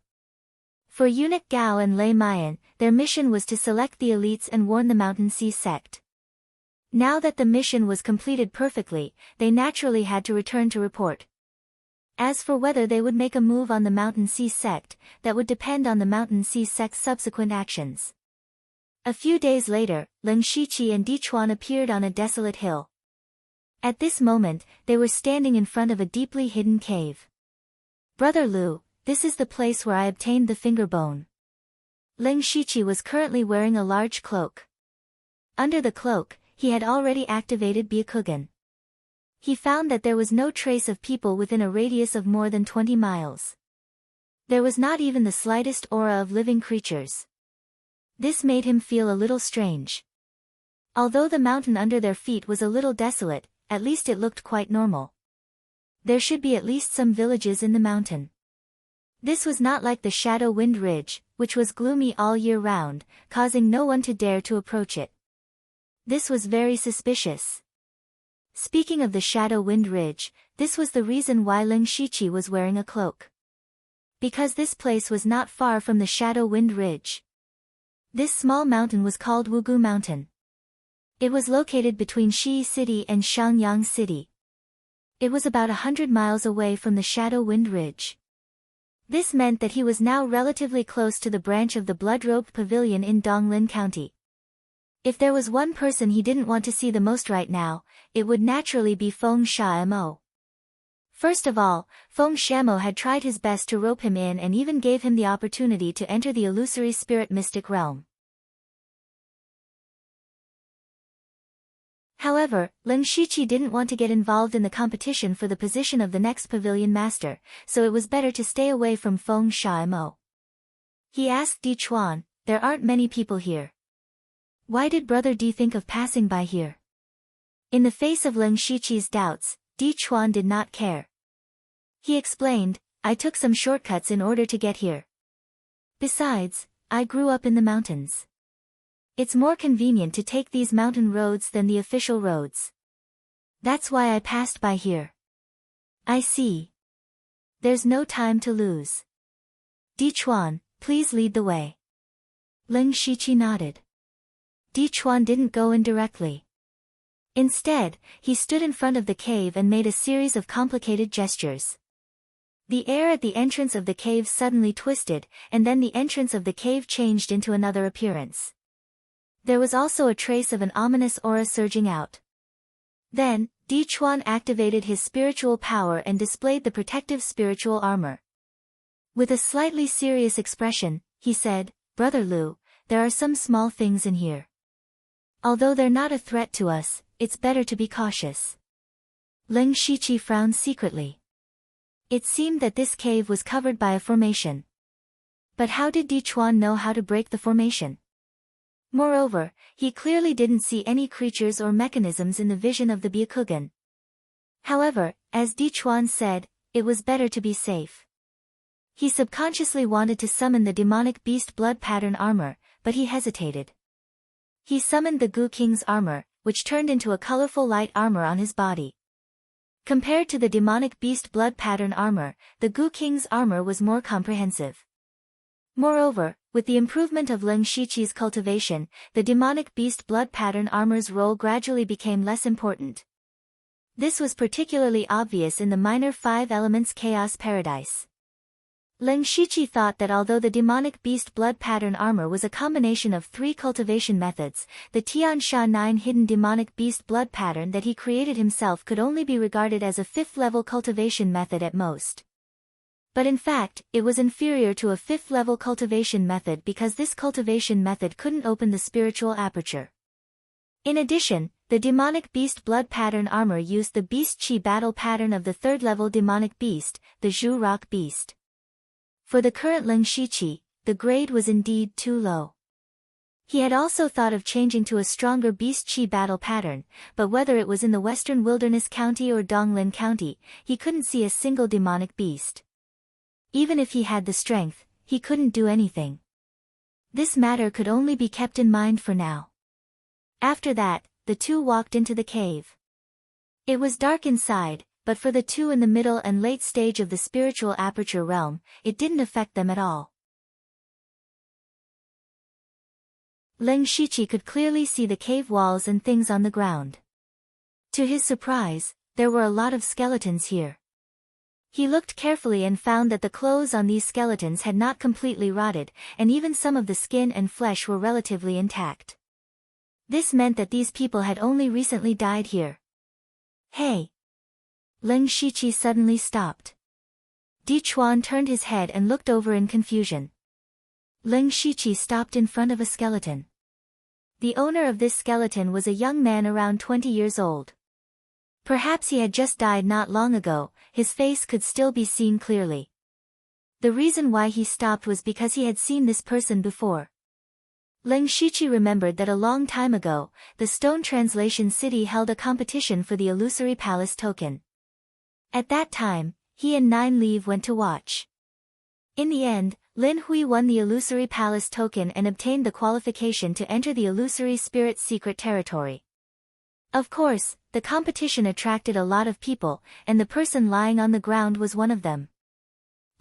For eunuch Gao and Lei Mayan, their mission was to select the elites and warn the Mountain Sea sect. Now that the mission was completed perfectly, they naturally had to return to report. As for whether they would make a move on the Mountain Sea sect, that would depend on the Mountain Sea sect's subsequent actions. A few days later, Leng Shiqi and Di Chuan appeared on a desolate hill. At this moment, they were standing in front of a deeply hidden cave. "Brother Lu, this is the place where I obtained the finger bone." Leng Shiqi was currently wearing a large cloak. Under the cloak, he had already activated Byakugan. He found that there was no trace of people within a radius of more than 20 miles. There was not even the slightest aura of living creatures. This made him feel a little strange. Although the mountain under their feet was a little desolate, at least it looked quite normal. There should be at least some villages in the mountain. This was not like the Shadow Wind Ridge, which was gloomy all year round, causing no one to dare to approach it. This was very suspicious. Speaking of the Shadow Wind Ridge, this was the reason why Leng Shiqi was wearing a cloak. Because this place was not far from the Shadow Wind Ridge. This small mountain was called Wugu Mountain. It was located between Shi City and Xiangyang City. It was about 100 miles away from the Shadow Wind Ridge. This meant that he was now relatively close to the branch of the Blood-Robed Pavilion in Donglin County. If there was one person he didn't want to see the most right now, it would naturally be Feng Xiamo. First of all, Feng Xiamo had tried his best to rope him in and even gave him the opportunity to enter the illusory spirit mystic realm. However, Leng Shiqi didn't want to get involved in the competition for the position of the next pavilion master, so it was better to stay away from Feng Xiamo. He asked Di Chuan, "There aren't many people here. Why did Brother Di think of passing by here?" In the face of Leng Shiqi's doubts, Di Chuan did not care. He explained, "I took some shortcuts in order to get here. Besides, I grew up in the mountains. It's more convenient to take these mountain roads than the official roads. That's why I passed by here." "I see. There's no time to lose. Di Chuan, please lead the way." Leng Shiqi nodded. Di Chuan didn't go in directly. Instead, he stood in front of the cave and made a series of complicated gestures. The air at the entrance of the cave suddenly twisted, and then the entrance of the cave changed into another appearance. There was also a trace of an ominous aura surging out. Then, Di Chuan activated his spiritual power and displayed the protective spiritual armor. With a slightly serious expression, he said, "Brother Lu, there are some small things in here. Although they're not a threat to us, it's better to be cautious." Leng Shiqi frowned secretly. It seemed that this cave was covered by a formation. But how did Di Chuan know how to break the formation? Moreover, he clearly didn't see any creatures or mechanisms in the vision of the Byakugan. However, as Di Chuan said, it was better to be safe. He subconsciously wanted to summon the demonic beast blood pattern armor, but he hesitated. He summoned the Gu King's armor, which turned into a colorful light armor on his body. Compared to the demonic beast blood pattern armor, the Gu King's armor was more comprehensive. Moreover, with the improvement of Leng Shiqi's cultivation, the demonic beast blood pattern armor's role gradually became less important. This was particularly obvious in the minor 5 elements chaos paradise. Leng Shiqi thought that although the demonic beast blood pattern armor was a combination of 3 cultivation methods, the Tiansha 9 hidden demonic beast blood pattern that he created himself could only be regarded as a 5th-level cultivation method at most. But in fact, it was inferior to a 5th-level cultivation method because this cultivation method couldn't open the spiritual aperture. In addition, the demonic beast blood pattern armor used the beast chi battle pattern of the 3rd-level demonic beast, the Zhu Rock beast. For the current Leng Shiqi, the grade was indeed too low. He had also thought of changing to a stronger beast chi battle pattern, but whether it was in the Western Wilderness County or Donglin County, he couldn't see a single demonic beast. Even if he had the strength, he couldn't do anything. This matter could only be kept in mind for now. After that, the two walked into the cave. It was dark inside, but for the two in the middle and late stage of the spiritual aperture realm, it didn't affect them at all. Leng Shiqi could clearly see the cave walls and things on the ground. To his surprise, there were a lot of skeletons here. He looked carefully and found that the clothes on these skeletons had not completely rotted, and even some of the skin and flesh were relatively intact. This meant that these people had only recently died here. Hey! Leng Shiqi suddenly stopped. Di Chuan turned his head and looked over in confusion. Leng Shiqi stopped in front of a skeleton. The owner of this skeleton was a young man around 20 years old. Perhaps he had just died not long ago, his face could still be seen clearly. The reason why he stopped was because he had seen this person before. Leng Shiqi remembered that a long time ago, the Stone Translation City held a competition for the Illusory Palace token. At that time, he and Nine Leave went to watch. In the end, Lin Hui won the Illusory Palace token and obtained the qualification to enter the Illusory Spirit's secret territory. Of course, the competition attracted a lot of people, and the person lying on the ground was one of them.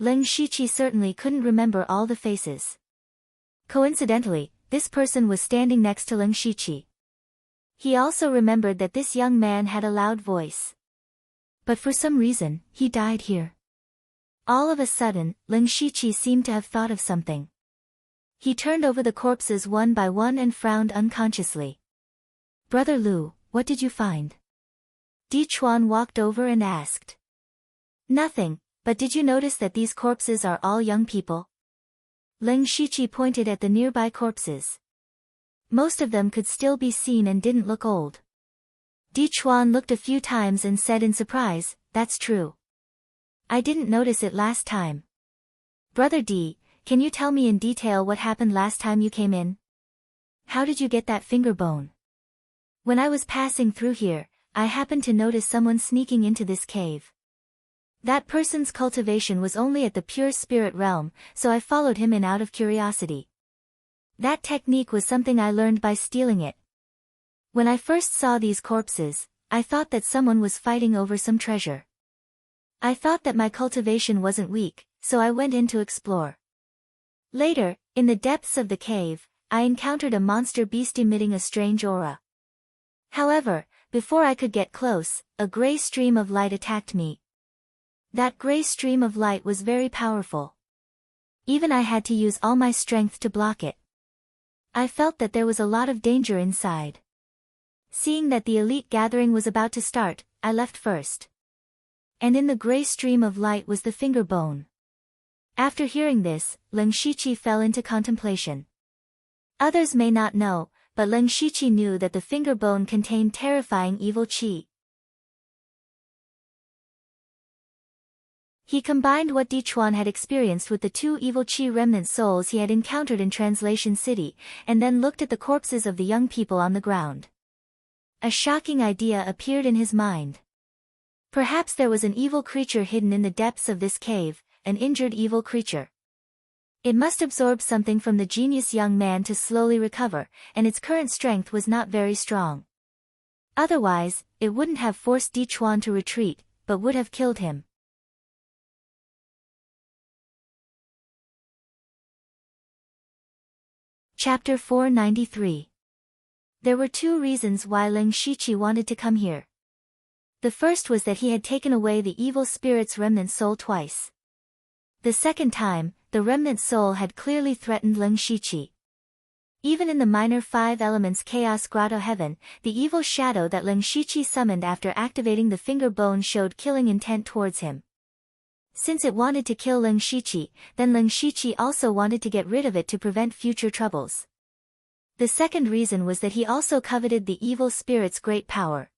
Leng Shiqi certainly couldn't remember all the faces. Coincidentally, this person was standing next to Leng Shiqi. He also remembered that this young man had a loud voice. But for some reason, he died here. All of a sudden, Leng Shiqi seemed to have thought of something. He turned over the corpses one by one and frowned unconsciously. "Brother Lu, what did you find?" Di Chuan walked over and asked. "Nothing, but did you notice that these corpses are all young people?" Leng Shiqi pointed at the nearby corpses. Most of them could still be seen and didn't look old. Di Chuan looked a few times and said in surprise, "That's true. I didn't notice it last time. Brother Di, can you tell me in detail what happened last time you came in? How did you get that finger bone? When I was passing through here, I happened to notice someone sneaking into this cave. That person's cultivation was only at the pure spirit realm, so I followed him in out of curiosity. That technique was something I learned by stealing it. When I first saw these corpses, I thought that someone was fighting over some treasure. I thought that my cultivation wasn't weak, so I went in to explore. Later, in the depths of the cave, I encountered a monster beast emitting a strange aura. However, before I could get close, a gray stream of light attacked me. That gray stream of light was very powerful. Even I had to use all my strength to block it. I felt that there was a lot of danger inside. Seeing that the elite gathering was about to start, I left first. And in the gray stream of light was the finger bone. After hearing this, Leng Shiqi fell into contemplation. Others may not know, but Leng Shiqi knew that the finger bone contained terrifying evil qi. He combined what Di Chuan had experienced with the 2 evil qi remnant souls he had encountered in Translation City, and then looked at the corpses of the young people on the ground. A shocking idea appeared in his mind. Perhaps there was an evil creature hidden in the depths of this cave, an injured evil creature. It must absorb something from the genius young man to slowly recover, and its current strength was not very strong. Otherwise, it wouldn't have forced Di Chuan to retreat, but would have killed him. Chapter 493. There were 2 reasons why Leng Shiqi wanted to come here. The first was that he had taken away the evil spirit's remnant soul twice. The second time, the remnant soul had clearly threatened Leng Shiqi. Even in the minor 5 elements Chaos Grotto Heaven, the evil shadow that Leng Shiqi summoned after activating the finger bone showed killing intent towards him. Since it wanted to kill Leng Shiqi, then Leng Shiqi also wanted to get rid of it to prevent future troubles. The second reason was that he also coveted the evil spirit's great power.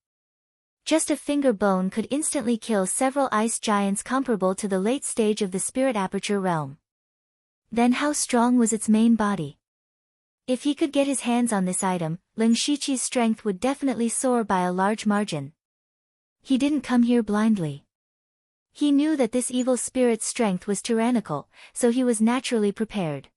Just a finger bone could instantly kill several ice giants comparable to the late stage of the spirit aperture realm. Then how strong was its main body? If he could get his hands on this item, Leng Shiqi's strength would definitely soar by a large margin. He didn't come here blindly. He knew that this evil spirit's strength was tyrannical, so he was naturally prepared.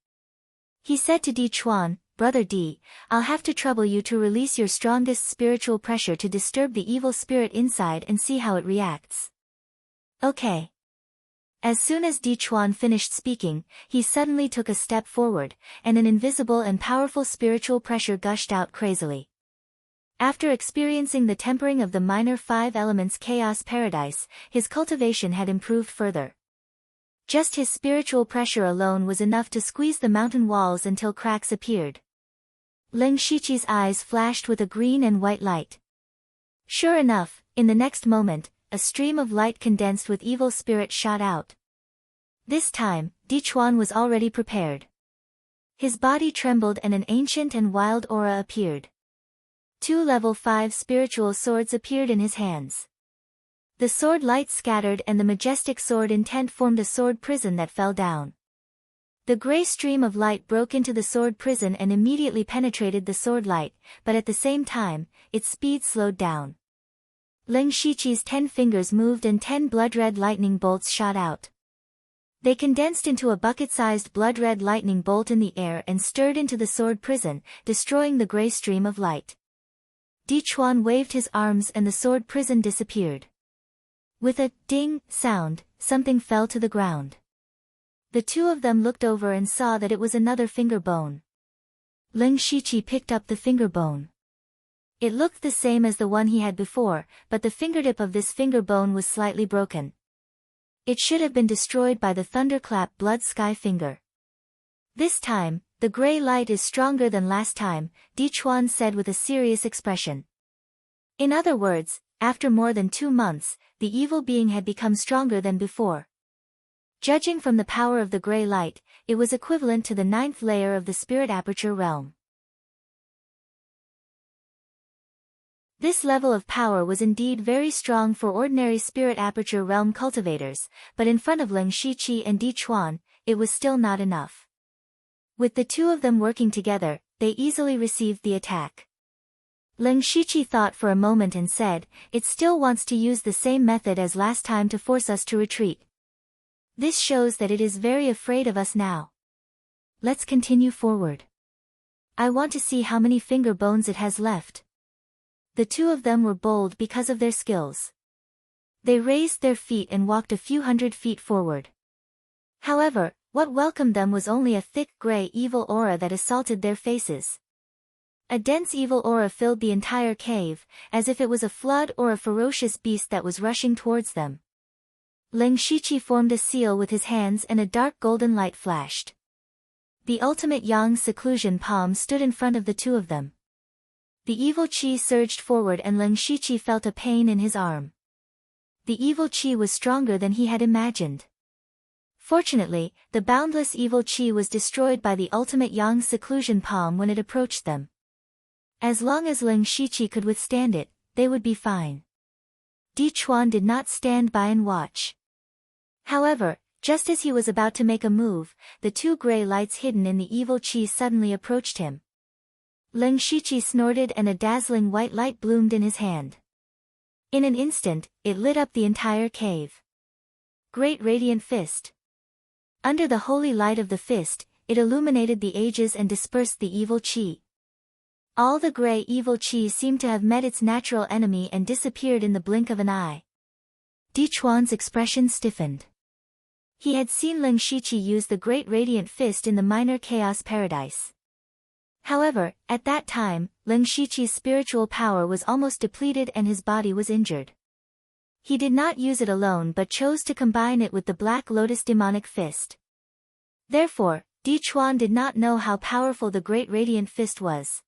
He said to Di Chuan, "Brother Di, I'll have to trouble you to release your strongest spiritual pressure to disturb the evil spirit inside and see how it reacts." "Okay." As soon as Di Chuan finished speaking, he suddenly took a step forward, and an invisible and powerful spiritual pressure gushed out crazily. After experiencing the tempering of the minor 5 elements chaos paradise, his cultivation had improved further. Just his spiritual pressure alone was enough to squeeze the mountain walls until cracks appeared. Ling Shiqi's eyes flashed with a green and white light. Sure enough, in the next moment, a stream of light condensed with evil spirit shot out. This time, Di Chuan was already prepared. His body trembled and an ancient and wild aura appeared. 2 level 5 spiritual swords appeared in his hands. The sword light scattered and the majestic sword intent formed a sword prison that fell down. The grey stream of light broke into the sword prison and immediately penetrated the sword light, but at the same time, its speed slowed down. Ling Shiqi's 10 fingers moved and 10 blood-red lightning bolts shot out. They condensed into a bucket-sized blood-red lightning bolt in the air and stirred into the sword prison, destroying the grey stream of light. Di Chuan waved his arms and the sword prison disappeared. With a ding sound, something fell to the ground. The 2 of them looked over and saw that it was another finger bone. Ling Shiqi picked up the finger bone. It looked the same as the one he had before, but the fingertip of this finger bone was slightly broken. It should have been destroyed by the thunderclap blood sky finger. This time, the grey light is stronger than last time, Di Chuan said with a serious expression. In other words, after more than 2 months, the evil being had become stronger than before. Judging from the power of the grey light, it was equivalent to the 9th layer of the spirit aperture realm. This level of power was indeed very strong for ordinary spirit aperture realm cultivators, but in front of Ling Shiqi and Di Chuan, it was still not enough. With the 2 of them working together, they easily received the attack. Ling Shiqi thought for a moment and said, "It still wants to use the same method as last time to force us to retreat. This shows that it is very afraid of us now. Let's continue forward. I want to see how many finger bones it has left." The 2 of them were bold because of their skills. They raised their feet and walked a few hundred feet forward. However, what welcomed them was only a thick grey evil aura that assaulted their faces. A dense evil aura filled the entire cave, as if it was a flood or a ferocious beast that was rushing towards them. Ling Shiqi formed a seal with his hands and a dark golden light flashed. The ultimate yang seclusion palm stood in front of the 2 of them. The evil chi surged forward and Ling Shiqi felt a pain in his arm. The evil chi was stronger than he had imagined. Fortunately, the boundless evil chi was destroyed by the ultimate yang seclusion palm when it approached them. As long as Ling Shiqi could withstand it, they would be fine. Di Chuan did not stand by and watch. However, just as he was about to make a move, the 2 grey lights hidden in the evil chi suddenly approached him. Ling Shiqi snorted and a dazzling white light bloomed in his hand. In an instant, it lit up the entire cave. Great Radiant Fist. Under the holy light of the fist, it illuminated the ages and dispersed the evil chi. All the grey evil chi seemed to have met its natural enemy and disappeared in the blink of an eye. Di Chuan's expression stiffened. He had seen Ling Shiqi use the Great Radiant Fist in the Minor Chaos Paradise. However, at that time, Ling Shiqi's spiritual power was almost depleted and his body was injured. He did not use it alone but chose to combine it with the Black Lotus Demonic Fist. Therefore, Di Chuan did not know how powerful the Great Radiant Fist was.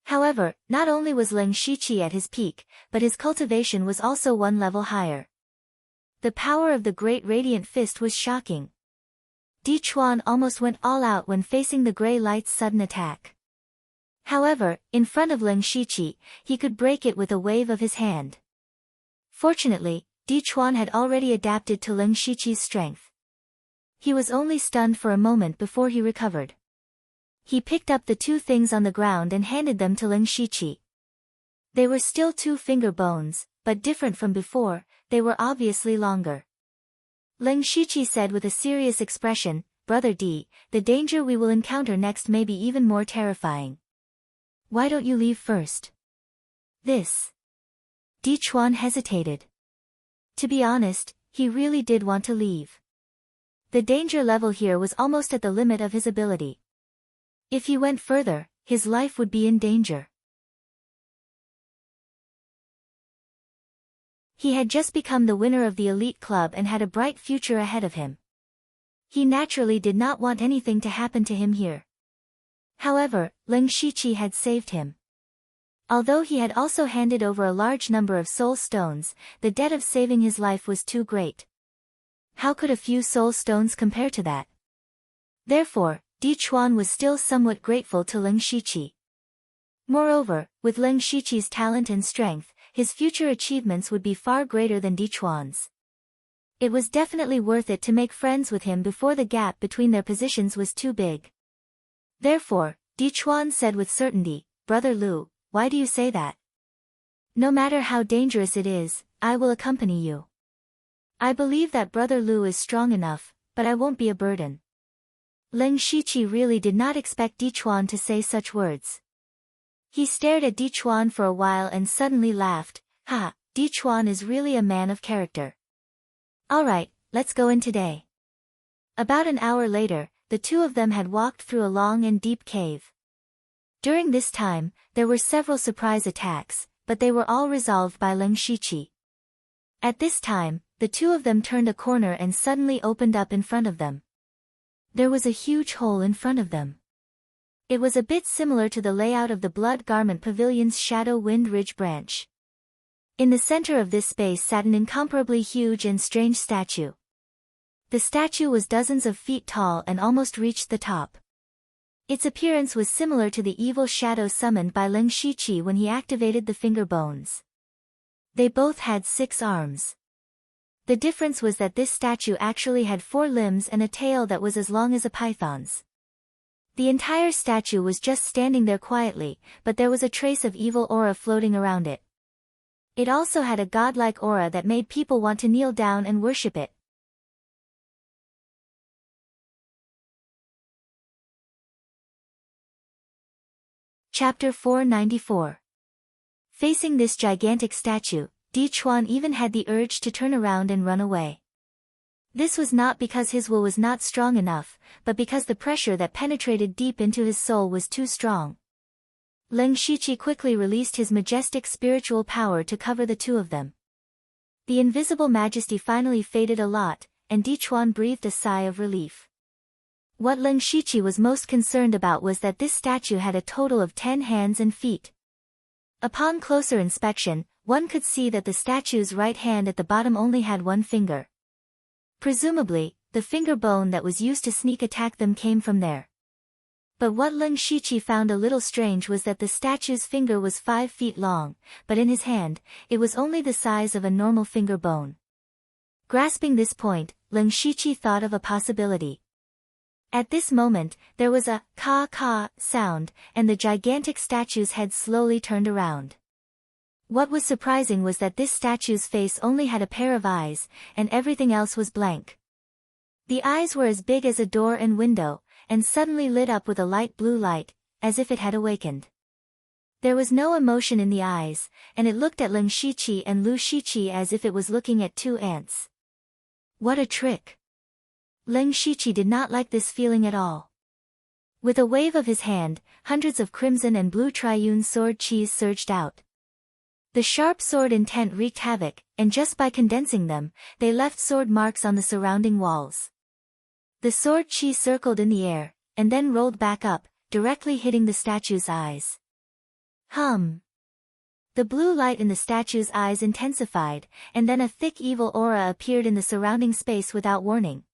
However, not only was Ling Shiqi at his peak, but his cultivation was also 1 level higher. The power of the Great Radiant Fist was shocking. Di Chuan almost went all out when facing the grey light's sudden attack. However, in front of Ling Shiqi, he could break it with a wave of his hand. Fortunately, Di Chuan had already adapted to Ling Shiqi's strength. He was only stunned for a moment before he recovered. He picked up the 2 things on the ground and handed them to Ling Shiqi. They were still 2 finger bones, but different from before, they were obviously longer. Ling Shiqi said with a serious expression, "Brother Di, the danger we will encounter next may be even more terrifying. Why don't you leave first?" This. Di Chuan hesitated. To be honest, he really did want to leave. The danger level here was almost at the limit of his ability. If he went further, his life would be in danger. He had just become the winner of the elite club and had a bright future ahead of him. He naturally did not want anything to happen to him here. However, Leng Shiqi had saved him. Although he had also handed over a large number of soul stones, the debt of saving his life was too great. How could a few soul stones compare to that? Therefore, Di Chuan was still somewhat grateful to Leng Shiqi. Moreover, with Leng Shiqi's talent and strength, his future achievements would be far greater than Di Chuan's. It was definitely worth it to make friends with him before the gap between their positions was too big. Therefore, Di Chuan said with certainty, "Brother Lu, why do you say that? No matter how dangerous it is, I will accompany you. I believe that Brother Lu is strong enough, but I won't be a burden." Leng Shiqi really did not expect Di Chuan to say such words. He stared at Di Chuan for a while and suddenly laughed. "Ha, Di Chuan is really a man of character. Alright, let's go in today." About an hour later, the two of them had walked through a long and deep cave. During this time, there were several surprise attacks, but they were all resolved by Leng Shiqi. At this time, the two of them turned a corner and suddenly opened up in front of them. There was a huge hole in front of them. It was a bit similar to the layout of the Blood Garment Pavilion's Shadow Wind Ridge branch. In the center of this space sat an incomparably huge and strange statue. The statue was dozens of feet tall and almost reached the top. Its appearance was similar to the evil shadow summoned by Leng Shiqi when he activated the finger bones. They both had 6 arms. The difference was that this statue actually had 4 limbs and a tail that was as long as a python's. The entire statue was just standing there quietly, but there was a trace of evil aura floating around it. It also had a godlike aura that made people want to kneel down and worship it. Chapter 494. Facing this gigantic statue, Di Chuan even had the urge to turn around and run away. This was not because his will was not strong enough, but because the pressure that penetrated deep into his soul was too strong. Leng Shiqi quickly released his majestic spiritual power to cover the two of them. The invisible majesty finally faded a lot, and Di Chuan breathed a sigh of relief. What Leng Shiqi was most concerned about was that this statue had a total of 10 hands and feet. Upon closer inspection, one could see that the statue's right hand at the bottom only had 1 finger. Presumably, the finger bone that was used to sneak attack them came from there. But what Leng Shiqi found a little strange was that the statue's finger was 5 feet long, but in his hand, it was only the size of a normal finger bone. Grasping this point, Leng Shiqi thought of a possibility. At this moment, there was a "ka-ka" sound, and the gigantic statue's head slowly turned around. What was surprising was that this statue's face only had a pair of eyes, and everything else was blank. The eyes were as big as a door and window, and suddenly lit up with a light blue light, as if it had awakened. There was no emotion in the eyes, and it looked at Leng Shiqi and Lu Shiqi as if it was looking at 2 ants. What a trick! Leng Shiqi did not like this feeling at all. With a wave of his hand, hundreds of crimson and blue triune sword qis surged out. The sharp sword intent wreaked havoc, and just by condensing them, they left sword marks on the surrounding walls. The sword qi circled in the air, and then rolled back up, directly hitting the statue's eyes. The blue light in the statue's eyes intensified, and then a thick evil aura appeared in the surrounding space without warning.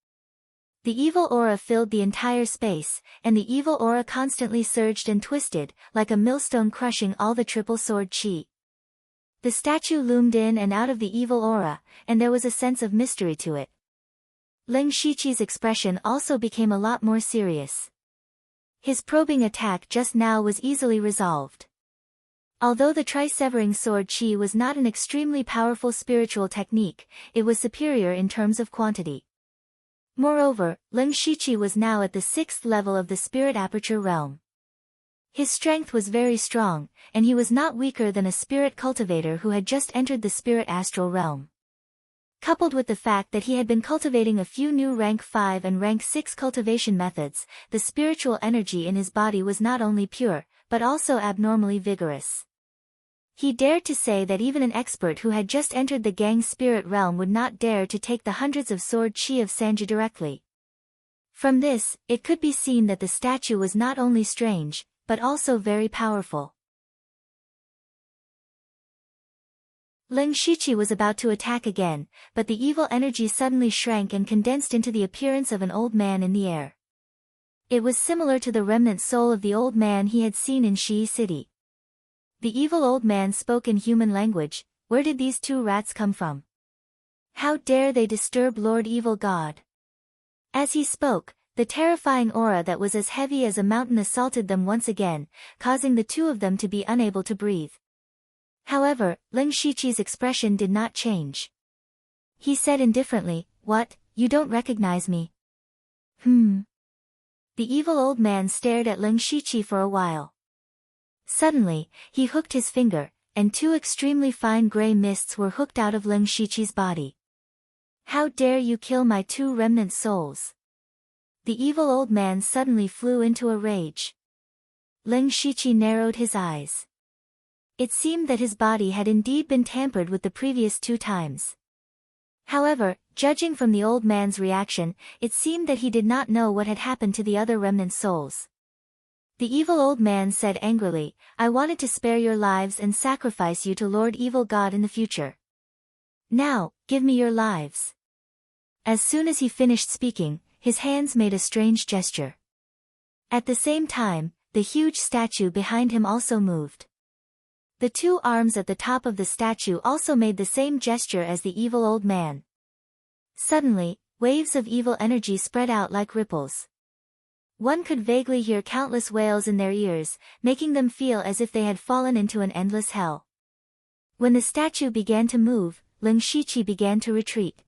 The evil aura filled the entire space, and the evil aura constantly surged and twisted, like a millstone crushing all the triple sword qi. The statue loomed in and out of the evil aura, and there was a sense of mystery to it. Leng Shiqi's expression also became a lot more serious. His probing attack just now was easily resolved. Although the tri-severing sword qi was not an extremely powerful spiritual technique, it was superior in terms of quantity. Moreover, Leng Shiqi was now at the 6th level of the spirit aperture realm. His strength was very strong, and he was not weaker than a spirit cultivator who had just entered the spirit astral realm. Coupled with the fact that he had been cultivating a few new rank 5 and rank 6 cultivation methods, the spiritual energy in his body was not only pure, but also abnormally vigorous. He dared to say that even an expert who had just entered the gang spirit realm would not dare to take the hundreds of sword chi of Sanja directly. From this, it could be seen that the statue was not only strange, but also very powerful. Ling Shiqi was about to attack again, but the evil energy suddenly shrank and condensed into the appearance of an old man in the air. It was similar to the remnant soul of the old man he had seen in Shi City. The evil old man spoke in human language. Where did these two rats come from? How dare they disturb Lord Evil God? As he spoke, the terrifying aura that was as heavy as a mountain assaulted them once again, causing the two of them to be unable to breathe. However, Ling Shiqi's expression did not change. He said indifferently, "What, you don't recognize me?" The evil old man stared at Ling Shiqi for a while. Suddenly, he hooked his finger, and two extremely fine gray mists were hooked out of Ling Shiqi's body. "How dare you kill my two remnant souls?" The evil old man suddenly flew into a rage. Ling Shiqi narrowed his eyes. It seemed that his body had indeed been tampered with the previous 2 times. However, judging from the old man's reaction, it seemed that he did not know what had happened to the other remnant souls. The evil old man said angrily, "I wanted to spare your lives and sacrifice you to Lord Evil God in the future. Now, give me your lives." As soon as he finished speaking, his hands made a strange gesture. At the same time, the huge statue behind him also moved. The 2 arms at the top of the statue also made the same gesture as the evil old man. Suddenly, waves of evil energy spread out like ripples. One could vaguely hear countless wails in their ears, making them feel as if they had fallen into an endless hell. When the statue began to move, Ling Shiqi began to retreat.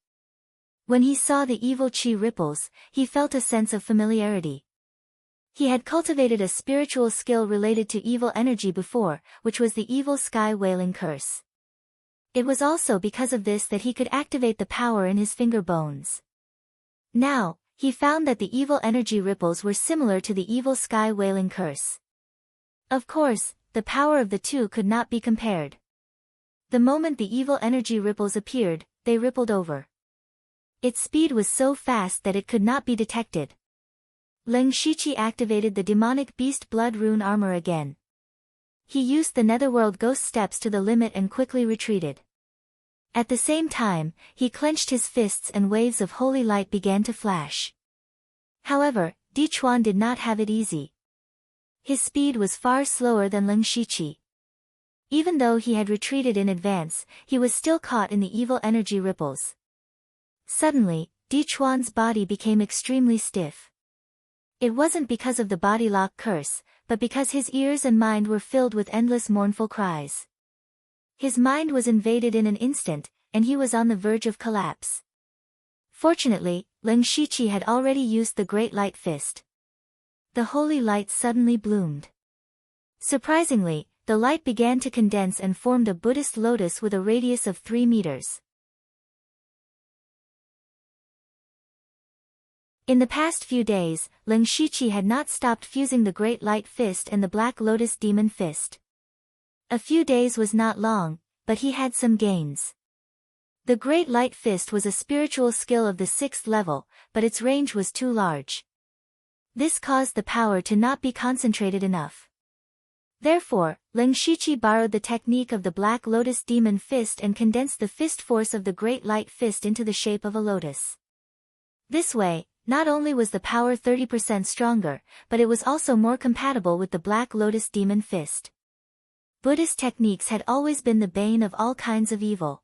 When he saw the evil chi ripples, he felt a sense of familiarity. He had cultivated a spiritual skill related to evil energy before, which was the evil sky wailing curse. It was also because of this that he could activate the power in his finger bones. Now, he found that the evil energy ripples were similar to the evil sky wailing curse. Of course, the power of the two could not be compared. The moment the evil energy ripples appeared, they rippled over. Its speed was so fast that it could not be detected. Ling Shiqi activated the demonic beast blood rune armor again. He used the netherworld ghost steps to the limit and quickly retreated. At the same time, he clenched his fists and waves of holy light began to flash. However, Di Chuan did not have it easy. His speed was far slower than Ling Shiqi. Even though he had retreated in advance, he was still caught in the evil energy ripples. Suddenly, Di Chuan's body became extremely stiff. It wasn't because of the body lock curse, but because his ears and mind were filled with endless mournful cries. His mind was invaded in an instant, and he was on the verge of collapse. Fortunately, Ling Shiqi had already used the Great Light Fist. The holy light suddenly bloomed. Surprisingly, the light began to condense and formed a Buddhist lotus with a radius of 3 meters. In the past few days, Ling Shiqi had not stopped fusing the Great Light Fist and the Black Lotus Demon Fist. A few days was not long, but he had some gains. The Great Light Fist was a spiritual skill of the 6th level, but its range was too large. This caused the power to not be concentrated enough. Therefore, Ling Shiqi borrowed the technique of the Black Lotus Demon Fist and condensed the fist force of the Great Light Fist into the shape of a lotus. This way, not only was the power 30% stronger, but it was also more compatible with the Black Lotus Demon Fist. Buddhist techniques had always been the bane of all kinds of evil.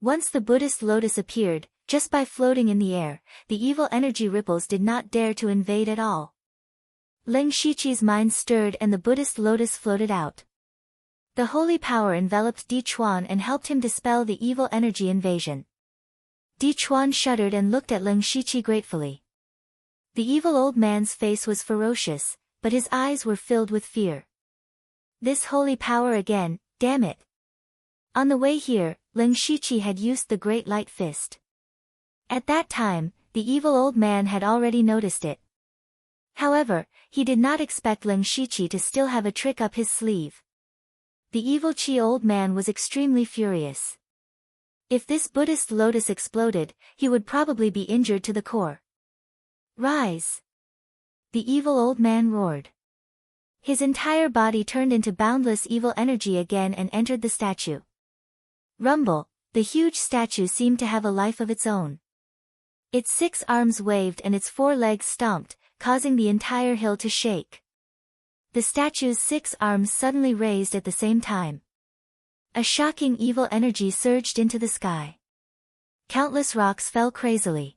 Once the Buddhist lotus appeared, just by floating in the air, the evil energy ripples did not dare to invade at all. Ling Shiqi's mind stirred and the Buddhist lotus floated out. The holy power enveloped Di Chuan and helped him dispel the evil energy invasion. Di Chuan shuddered and looked at Ling Shiqi gratefully. The evil old man's face was ferocious, but his eyes were filled with fear. This holy power again, damn it! On the way here, Ling Shiqi had used the Great Light Fist. At that time, the evil old man had already noticed it. However, he did not expect Ling Shiqi to still have a trick up his sleeve. The evil Qi old man was extremely furious. If this Buddhist lotus exploded, he would probably be injured to the core. Rise! The evil old man roared. His entire body turned into boundless evil energy again and entered the statue. Rumble, the huge statue seemed to have a life of its own. Its 6 arms waved and its 4 legs stomped, causing the entire hill to shake. The statue's 6 arms suddenly raised at the same time. A shocking evil energy surged into the sky. Countless rocks fell crazily.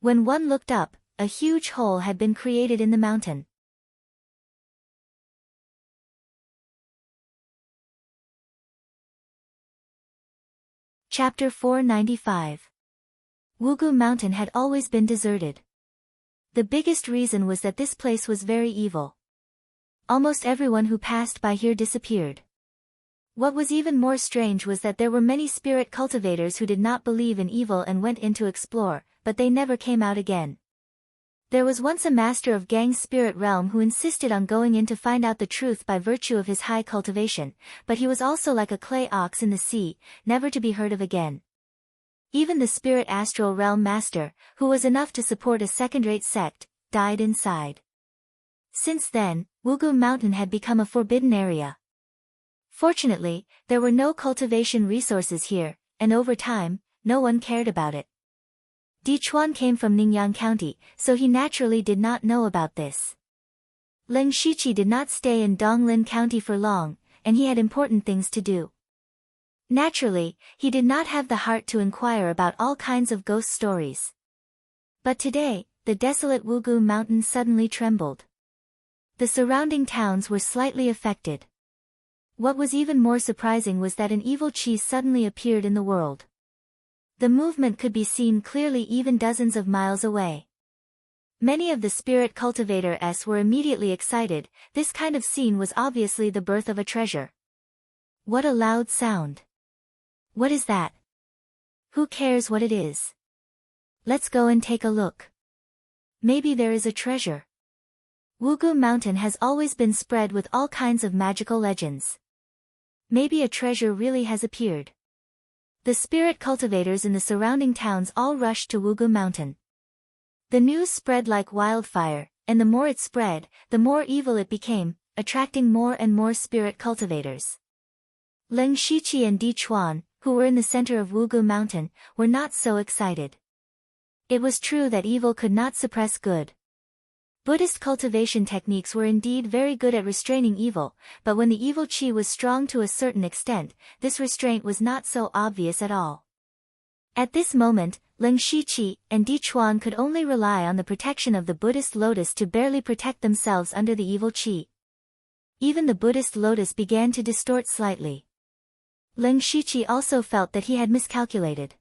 When one looked up, a huge hole had been created in the mountain. Chapter 495. Wugu Mountain had always been deserted. The biggest reason was that this place was very evil. Almost everyone who passed by here disappeared. What was even more strange was that there were many spirit cultivators who did not believe in evil and went in to explore, but they never came out again. There was once a master of Gang's spirit realm who insisted on going in to find out the truth by virtue of his high cultivation, but he was also like a clay ox in the sea, never to be heard of again. Even the spirit astral realm master, who was enough to support a second-rate sect, died inside. Since then, Wugu Mountain had become a forbidden area. Fortunately, there were no cultivation resources here, and over time, no one cared about it. Di Chuan came from Ningyang County, so he naturally did not know about this. Ling Shiqi did not stay in Donglin County for long, and he had important things to do. Naturally, he did not have the heart to inquire about all kinds of ghost stories. But today, the desolate Wugu Mountain suddenly trembled. The surrounding towns were slightly affected. What was even more surprising was that an evil qi suddenly appeared in the world. The movement could be seen clearly even dozens of miles away. Many of the spirit cultivators were immediately excited. This kind of scene was obviously the birth of a treasure. What a loud sound! What is that? Who cares what it is? Let's go and take a look. Maybe there is a treasure. Wugu Mountain has always been spread with all kinds of magical legends. Maybe a treasure really has appeared. The spirit cultivators in the surrounding towns all rushed to Wugu Mountain. The news spread like wildfire, and the more it spread, the more evil it became, attracting more and more spirit cultivators. Ling Shiqi and Di Chuan, who were in the center of Wugu Mountain, were not so excited. It was true that evil could not suppress good. Buddhist cultivation techniques were indeed very good at restraining evil, but when the evil qi was strong to a certain extent, this restraint was not so obvious at all. At this moment, Ling Shiqi and Di Chuan could only rely on the protection of the Buddhist lotus to barely protect themselves under the evil qi. Even the Buddhist lotus began to distort slightly. Ling Shiqi also felt that he had miscalculated.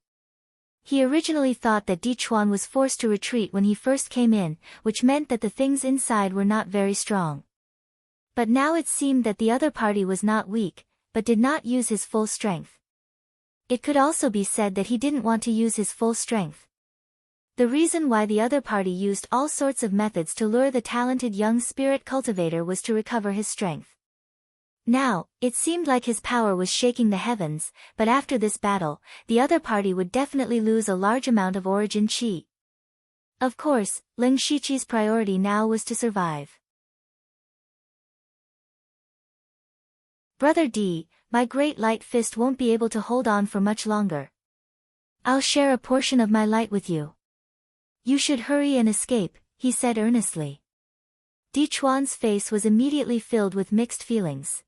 He originally thought that Di Chuan was forced to retreat when he first came in, which meant that the things inside were not very strong. But now it seemed that the other party was not weak, but did not use his full strength. It could also be said that he didn't want to use his full strength. The reason why the other party used all sorts of methods to lure the talented young spirit cultivator was to recover his strength. Now, it seemed like his power was shaking the heavens, but after this battle, the other party would definitely lose a large amount of origin qi. Of course, Ling Shiqi's priority now was to survive. Brother D, my great light fist won't be able to hold on for much longer. I'll share a portion of my light with you. You should hurry and escape, he said earnestly. Di Chuan's face was immediately filled with mixed feelings.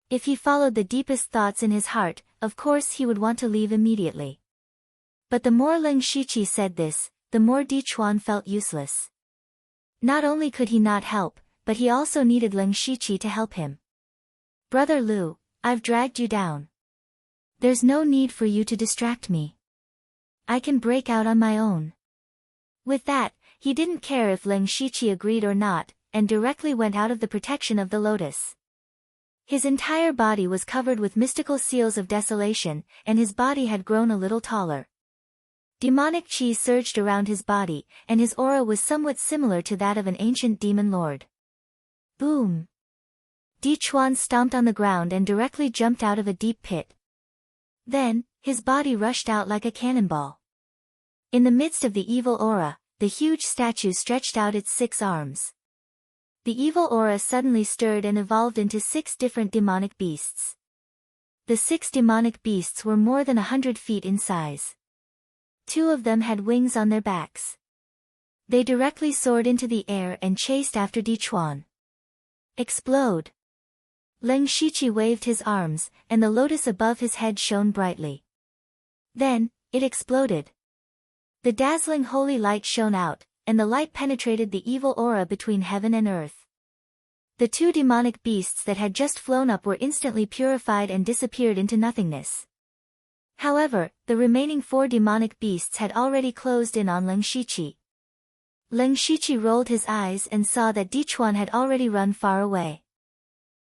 If he followed the deepest thoughts in his heart, of course he would want to leave immediately. But the more Ling Shiqi said this, the more Di Chuan felt useless. Not only could he not help, but he also needed Ling Shiqi to help him. Brother Lu, I've dragged you down. There's no need for you to distract me. I can break out on my own. With that, he didn't care if Ling Shiqi agreed or not, and directly went out of the protection of the lotus. His entire body was covered with mystical seals of desolation, and his body had grown a little taller. Demonic chi surged around his body, and his aura was somewhat similar to that of an ancient demon lord. Boom! Di Chuan stomped on the ground and directly jumped out of a deep pit. Then, his body rushed out like a cannonball. In the midst of the evil aura, the huge statue stretched out its 6 arms. The evil aura suddenly stirred and evolved into 6 different demonic beasts. The 6 demonic beasts were more than 100 feet in size. 2 of them had wings on their backs. They directly soared into the air and chased after Di Chuan. Explode! Leng Shiqi waved his arms, and the lotus above his head shone brightly. Then, it exploded. The dazzling holy light shone out, and the light penetrated the evil aura between heaven and earth. The 2 demonic beasts that had just flown up were instantly purified and disappeared into nothingness. However, the remaining 4 demonic beasts had already closed in on Leng Shiqi. Leng Shiqi rolled his eyes and saw that Di Chuan had already run far away.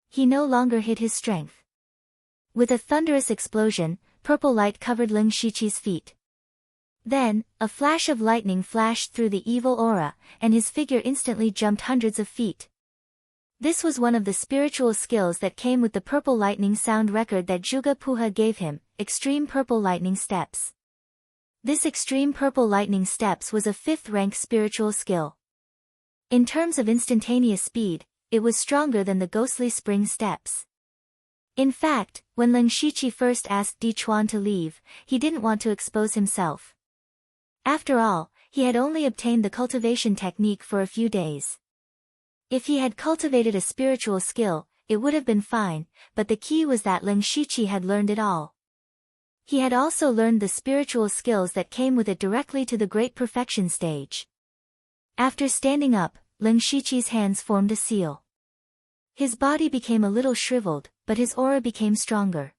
He no longer hid his strength. With a thunderous explosion, purple light covered Leng Shiqi's feet. Then, a flash of lightning flashed through the evil aura, and his figure instantly jumped hundreds of feet. This was one of the spiritual skills that came with the purple lightning sound record that Juga Puha gave him, Extreme Purple Lightning Steps. This Extreme Purple Lightning Steps was a 5th rank spiritual skill. In terms of instantaneous speed, it was stronger than the Ghostly Spring Steps. In fact, when Leng Shiqi first asked Di Chuan to leave, he didn't want to expose himself. After all, he had only obtained the cultivation technique for a few days. If he had cultivated a spiritual skill, it would have been fine, but the key was that Leng Shiqi had learned it all. He had also learned the spiritual skills that came with it directly to the Great Perfection stage. After standing up, Leng Shiqi's hands formed a seal. His body became a little shriveled, but his aura became stronger.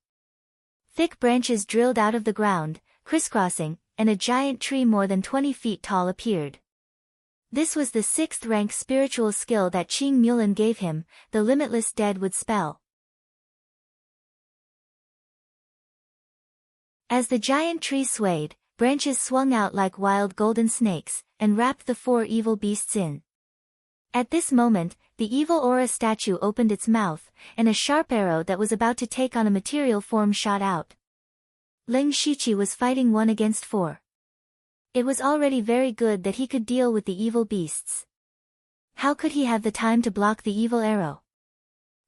Thick branches drilled out of the ground, crisscrossing, and a giant tree more than 20 feet tall appeared. This was the 6th rank spiritual skill that Qing Mulan gave him, the Limitless Deadwood spell. As the giant tree swayed, branches swung out like wild golden snakes, and wrapped the 4 evil beasts in. At this moment, the evil aura statue opened its mouth, and a sharp arrow that was about to take on a material form shot out. Leng Shiqi was fighting 1 against 4. It was already very good that he could deal with the evil beasts. How could he have the time to block the evil arrow?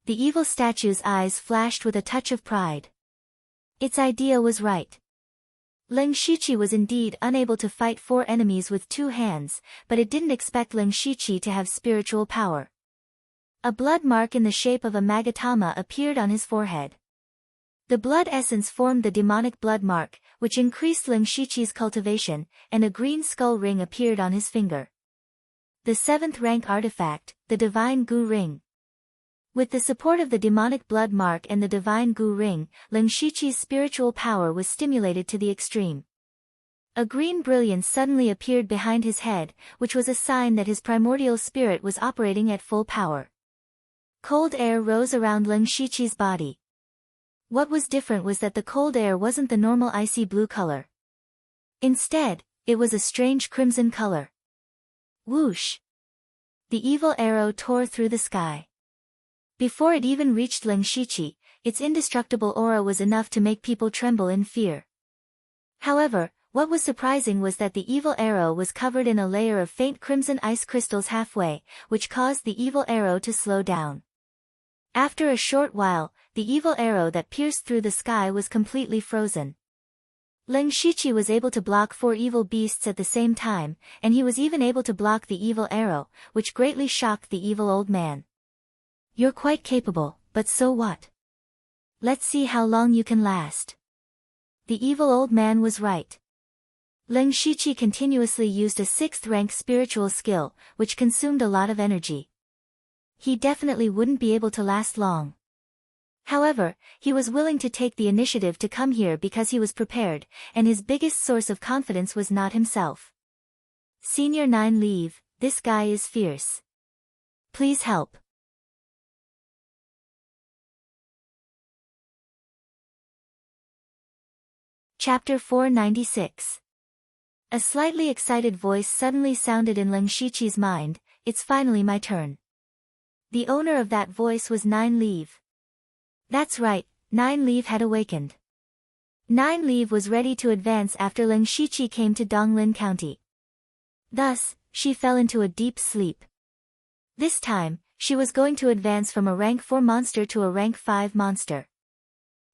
The evil statue's eyes flashed with a touch of pride. Its idea was right. Leng Shiqi was indeed unable to fight 4 enemies with 2 hands, but it didn't expect Leng Shiqi to have spiritual power. A blood mark in the shape of a magatama appeared on his forehead. The blood essence formed the demonic blood mark, which increased Leng Shiqi's cultivation, and a green skull ring appeared on his finger. The 7th rank artifact, the Divine Gu Ring. With the support of the demonic blood mark and the Divine Gu Ring, Leng Shiqi's spiritual power was stimulated to the extreme. A green brilliance suddenly appeared behind his head, which was a sign that his primordial spirit was operating at full power. Cold air rose around Leng Shiqi's body. What was different was that the cold air wasn't the normal icy blue color. Instead, it was a strange crimson color. Whoosh! The evil arrow tore through the sky. Before it even reached Leng Shiqi, its indestructible aura was enough to make people tremble in fear. However, what was surprising was that the evil arrow was covered in a layer of faint crimson ice crystals halfway, which caused the evil arrow to slow down. After a short while, the evil arrow that pierced through the sky was completely frozen. Leng Shiqi was able to block 4 evil beasts at the same time, and he was even able to block the evil arrow, which greatly shocked the evil old man. You're quite capable, but so what? Let's see how long you can last. The evil old man was right. Leng Shiqi continuously used a 6th rank spiritual skill, which consumed a lot of energy. He definitely wouldn't be able to last long. However, he was willing to take the initiative to come here because he was prepared, and his biggest source of confidence was not himself. Senior 9 leave, this guy is fierce. Please help. Chapter 496. A slightly excited voice suddenly sounded in Leng Shiqi's mind. It's finally my turn. The owner of that voice was Nine Leaf. That's right, Nine Leaf had awakened. Nine Leaf was ready to advance after Leng Shiqi came to Donglin County. Thus, she fell into a deep sleep. This time, she was going to advance from a rank 4 monster to a rank 5 monster.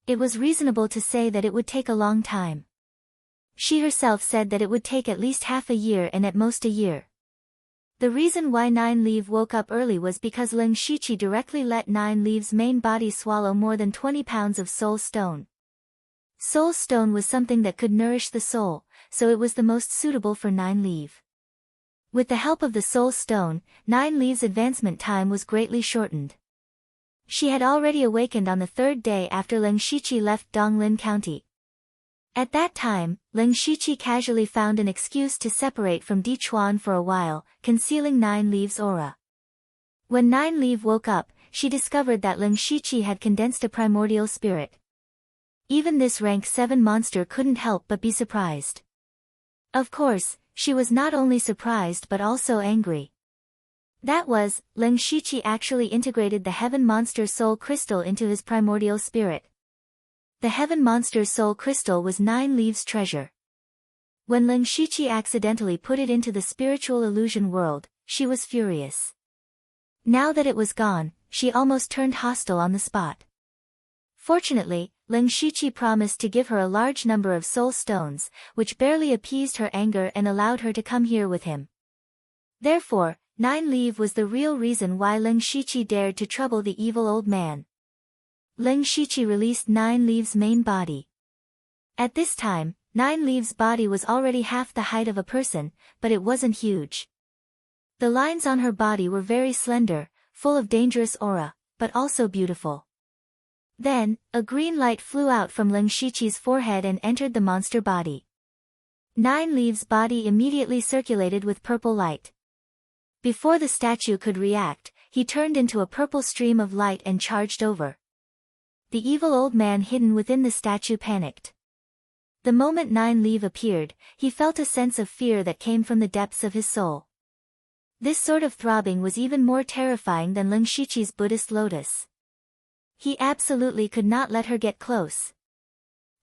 It was reasonable to say that it would take a long time. She herself said that it would take at least half a year and at most a year. The reason why Nine Leaf woke up early was because Leng Shiqi directly let Nine Leaf's main body swallow more than 20 pounds of soul stone. Soul stone was something that could nourish the soul, so it was the most suitable for Nine Leaf. With the help of the soul stone, Nine Leaf's advancement time was greatly shortened. She had already awakened on the 3rd day after Leng Shiqi left Donglin County. At that time, Leng Shiqi casually found an excuse to separate from Di Chuan for a while, concealing Nine Leaf's aura. When Nine Leaf woke up, she discovered that Leng Shiqi had condensed a primordial spirit. Even this rank 7 monster couldn't help but be surprised. Of course, she was not only surprised but also angry. That was, Leng Shiqi actually integrated the Heaven Monster's soul crystal into his primordial spirit. The Heaven Monster's soul crystal was Nine Leaf's treasure. When Leng Shiqi accidentally put it into the spiritual illusion world, she was furious. Now that it was gone, she almost turned hostile on the spot. Fortunately, Leng Shiqi promised to give her a large number of soul stones, which barely appeased her anger and allowed her to come here with him. Therefore, Nine Leaf was the real reason why Leng Shiqi dared to trouble the evil old man. Leng Shiqi released Nine Leaf's main body. At this time, Nine Leaf's body was already half the height of a person, but it wasn't huge. The lines on her body were very slender, full of dangerous aura, but also beautiful. Then, a green light flew out from Leng Shiqi's forehead and entered the monster body. Nine Leaf's body immediately circulated with purple light. Before the statue could react, he turned into a purple stream of light and charged over. The evil old man hidden within the statue panicked. The moment Nine Leaf appeared, he felt a sense of fear that came from the depths of his soul. This sort of throbbing was even more terrifying than Leng Shiqi's Buddhist lotus. He absolutely could not let her get close.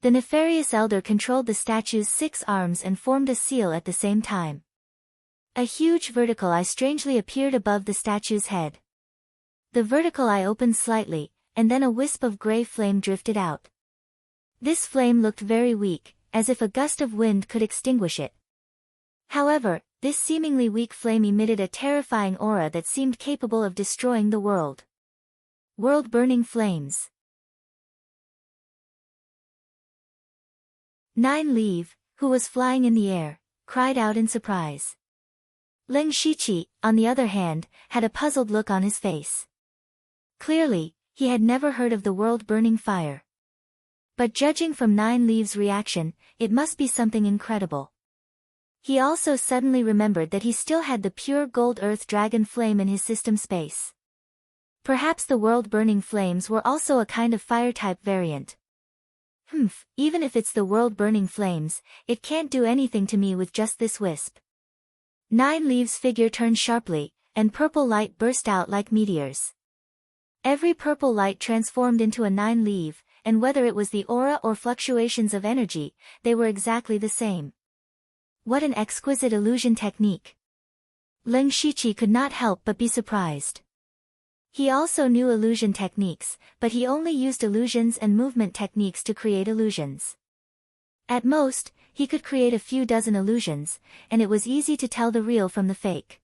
The nefarious elder controlled the statue's 6 arms and formed a seal at the same time. A huge vertical eye strangely appeared above the statue's head. The vertical eye opened slightly, and then a wisp of gray flame drifted out. This flame looked very weak, as if a gust of wind could extinguish it. However, this seemingly weak flame emitted a terrifying aura that seemed capable of destroying the world. World-burning flames. Nine Leaf, who was flying in the air, cried out in surprise. Leng Shiqi, on the other hand, had a puzzled look on his face. Clearly, he had never heard of the world-burning fire. But judging from Nine Leaf's reaction, it must be something incredible. He also suddenly remembered that he still had the pure gold earth dragon flame in his system space. Perhaps the world-burning flames were also a kind of fire-type variant. Even if it's the world-burning flames, it can't do anything to me with just this wisp. Nine Leaf's figure turned sharply, and purple light burst out like meteors. Every purple light transformed into a Nine Leaf, and whether it was the aura or fluctuations of energy, they were exactly the same. What an exquisite illusion technique! Leng Shiqi could not help but be surprised. He also knew illusion techniques, but he only used illusions and movement techniques to create illusions. At most, he could create a few dozen illusions, and it was easy to tell the real from the fake.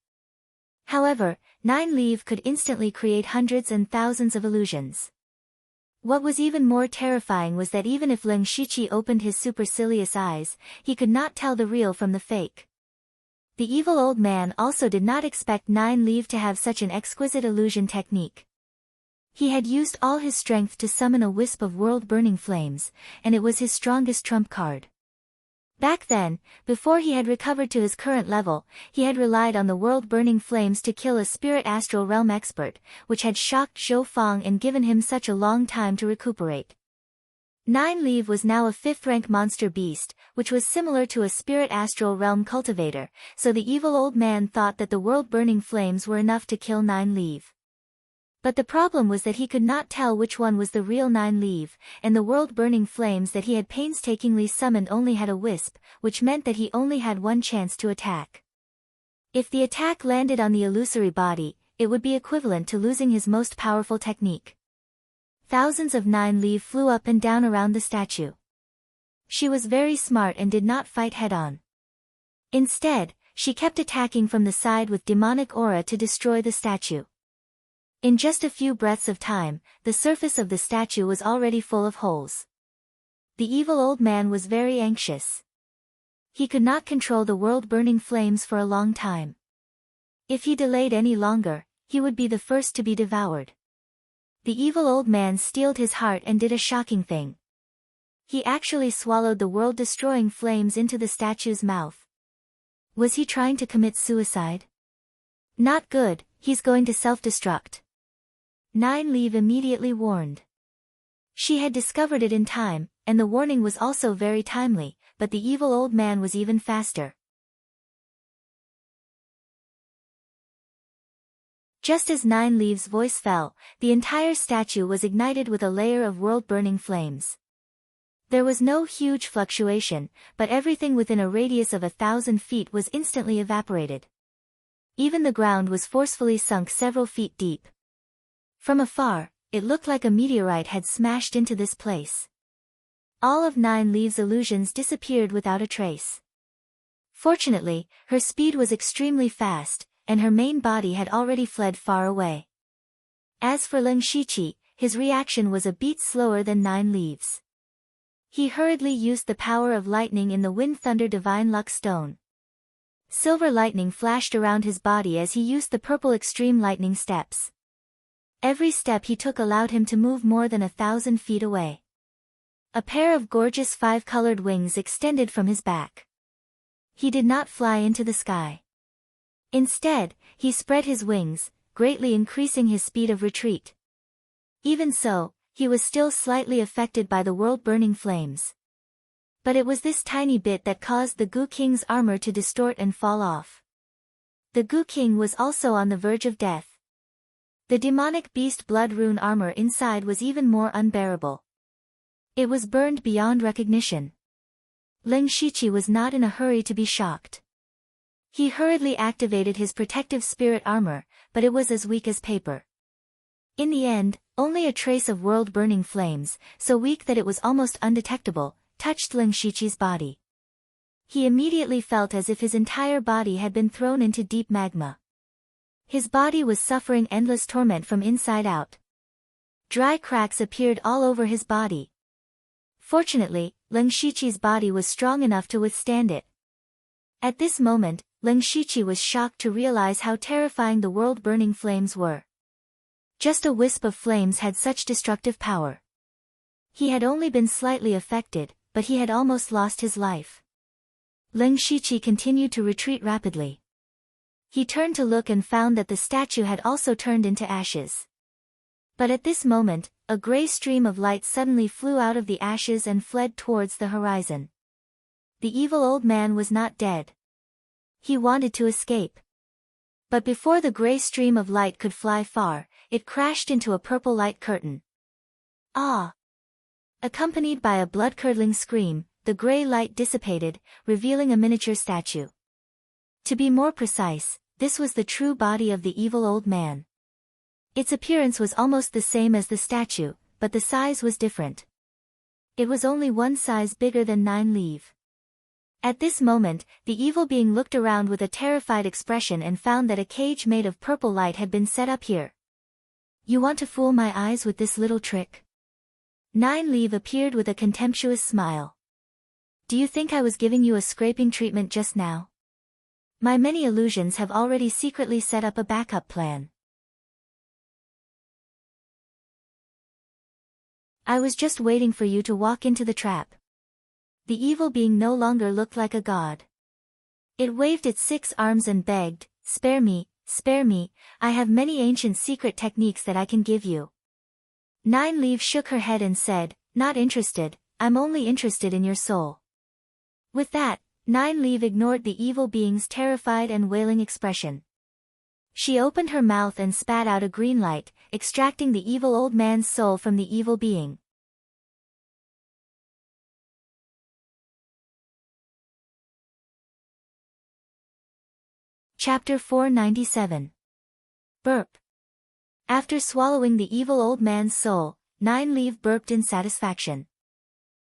However, Nine Leaf could instantly create hundreds and thousands of illusions. What was even more terrifying was that even if Leng Shiqi opened his supercilious eyes, he could not tell the real from the fake. The evil old man also did not expect Nine Leaf to have such an exquisite illusion technique. He had used all his strength to summon a wisp of world-burning flames, and it was his strongest trump card. Back then, before he had recovered to his current level, he had relied on the world-burning flames to kill a spirit astral realm expert, which had shocked Zhou Fang and given him such a long time to recuperate. 9-Leaf was now a 5th-rank monster beast, which was similar to a spirit astral realm cultivator, so the evil old man thought that the world-burning flames were enough to kill 9-Leaf. But the problem was that he could not tell which one was the real 9-Leaf, and the world-burning flames that he had painstakingly summoned only had a wisp, which meant that he only had one chance to attack. If the attack landed on the illusory body, it would be equivalent to losing his most powerful technique. Thousands of 9-Leaf flew up and down around the statue. She was very smart and did not fight head-on. Instead, she kept attacking from the side with demonic aura to destroy the statue. In just a few breaths of time, the surface of the statue was already full of holes. The evil old man was very anxious. He could not control the world-burning flames for a long time. If he delayed any longer, he would be the first to be devoured. The evil old man steeled his heart and did a shocking thing. He actually swallowed the world-destroying flames into the statue's mouth. Was he trying to commit suicide? Not good, he's going to self-destruct. 9-Leaf immediately warned. She had discovered it in time, and the warning was also very timely, but the evil old man was even faster. Just as 9-Leaf's voice fell, the entire statue was ignited with a layer of world-burning flames. There was no huge fluctuation, but everything within a radius of 1,000 feet was instantly evaporated. Even the ground was forcefully sunk several feet deep. From afar, it looked like a meteorite had smashed into this place. All of 9-Leaf's illusions disappeared without a trace. Fortunately, her speed was extremely fast, and her main body had already fled far away. As for Leng Shiqi, his reaction was a beat slower than 9-Leaf's. He hurriedly used the power of lightning in the Wind Thunder Divine Luck Stone. Silver lightning flashed around his body as he used the purple extreme lightning steps. Every step he took allowed him to move more than 1,000 feet away. A pair of gorgeous 5-colored wings extended from his back. He did not fly into the sky. Instead, he spread his wings, greatly increasing his speed of retreat. Even so, he was still slightly affected by the world-burning flames. But it was this tiny bit that caused the Gu King's armor to distort and fall off. The Gu King was also on the verge of death. The demonic beast blood rune armor inside was even more unbearable. It was burned beyond recognition. Leng Shiqi was not in a hurry to be shocked. He hurriedly activated his protective spirit armor, but it was as weak as paper. In the end, only a trace of world-burning flames, so weak that it was almost undetectable, touched Leng Shiqi's body. He immediately felt as if his entire body had been thrown into deep magma. His body was suffering endless torment from inside out. Dry cracks appeared all over his body. Fortunately, Leng Shiqi's body was strong enough to withstand it. At this moment, Leng Shiqi was shocked to realize how terrifying the world-burning flames were. Just a wisp of flames had such destructive power. He had only been slightly affected, but he had almost lost his life. Leng Shiqi continued to retreat rapidly. He turned to look and found that the statue had also turned into ashes. But at this moment, a gray stream of light suddenly flew out of the ashes and fled towards the horizon. The evil old man was not dead. He wanted to escape. But before the gray stream of light could fly far, it crashed into a purple light curtain. Ah! Accompanied by a blood-curdling scream, the gray light dissipated, revealing a miniature statue. To be more precise, this was the true body of the evil old man. Its appearance was almost the same as the statue, but the size was different. It was only one size bigger than 9-Leaf. At this moment, the evil being looked around with a terrified expression and found that a cage made of purple light had been set up here. You want to fool my eyes with this little trick? 9-Leaf appeared with a contemptuous smile. Do you think I was giving you a scraping treatment just now? My many illusions have already secretly set up a backup plan. I was just waiting for you to walk into the trap. The evil being no longer looked like a god. It waved its 6 arms and begged, spare me, I have many ancient secret techniques that I can give you. 9-Leaf shook her head and said, Not interested, I'm only interested in your soul. With that, Nine Leaf ignored the evil being's terrified and wailing expression. She opened her mouth and spat out a green light, extracting the evil old man's soul from the evil being. Chapter 497. Burp. After swallowing the evil old man's soul, Nine Leaf burped in satisfaction.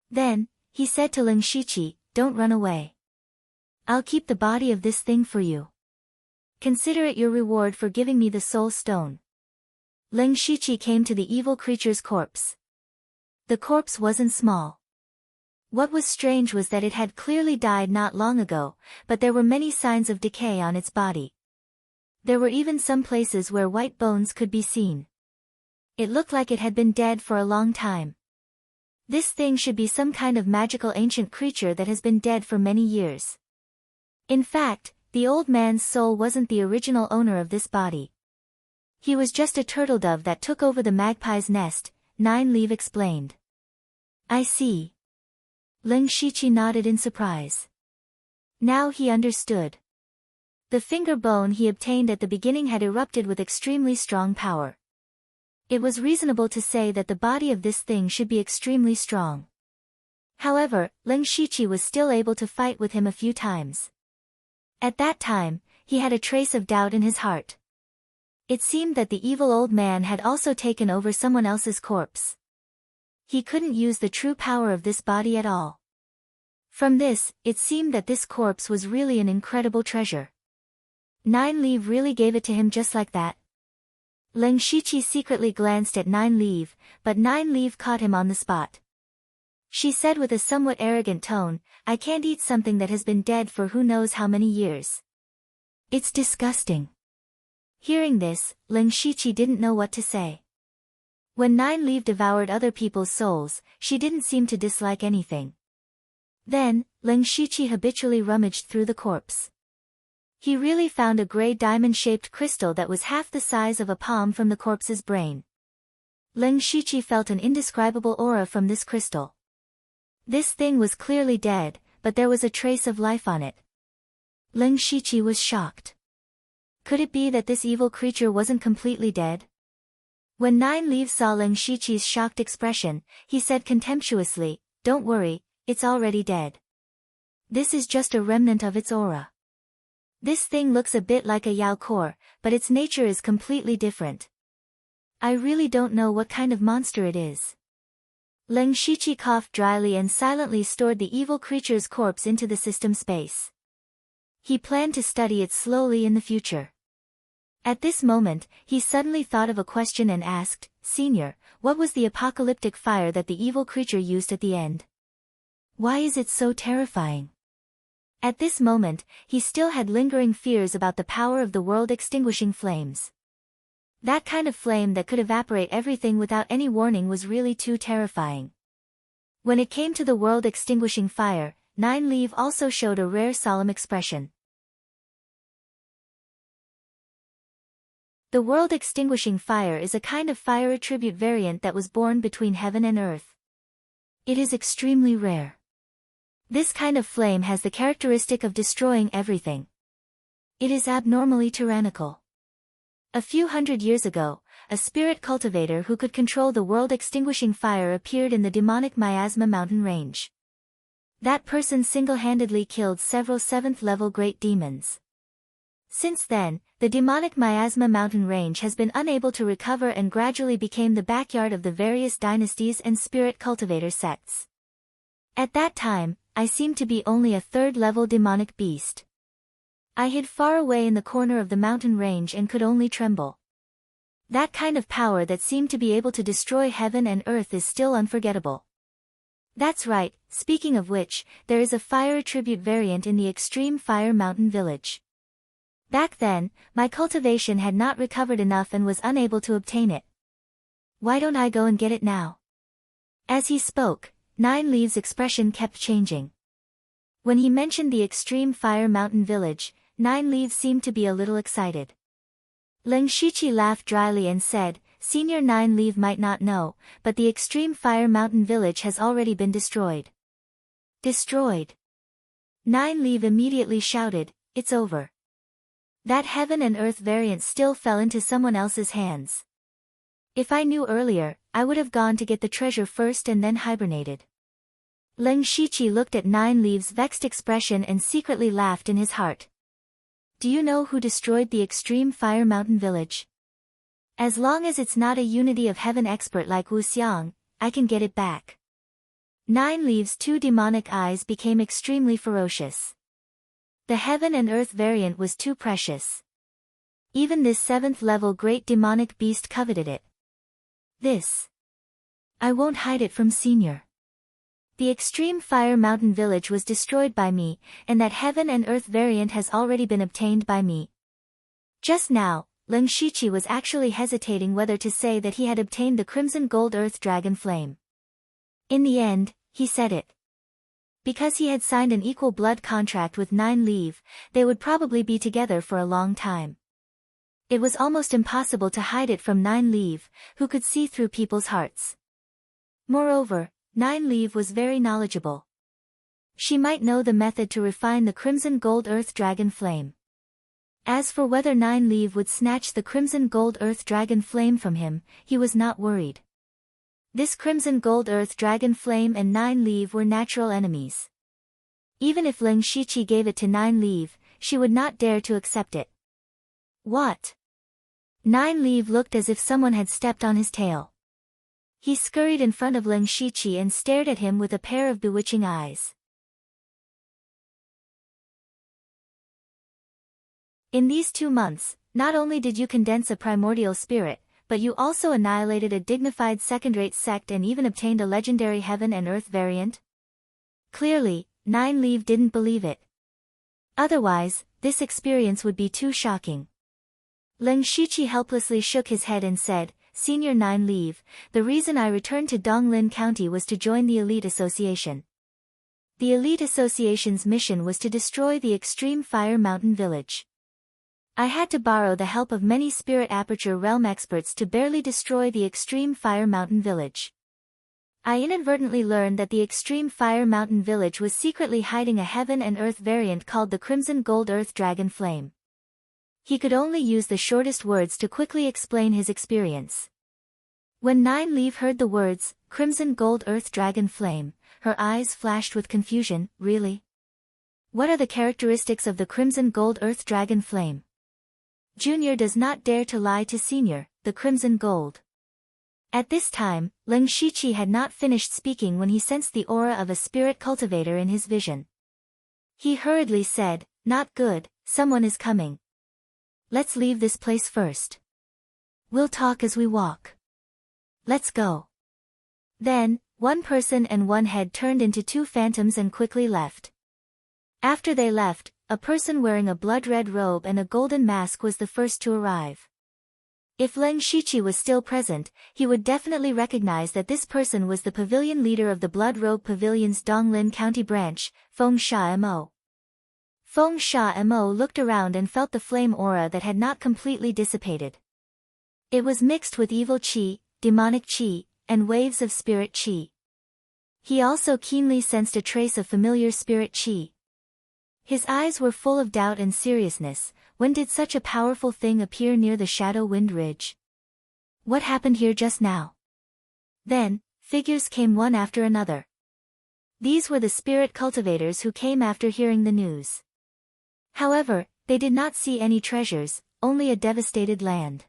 Then, he said to Ling Shiqi, "Don't run away. I'll keep the body of this thing for you. Consider it your reward for giving me the soul stone." Ling Shiqi came to the evil creature's corpse. The corpse wasn't small. What was strange was that it had clearly died not long ago, but there were many signs of decay on its body. There were even some places where white bones could be seen. It looked like it had been dead for a long time. This thing should be some kind of magical ancient creature that has been dead for many years. In fact, the old man's soul wasn't the original owner of this body. He was just a turtle dove that took over the magpie's nest, Nine Leaf explained. I see. Ling Shiqi nodded in surprise. Now he understood. The finger bone he obtained at the beginning had erupted with extremely strong power. It was reasonable to say that the body of this thing should be extremely strong. However, Ling Shiqi was still able to fight with him a few times. At that time, he had a trace of doubt in his heart. It seemed that the evil old man had also taken over someone else's corpse. He couldn't use the true power of this body at all. From this, it seemed that this corpse was really an incredible treasure. Nine Leaf really gave it to him just like that. Ling Shiqi secretly glanced at Nine Leaf, but Nine Leaf caught him on the spot. She said with a somewhat arrogant tone, "I can't eat something that has been dead for who knows how many years. It's disgusting." Hearing this, Ling Shiqi didn't know what to say. When Nine Leaf devoured other people's souls, she didn't seem to dislike anything. Then, Ling Shiqi habitually rummaged through the corpse. He really found a gray diamond-shaped crystal that was half the size of a palm from the corpse's brain. Ling Shiqi felt an indescribable aura from this crystal. This thing was clearly dead, but there was a trace of life on it. Ling Shiqi was shocked. Could it be that this evil creature wasn't completely dead? When Nine Leaf saw Ling Shiqi's shocked expression, he said contemptuously, "Don't worry, it's already dead. This is just a remnant of its aura. This thing looks a bit like a Yao Core, but its nature is completely different. I really don't know what kind of monster it is." Ling Shiqi coughed dryly and silently stored the evil creature's corpse into the system space. He planned to study it slowly in the future. At this moment, he suddenly thought of a question and asked, "Senior, what was the apocalyptic fire that the evil creature used at the end? Why is it so terrifying?" At this moment, he still had lingering fears about the power of the world-extinguishing flames. That kind of flame that could evaporate everything without any warning was really too terrifying. When it came to the world-extinguishing fire, Nine Leaf also showed a rare solemn expression. The world-extinguishing fire is a kind of fire attribute variant that was born between heaven and earth. It is extremely rare. This kind of flame has the characteristic of destroying everything. It is abnormally tyrannical. A few hundred years ago, a spirit cultivator who could control the world-extinguishing fire appeared in the demonic Miasma mountain range. That person single-handedly killed several 7th-level great demons. Since then, the demonic Miasma mountain range has been unable to recover and gradually became the backyard of the various dynasties and spirit cultivator sects. At that time, I seemed to be only a 3rd-level demonic beast. I hid far away in the corner of the mountain range and could only tremble. That kind of power that seemed to be able to destroy heaven and earth is still unforgettable. That's right, speaking of which, there is a fire attribute variant in the extreme fire mountain village. Back then, my cultivation had not recovered enough and was unable to obtain it. Why don't I go and get it now? As he spoke, Nine Leaf's expression kept changing. When he mentioned the extreme fire mountain village, Nine Leaf seemed to be a little excited. Ling Shiqi laughed dryly and said, Senior Nine Leaf might not know, but the Extreme Fire Mountain village has already been destroyed. Destroyed? Nine Leaf immediately shouted, "It's over." That heaven and earth variant still fell into someone else's hands. If I knew earlier, I would have gone to get the treasure first and then hibernated. Leng Shiqi looked at Nine Leaf's vexed expression and secretly laughed in his heart. Do you know who destroyed the Extreme Fire Mountain village? As long as it's not a Unity of Heaven expert like Wu Xiang, I can get it back. Nine Leaf's two demonic eyes became extremely ferocious. The heaven and earth variant was too precious. Even this 7th level great demonic beast coveted it. This. I won't hide it from Senior. The Extreme Fire Mountain village was destroyed by me, and that heaven and earth variant has already been obtained by me. Just now, Leng Shiqi was actually hesitating whether to say that he had obtained the Crimson Gold Earth Dragon Flame. In the end, he said it. Because he had signed an equal blood contract with Nine Leaf, they would probably be together for a long time. It was almost impossible to hide it from Nine Leaf, who could see through people's hearts. Moreover, Nine Leaf was very knowledgeable. She might know the method to refine the Crimson Gold Earth Dragon Flame. As for whether Nine Leaf would snatch the Crimson Gold Earth Dragon Flame from him, he was not worried. This Crimson Gold Earth Dragon Flame and Nine Leaf were natural enemies. Even if Leng Shiqi gave it to Nine Leaf, she would not dare to accept it. What? Nine Leaf looked as if someone had stepped on his tail. He scurried in front of Leng Shiqi and stared at him with a pair of bewitching eyes. In these 2 months, not only did you condense a primordial spirit, but you also annihilated a dignified second-rate sect and even obtained a legendary heaven and earth variant? Clearly, Nine Leaf didn't believe it. Otherwise, this experience would be too shocking. Leng Shiqi helplessly shook his head and said, Senior Nine Leaf, the reason I returned to Donglin County was to join the Elite Association. The Elite Association's mission was to destroy the Extreme Fire Mountain village. I had to borrow the help of many Spirit Aperture Realm experts to barely destroy the Extreme Fire Mountain village. I inadvertently learned that the Extreme Fire Mountain village was secretly hiding a heaven and earth variant called the Crimson Gold Earth Dragon Flame. He could only use the shortest words to quickly explain his experience. When Nine Leaf heard the words, Crimson Gold Earth Dragon Flame, her eyes flashed with confusion. Really? What are the characteristics of the Crimson Gold Earth Dragon Flame? Junior does not dare to lie to Senior, the Crimson Gold. At this time, Leng Shiqi had not finished speaking when he sensed the aura of a spirit cultivator in his vision. He hurriedly said, Not good, someone is coming. Let's leave this place first. We'll talk as we walk. Let's go. Then, one person and one head turned into 2 phantoms and quickly left. After they left, a person wearing a blood-red robe and a golden mask was the first to arrive. If Leng Shiqi was still present, he would definitely recognize that this person was the pavilion leader of the Blood Robe Pavilion's Donglin County branch, Feng Sha Mo. Feng Sha Mo looked around and felt the flame aura that had not completely dissipated. It was mixed with evil qi, demonic qi, and waves of spirit qi. He also keenly sensed a trace of familiar spirit qi. His eyes were full of doubt and seriousness. When did such a powerful thing appear near the Shadow Wind Ridge? What happened here just now? Then, figures came one after another. These were the spirit cultivators who came after hearing the news. However, they did not see any treasures, only a devastated land.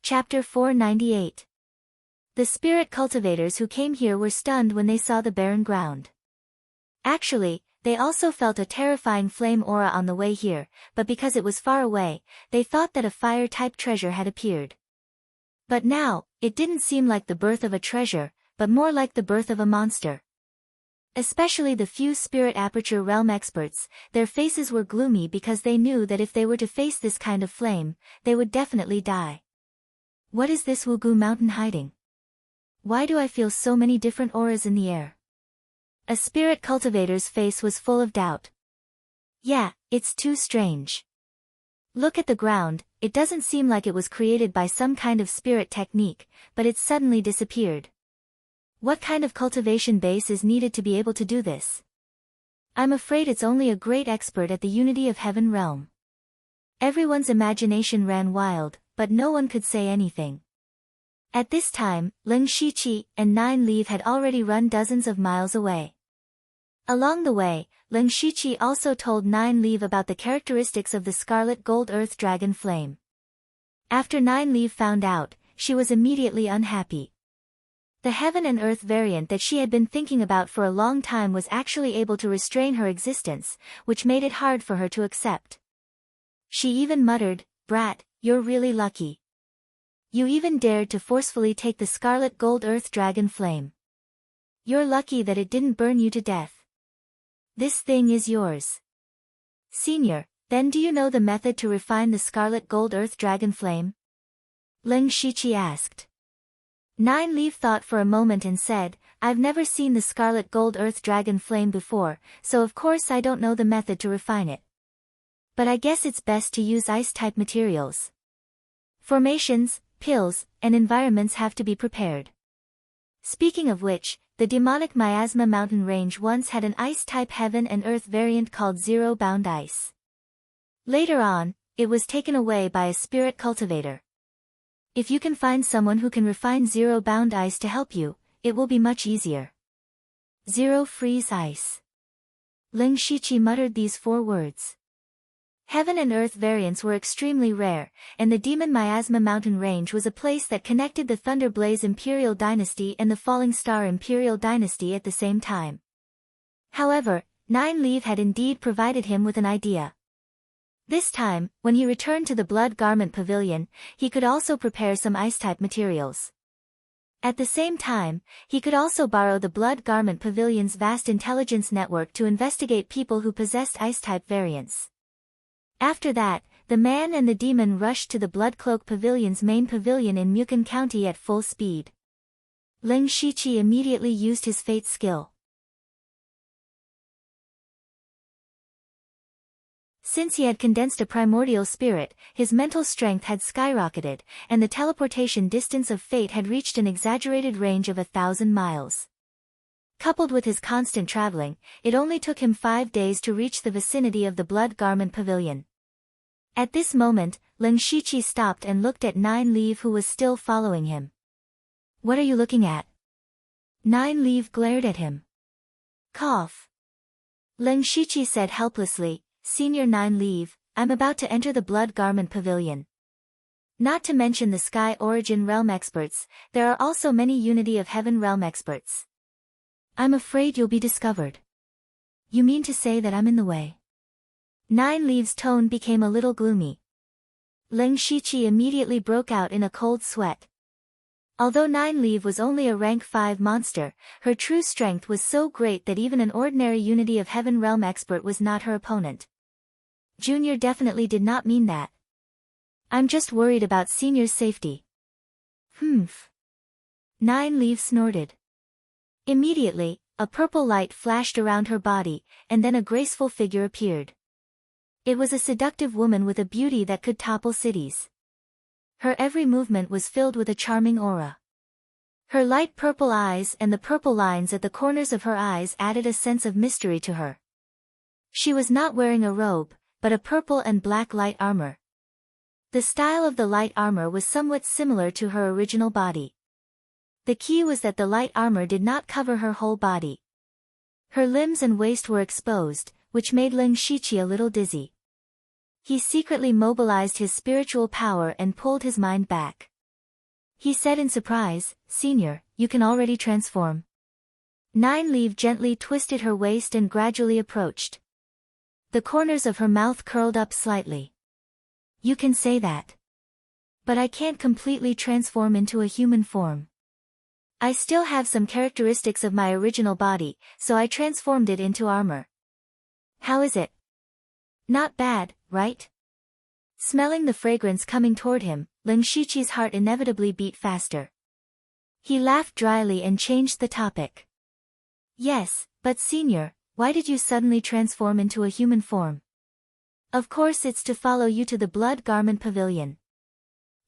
Chapter 498. The spirit cultivators who came here were stunned when they saw the barren ground. Actually, they also felt a terrifying flame aura on the way here, but because it was far away, they thought that a fire-type treasure had appeared. But now, it didn't seem like the birth of a treasure, but more like the birth of a monster. Especially the few Spirit Aperture Realm experts, their faces were gloomy because they knew that if they were to face this kind of flame, they would definitely die. What is this Wugu mountain hiding? Why do I feel so many different auras in the air? A spirit cultivator's face was full of doubt. Yeah, it's too strange. Look at the ground, it doesn't seem like it was created by some kind of spirit technique, but it suddenly disappeared. What kind of cultivation base is needed to be able to do this? I'm afraid it's only a great expert at the unity of heaven realm. Everyone's imagination ran wild, but no one could say anything. At this time, Ling Shiqi and Nine Leaf had already run dozens of miles away. Along the way, Ling Shiqi also told Nine Leaf about the characteristics of the scarlet gold earth dragon flame. After Nine Leaf found out, she was immediately unhappy. The heaven and earth variant that she had been thinking about for a long time was actually able to restrain her existence, which made it hard for her to accept. She even muttered, "Brat, you're really lucky. You even dared to forcefully take the scarlet gold earth dragon flame. You're lucky that it didn't burn you to death. This thing is yours." "Senior, then do you know the method to refine the scarlet gold earth dragon flame?" Ling Shiqi asked. Nine Leaf thought for a moment and said, "I've never seen the scarlet gold earth dragon flame before, so of course I don't know the method to refine it. But I guess it's best to use ice-type materials. Formations, pills, and environments have to be prepared. Speaking of which, the demonic Miasma mountain range once had an ice-type heaven and earth variant called zero-bound ice. Later on, it was taken away by a spirit cultivator. If you can find someone who can refine zero-bound ice to help you, it will be much easier." Zero-freeze ice. Ling Shiqi muttered these 4 words. Heaven and earth variants were extremely rare, and the demon Miasma mountain range was a place that connected the Thunder Blaze Imperial Dynasty and the Falling Star Imperial Dynasty at the same time. However, Nine Leaf had indeed provided him with an idea. This time, when he returned to the Blood Garment Pavilion, he could also prepare some ice-type materials. At the same time, he could also borrow the Blood Garment Pavilion's vast intelligence network to investigate people who possessed ice-type variants. After that, the man and the demon rushed to the Bloodcloak Pavilion's main pavilion in Mukon County at full speed. Ling Shiqi immediately used his fate skill. Since he had condensed a primordial spirit, his mental strength had skyrocketed, and the teleportation distance of fate had reached an exaggerated range of 1,000 miles. Coupled with his constant traveling, it only took him 5 days to reach the vicinity of the Blood Garment Pavilion. At this moment, Ling Shiqi stopped and looked at Nine Leaf, who was still following him. "What are you looking at?" Nine Leaf glared at him. "Cough." Ling Shiqi said helplessly, "Senior Nine Leaf, I'm about to enter the Blood Garment Pavilion. Not to mention the Sky Origin Realm experts, there are also many Unity of Heaven Realm experts. I'm afraid you'll be discovered." "You mean to say that I'm in the way?" Nine Leaf's tone became a little gloomy. Ling Shiqi immediately broke out in a cold sweat. Although Nine Leaf was only a rank 5 monster, her true strength was so great that even an ordinary Unity of Heaven Realm expert was not her opponent. Junior definitely did not mean that. "I'm just worried about Senior's safety." "Humph." Nine Leaf snorted. Immediately, a purple light flashed around her body, and then a graceful figure appeared. It was a seductive woman with a beauty that could topple cities. Her every movement was filled with a charming aura. Her light purple eyes and the purple lines at the corners of her eyes added a sense of mystery to her. She was not wearing a robe, but a purple and black light armor. The style of the light armor was somewhat similar to her original body. The key was that the light armor did not cover her whole body. Her limbs and waist were exposed, which made Ling Shiqi a little dizzy. He secretly mobilized his spiritual power and pulled his mind back. He said in surprise, "Senior, you can already transform." Nine Leaf gently twisted her waist and gradually approached. The corners of her mouth curled up slightly. "You can say that. But I can't completely transform into a human form. I still have some characteristics of my original body, so I transformed it into armor." "How is it?" "Not bad, right?" Smelling the fragrance coming toward him, Ling Shiqi's heart inevitably beat faster. He laughed dryly and changed the topic. "Yes, but Senior, why did you suddenly transform into a human form?" Of course it's to follow you to the Blood Garment Pavilion.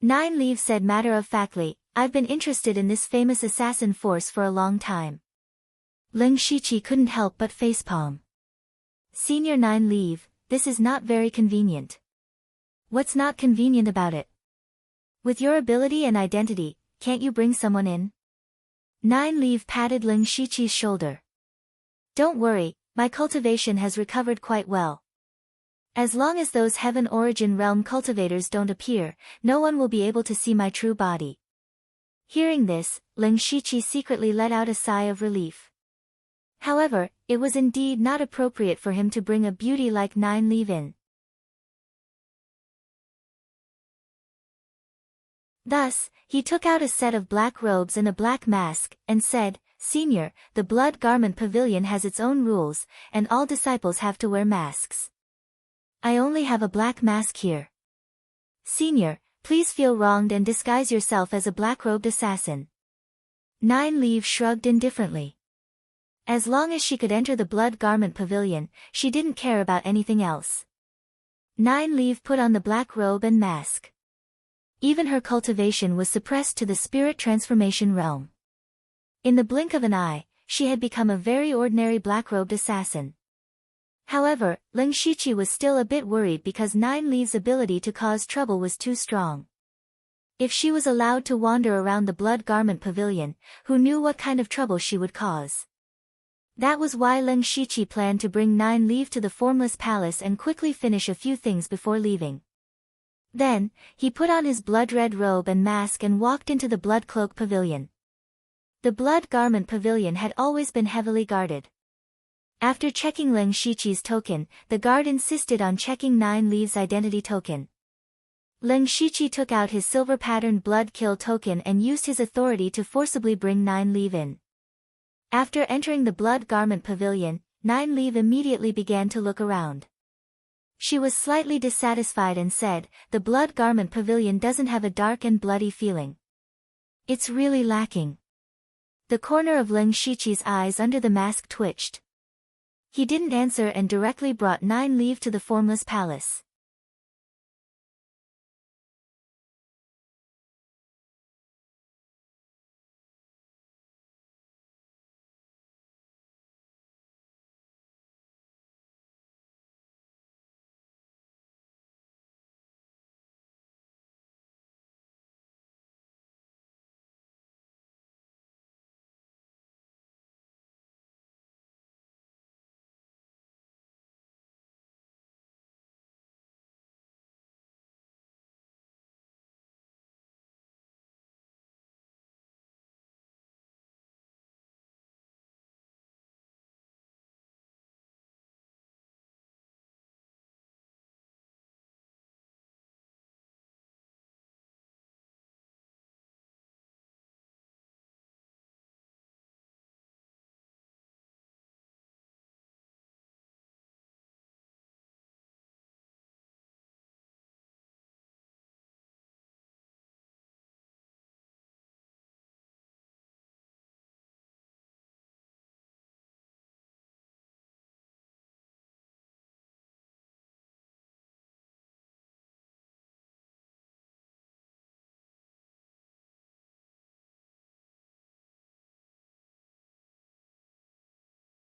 9 Leaves said matter-of-factly, I've been interested in this famous assassin force for a long time. Ling Shiqi couldn't help but facepalm. Senior 9 Leave, this is not very convenient. What's not convenient about it? With your ability and identity, can't you bring someone in? 9 Leave patted Ling Shiqi's shoulder. Don't worry, my cultivation has recovered quite well. As long as those Heaven Origin Realm cultivators don't appear, no one will be able to see my true body. Hearing this, Ling Shiqi secretly let out a sigh of relief. However, it was indeed not appropriate for him to bring a beauty like 9 Leave in. Thus, he took out a set of black robes and a black mask, and said, Senior, the Blood Garment Pavilion has its own rules, and all disciples have to wear masks. I only have a black mask here. Senior, please feel wronged and disguise yourself as a black-robed assassin. 9 Leave shrugged indifferently. As long as she could enter the Blood Garment Pavilion, she didn't care about anything else. 9 Leave put on the black robe and mask. Even her cultivation was suppressed to the spirit transformation realm. In the blink of an eye, she had become a very ordinary black-robed assassin. However, Ling Shiqi was still a bit worried because 9 Leave's ability to cause trouble was too strong. If she was allowed to wander around the Blood Garment Pavilion, who knew what kind of trouble she would cause? That was why Ling Shiqi planned to bring 9 Leave to the Formless Palace and quickly finish a few things before leaving. Then, he put on his blood-red robe and mask and walked into the Blood Cloak Pavilion. The Blood Garment Pavilion had always been heavily guarded. After checking Ling Shiqi's token, the guard insisted on checking 9 Leave's identity token. Ling Shiqi took out his silver-patterned blood kill token and used his authority to forcibly bring 9 Leave in. After entering the Blood Garment Pavilion, 9 Leave immediately began to look around. She was slightly dissatisfied and said, the Blood Garment Pavilion doesn't have a dark and bloody feeling. It's really lacking. The corner of Ling Shiqi's eyes under the mask twitched. He didn't answer and directly brought 9 Leave to the Formless Palace.